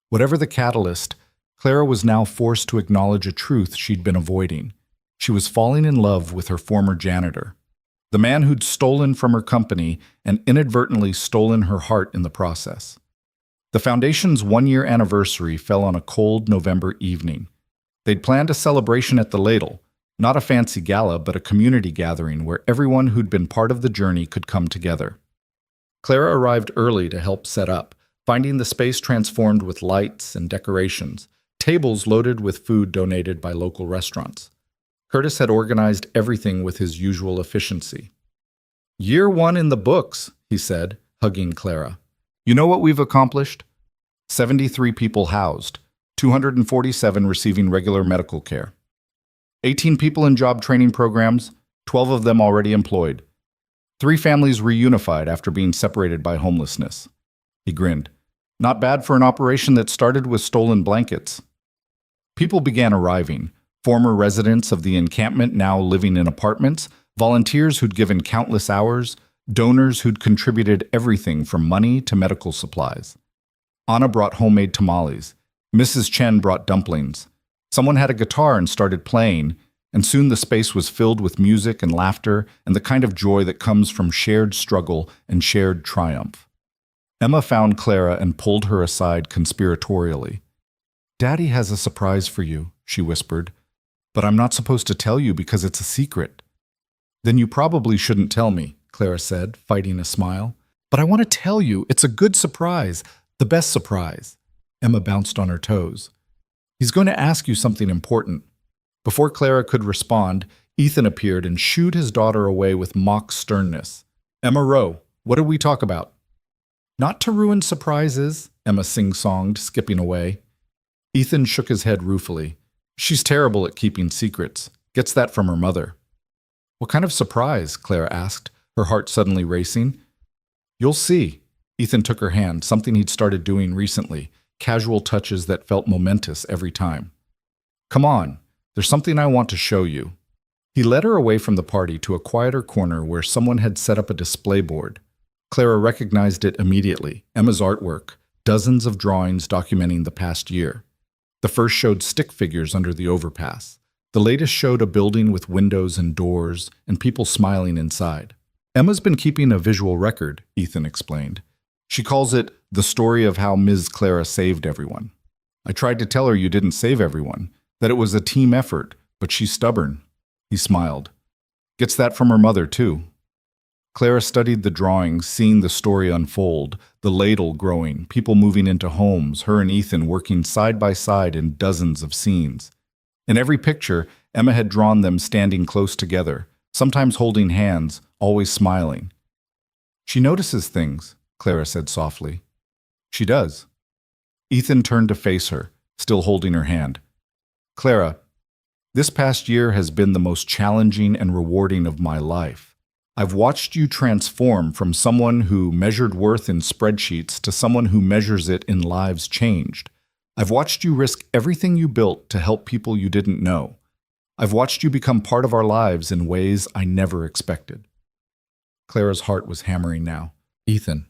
Whatever the catalyst, Clara was now forced to acknowledge a truth she'd been avoiding. She was falling in love with her former janitor, the man who'd stolen from her company and inadvertently stolen her heart in the process. The foundation's one-year anniversary fell on a cold November evening. They'd planned a celebration at the ladle, not a fancy gala, but a community gathering where everyone who'd been part of the journey could come together. Clara arrived early to help set up, finding the space transformed with lights and decorations, tables loaded with food donated by local restaurants. Curtis had organized everything with his usual efficiency. "Year one in the books," he said, hugging Clara. "You know what we've accomplished? 73 people housed, 247 receiving regular medical care. 18 people in job training programs, 12 of them already employed. 3 families reunified after being separated by homelessness." He grinned. "Not bad for an operation that started with stolen blankets." People began arriving, former residents of the encampment now living in apartments, volunteers who'd given countless hours, donors who'd contributed everything from money to medical supplies. Anna brought homemade tamales. Mrs. Chen brought dumplings. Someone had a guitar and started playing, and soon the space was filled with music and laughter and the kind of joy that comes from shared struggle and shared triumph. Emma found Clara and pulled her aside conspiratorially. "Daddy has a surprise for you," she whispered. "But I'm not supposed to tell you because it's a secret." "Then you probably shouldn't tell me," Clara said, fighting a smile. "But I want to tell you, it's a good surprise, the best surprise." Emma bounced on her toes. "He's going to ask you something important." Before Clara could respond, Ethan appeared and shooed his daughter away with mock sternness. "Emma Rowe, what did we talk about?" "Not to ruin surprises," Emma sing-songed, skipping away. Ethan shook his head ruefully. "She's terrible at keeping secrets. Gets that from her mother." "What kind of surprise?" Clara asked, her heart suddenly racing. "You'll see." Ethan took her hand, something he'd started doing recently, casual touches that felt momentous every time. "Come on, there's something I want to show you." He led her away from the party to a quieter corner where someone had set up a display board. Clara recognized it immediately, Emma's artwork, dozens of drawings documenting the past year. The first showed stick figures under the overpass. The latest showed a building with windows and doors and people smiling inside. "Emma's been keeping a visual record," Ethan explained. "She calls it the story of how Ms. Clara saved everyone. I tried to tell her you didn't save everyone, that it was a team effort, but she's stubborn." He smiled. "Gets that from her mother, too." Clara studied the drawings, seeing the story unfold, the ladle growing, people moving into homes, her and Ethan working side by side in dozens of scenes. In every picture, Emma had drawn them standing close together, sometimes holding hands, always smiling. "She notices things," Clara said softly. She does. Ethan turned to face her, still holding her hand. Clara, this past year has been the most challenging and rewarding of my life. I've watched you transform from someone who measured worth in spreadsheets to someone who measures it in lives changed. I've watched you risk everything you built to help people you didn't know. I've watched you become part of our lives in ways I never expected. Clara's heart was hammering now. Ethan,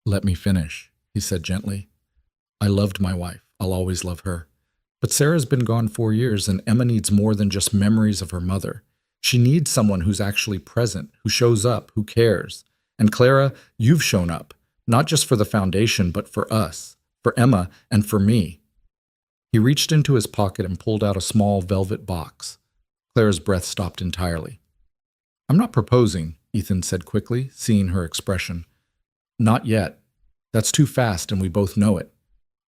let me finish, he said gently. I loved my wife. I'll always love her. But Sarah's been gone 4 years, and Emma needs more than just memories of her mother. She needs someone who's actually present, who shows up, who cares. And Clara, you've shown up, not just for the foundation, but for us, for Emma, and for me. He reached into his pocket and pulled out a small velvet box. Clara's breath stopped entirely. I'm not proposing, Ethan said quickly, seeing her expression. Not yet. That's too fast, and we both know it.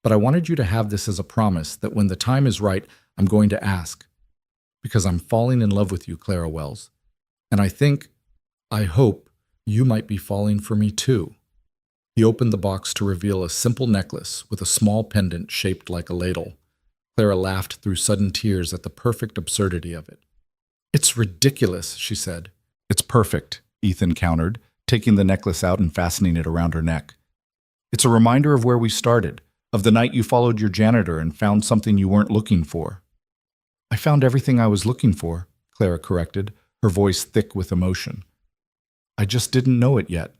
But I wanted you to have this as a promise that when the time is right, I'm going to ask. Because I'm falling in love with you, Clara Wells. And I hope, you might be falling for me too. He opened the box to reveal a simple necklace with a small pendant shaped like a ladle. Clara laughed through sudden tears at the perfect absurdity of it. It's ridiculous, she said. It's perfect, Ethan countered, taking the necklace out and fastening it around her neck. It's a reminder of where we started, of the night you followed your janitor and found something you weren't looking for. I found everything I was looking for, Clara corrected, her voice thick with emotion. I just didn't know it yet.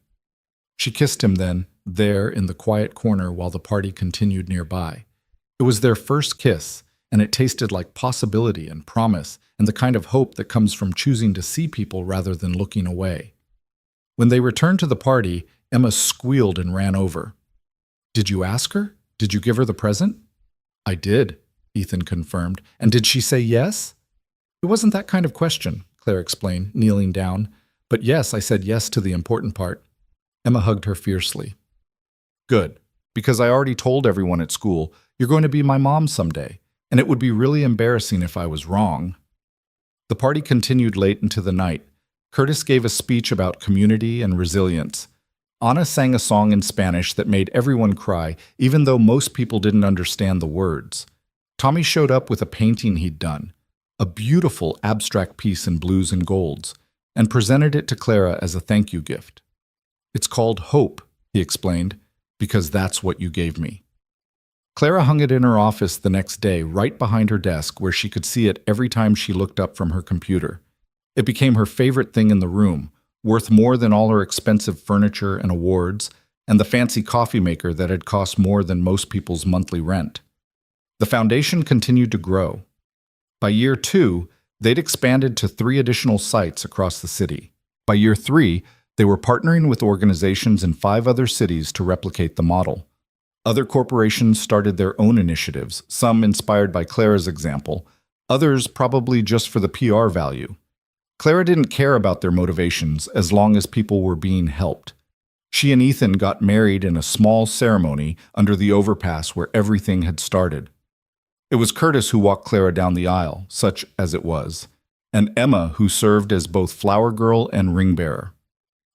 She kissed him then, there in the quiet corner while the party continued nearby. It was their first kiss, and it tasted like possibility and promise and the kind of hope that comes from choosing to see people rather than looking away. When they returned to the party, Emma squealed and ran over. Did you ask her? Did you give her the present? I did, Ethan confirmed. And did she say yes? It wasn't that kind of question, Claire explained, kneeling down. But yes, I said yes to the important part. Emma hugged her fiercely. Good, because I already told everyone at school, you're going to be my mom someday, and it would be really embarrassing if I was wrong. The party continued late into the night. Curtis gave a speech about community and resilience. Anna sang a song in Spanish that made everyone cry, even though most people didn't understand the words. Tommy showed up with a painting he'd done, a beautiful abstract piece in blues and golds, and presented it to Clara as a thank you gift. It's called Hope, he explained, because that's what you gave me. Clara hung it in her office the next day, right behind her desk, where she could see it every time she looked up from her computer. It became her favorite thing in the room, worth more than all her expensive furniture and awards, and the fancy coffee maker that had cost more than most people's monthly rent. The foundation continued to grow. By year 2, they'd expanded to 3 additional sites across the city. By year 3, they were partnering with organizations in 5 other cities to replicate the model. Other corporations started their own initiatives, some inspired by Clara's example, others probably just for the PR value. Clara didn't care about their motivations as long as people were being helped. She and Ethan got married in a small ceremony under the overpass where everything had started. It was Curtis who walked Clara down the aisle, such as it was, and Emma who served as both flower girl and ring bearer.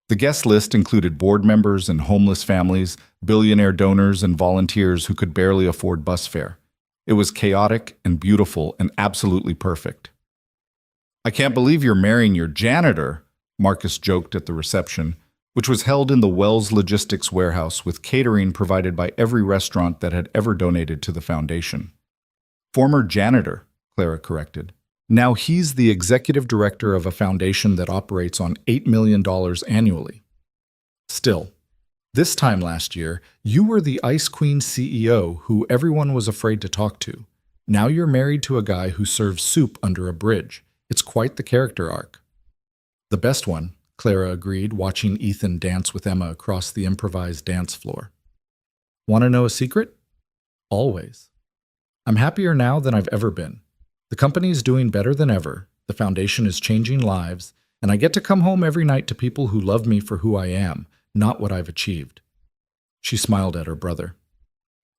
The guest list included board members and homeless families, billionaire donors and volunteers who could barely afford bus fare. It was chaotic and beautiful and absolutely perfect. I can't believe you're marrying your janitor, Marcus joked at the reception, which was held in the Wells Logistics warehouse with catering provided by every restaurant that had ever donated to the foundation. Former janitor, Clara corrected. Now he's the executive director of a foundation that operates on $8 million annually. Still, this time last year, you were the Ice Queen CEO who everyone was afraid to talk to. Now you're married to a guy who serves soup under a bridge. It's quite the character arc. The best one, Clara agreed, watching Ethan dance with Emma across the improvised dance floor. Want to know a secret? Always. I'm happier now than I've ever been. The company is doing better than ever, the foundation is changing lives, and I get to come home every night to people who love me for who I am, not what I've achieved. She smiled at her brother.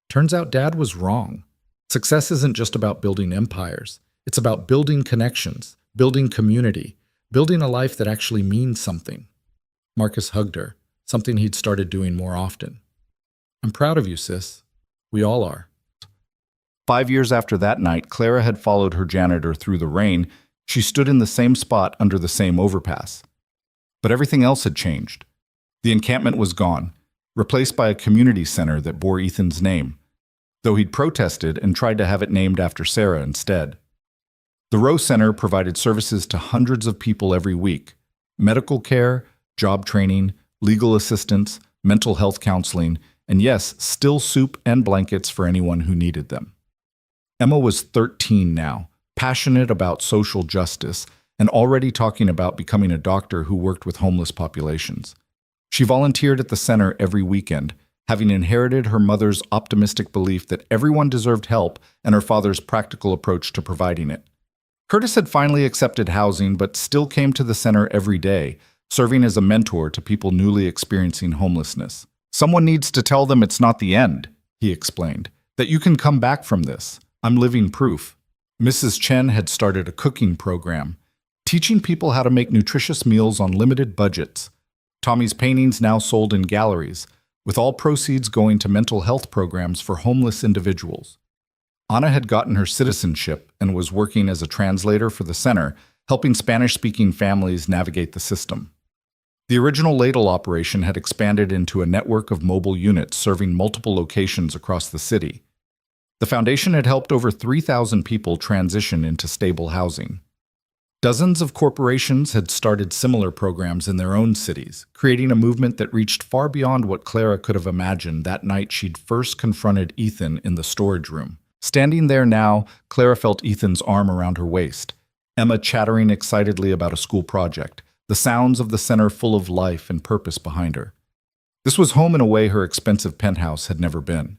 Turns out Dad was wrong. Success isn't just about building empires. It's about building connections, building community, building a life that actually means something. Marcus hugged her, something he'd started doing more often. I'm proud of you, sis. We all are. 5 years after that night, Clara had followed her janitor through the rain. She stood in the same spot under the same overpass. But everything else had changed. The encampment was gone, replaced by a community center that bore Ethan's name, though he'd protested and tried to have it named after Sarah instead. The Row Center provided services to hundreds of people every week: medical care, job training, legal assistance, mental health counseling, and yes, still soup and blankets for anyone who needed them. Emma was 13 now, passionate about social justice, and already talking about becoming a doctor who worked with homeless populations. She volunteered at the center every weekend, having inherited her mother's optimistic belief that everyone deserved help and her father's practical approach to providing it. Curtis had finally accepted housing, but still came to the center every day, serving as a mentor to people newly experiencing homelessness. "Someone needs to tell them it's not the end," he explained, "that you can come back from this. I'm living proof." Mrs. Chen had started a cooking program, teaching people how to make nutritious meals on limited budgets. Tommy's paintings now sold in galleries, with all proceeds going to mental health programs for homeless individuals. Anna had gotten her citizenship and was working as a translator for the center, helping Spanish-speaking families navigate the system. The original ladle operation had expanded into a network of mobile units serving multiple locations across the city. The foundation had helped over 3,000 people transition into stable housing. Dozens of corporations had started similar programs in their own cities, creating a movement that reached far beyond what Clara could have imagined that night she'd first confronted Ethan in the storage room. Standing there now, Clara felt Ethan's arm around her waist, Emma chattering excitedly about a school project, the sounds of the center full of life and purpose behind her. This was home in a way her expensive penthouse had never been.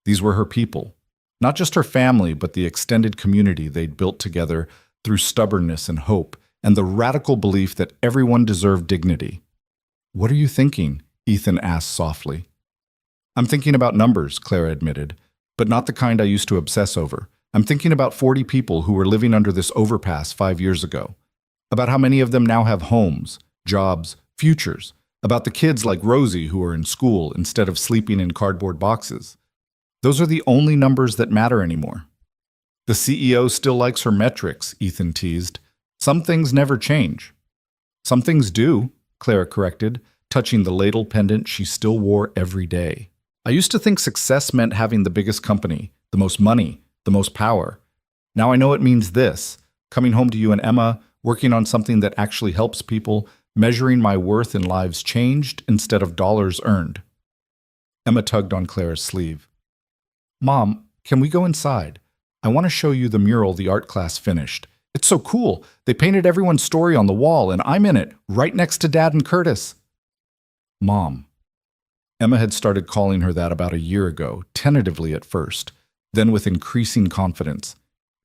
These were her people, not just her family, but the extended community they'd built together through stubbornness and hope, and the radical belief that everyone deserved dignity. "What are you thinking?" Ethan asked softly. "I'm thinking about numbers," Clara admitted, "but not the kind I used to obsess over. I'm thinking about 40 people who were living under this overpass 5 years ago. About how many of them now have homes, jobs, futures. About the kids like Rosie who are in school instead of sleeping in cardboard boxes. Those are the only numbers that matter anymore." "The CEO still likes her metrics," Ethan teased. "Some things never change." "Some things do," Clara corrected, touching the ladle pendant she still wore every day. "I used to think success meant having the biggest company, the most money, the most power. Now I know it means this: coming home to you and Emma, working on something that actually helps people, measuring my worth in lives changed instead of dollars earned." Emma tugged on Clara's sleeve. "Mom, can we go inside? I want to show you the mural the art class finished. It's so cool. They painted everyone's story on the wall, and I'm in it, right next to Dad and Curtis." "Mom." Emma had started calling her that about a year ago, tentatively at first, then with increasing confidence.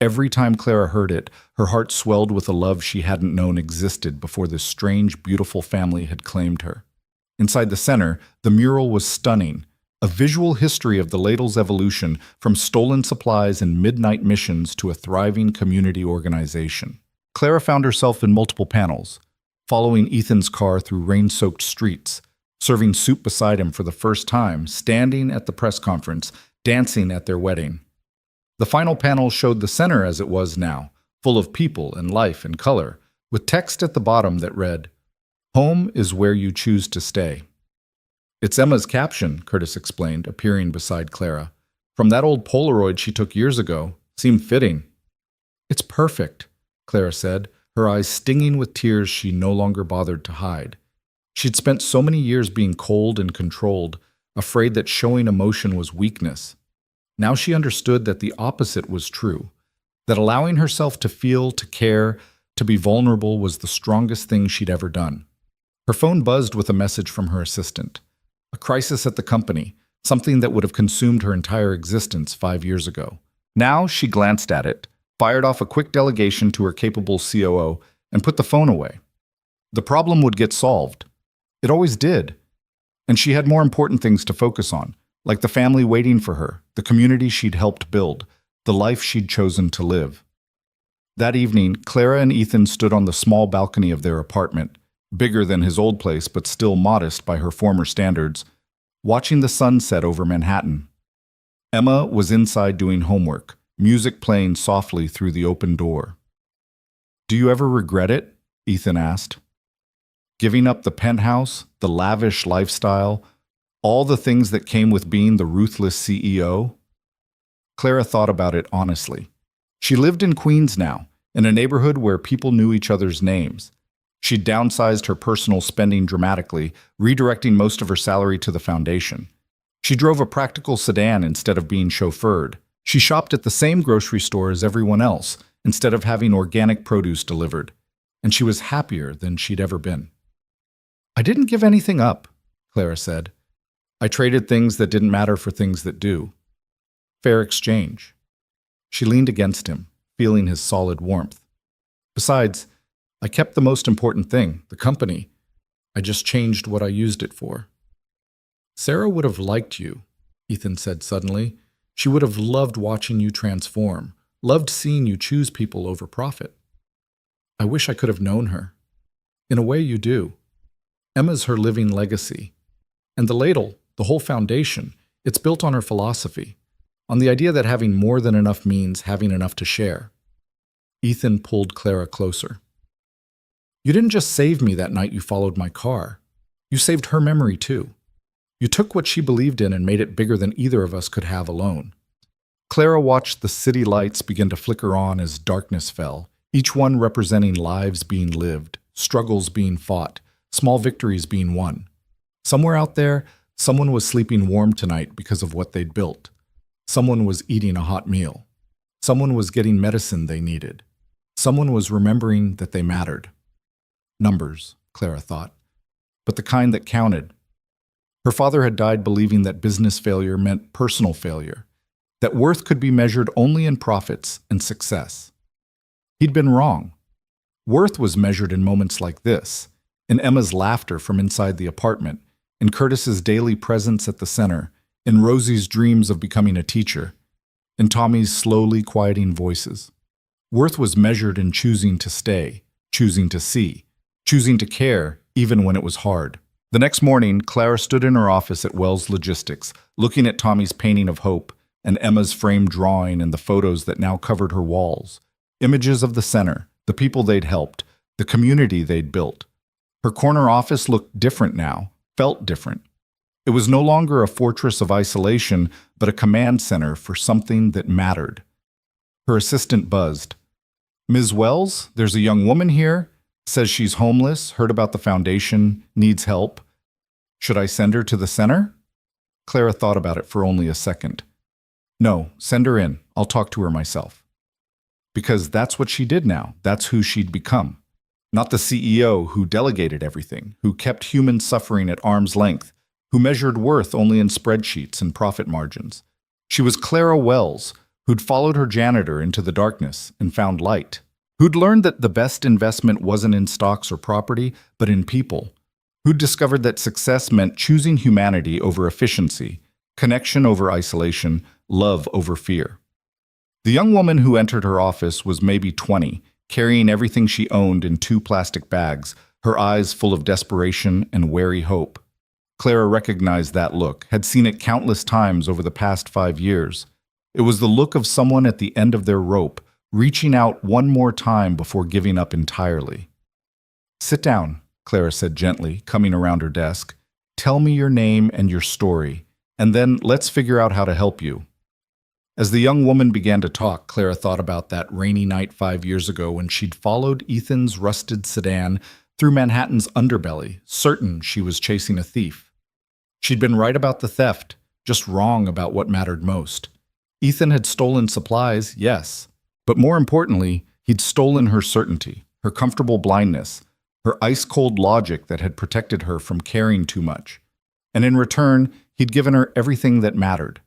Every time Clara heard it, her heart swelled with a love she hadn't known existed before this strange, beautiful family had claimed her. Inside the center, the mural was stunning. A visual history of the ladle's evolution from stolen supplies and midnight missions to a thriving community organization. Clara found herself in multiple panels, following Ethan's car through rain-soaked streets, serving soup beside him for the first time, standing at the press conference, dancing at their wedding. The final panel showed the center as it was now, full of people and life and color, with text at the bottom that read, "Home is where you choose to stay." "It's Emma's caption," Curtis explained, appearing beside Clara. "From that old Polaroid she took years ago. Seemed fitting." "It's perfect," Clara said, her eyes stinging with tears she no longer bothered to hide. She'd spent so many years being cold and controlled, afraid that showing emotion was weakness. Now she understood that the opposite was true, that allowing herself to feel, to care, to be vulnerable was the strongest thing she'd ever done. Her phone buzzed with a message from her assistant. A crisis at the company, something that would have consumed her entire existence 5 years ago. Now she glanced at it, fired off a quick delegation to her capable COO, and put the phone away. The problem would get solved. It always did. And she had more important things to focus on, like the family waiting for her, the community she'd helped build, the life she'd chosen to live. That evening, Clara and Ethan stood on the small balcony of their apartment, bigger than his old place but still modest by her former standards, watching the sunset over Manhattan. Emma was inside doing homework, music playing softly through the open door. "Do you ever regret it?" Ethan asked. "Giving up the penthouse, the lavish lifestyle, all the things that came with being the ruthless CEO?" Clara thought about it honestly. She lived in Queens now, in a neighborhood where people knew each other's names. She'd downsized her personal spending dramatically, redirecting most of her salary to the foundation. She drove a practical sedan instead of being chauffeured. She shopped at the same grocery store as everyone else, instead of having organic produce delivered. And she was happier than she'd ever been. "I didn't give anything up," Clara said. "I traded things that didn't matter for things that do. Fair exchange." She leaned against him, feeling his solid warmth. "Besides, I kept the most important thing, the company. I just changed what I used it for." "Sarah would have liked you," Ethan said suddenly. "She would have loved watching you transform, loved seeing you choose people over profit." "I wish I could have known her." "In a way you do. Emma's her living legacy. And the ladle, the whole foundation, it's built on her philosophy, on the idea that having more than enough means having enough to share." Ethan pulled Clara closer. "You didn't just save me that night you followed my car. You saved her memory too. You took what she believed in and made it bigger than either of us could have alone." Clara watched the city lights begin to flicker on as darkness fell, each one representing lives being lived, struggles being fought, small victories being won. Somewhere out there, someone was sleeping warm tonight because of what they'd built. Someone was eating a hot meal. Someone was getting medicine they needed. Someone was remembering that they mattered. Numbers, Clara thought, but the kind that counted. Her father had died believing that business failure meant personal failure, that worth could be measured only in profits and success. He'd been wrong. Worth was measured in moments like this, in Emma's laughter from inside the apartment, in Curtis's daily presence at the center, in Rosie's dreams of becoming a teacher, in Tommy's slowly quieting voices. Worth was measured in choosing to stay, choosing to see, choosing to care, even when it was hard. The next morning, Clara stood in her office at Wells Logistics, looking at Tommy's painting of hope and Emma's framed drawing and the photos that now covered her walls. Images of the center, the people they'd helped, the community they'd built. Her corner office looked different now, felt different. It was no longer a fortress of isolation, but a command center for something that mattered. Her assistant buzzed. "Ms. Wells, there's a young woman here. Says she's homeless, heard about the foundation, needs help. Should I send her to the center?" Clara thought about it for only a second. "No, send her in. I'll talk to her myself." Because that's what she did now. That's who she'd become. Not the CEO who delegated everything, who kept human suffering at arm's length, who measured worth only in spreadsheets and profit margins. She was Clara Wells, who'd followed her janitor into the darkness and found light. Who'd learned that the best investment wasn't in stocks or property, but in people. Who'd discovered that success meant choosing humanity over efficiency, connection over isolation, love over fear. The young woman who entered her office was maybe 20, carrying everything she owned in 2 plastic bags, her eyes full of desperation and wary hope. Clara recognized that look, had seen it countless times over the past 5 years. It was the look of someone at the end of their rope, reaching out one more time before giving up entirely. "Sit down," Clara said gently, coming around her desk. "Tell me your name and your story, and then let's figure out how to help you." As the young woman began to talk, Clara thought about that rainy night 5 years ago when she'd followed Ethan's rusted sedan through Manhattan's underbelly, certain she was chasing a thief. She'd been right about the theft, just wrong about what mattered most. Ethan had stolen supplies, yes, but more importantly, he'd stolen her certainty, her comfortable blindness, her ice-cold logic that had protected her from caring too much. And in return, he'd given her everything that mattered.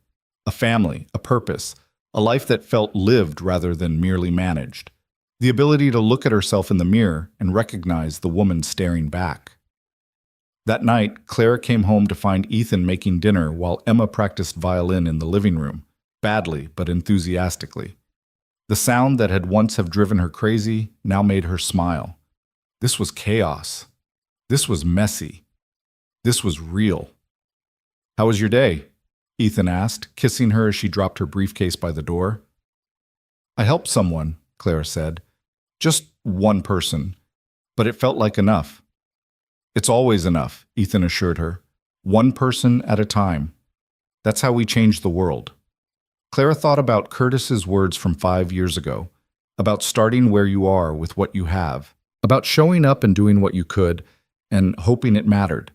A family, a purpose, a life that felt lived rather than merely managed. The ability to look at herself in the mirror and recognize the woman staring back. That night, Clara came home to find Ethan making dinner while Emma practiced violin in the living room, badly but enthusiastically. The sound that had once have driven her crazy now made her smile. This was chaos. This was messy. This was real. How was your day? Ethan asked, kissing her as she dropped her briefcase by the door. I helped someone, Clara said. Just one person. But it felt like enough. It's always enough, Ethan assured her. One person at a time. That's how we change the world. Clara thought about Curtis's words from 5 years ago, about starting where you are with what you have, about showing up and doing what you could, and hoping it mattered.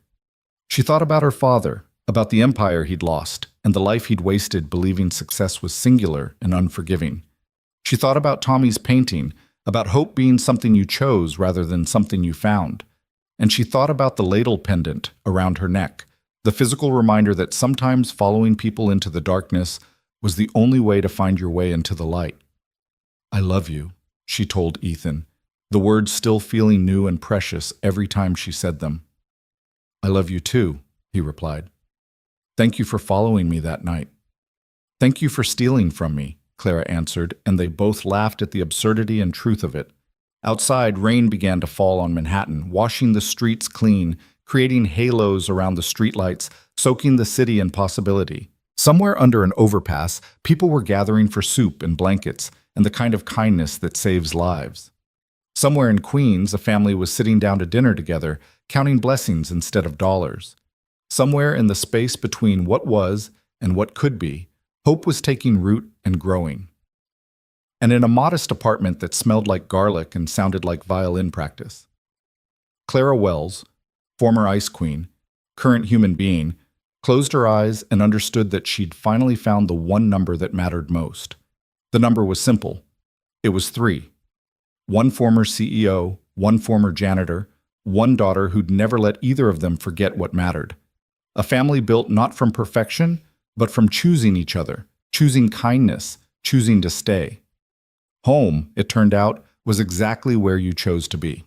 She thought about her father, about the empire he'd lost, and the life he'd wasted believing success was singular and unforgiving. She thought about Tommy's painting, about hope being something you chose rather than something you found. And she thought about the ladle pendant around her neck, the physical reminder that sometimes following people into the darkness was the only way to find your way into the light. I love you, she told Ethan, the words still feeling new and precious every time she said them. I love you too, he replied. Thank you for following me that night. Thank you for stealing from me, Clara answered, and they both laughed at the absurdity and truth of it. Outside, rain began to fall on Manhattan, washing the streets clean, creating halos around the streetlights, soaking the city in possibility. Somewhere under an overpass, people were gathering for soup and blankets, and the kind of kindness that saves lives. Somewhere in Queens, a family was sitting down to dinner together, counting blessings instead of dollars. Somewhere in the space between what was and what could be, hope was taking root and growing. And in a modest apartment that smelled like garlic and sounded like violin practice, Clara Wells, former ice queen, current human being, closed her eyes and understood that she'd finally found the one number that mattered most. The number was simple. It was 3. One former CEO, one former janitor, one daughter who'd never let either of them forget what mattered. A family built not from perfection, but from choosing each other, choosing kindness, choosing to stay. Home, it turned out, was exactly where you chose to be.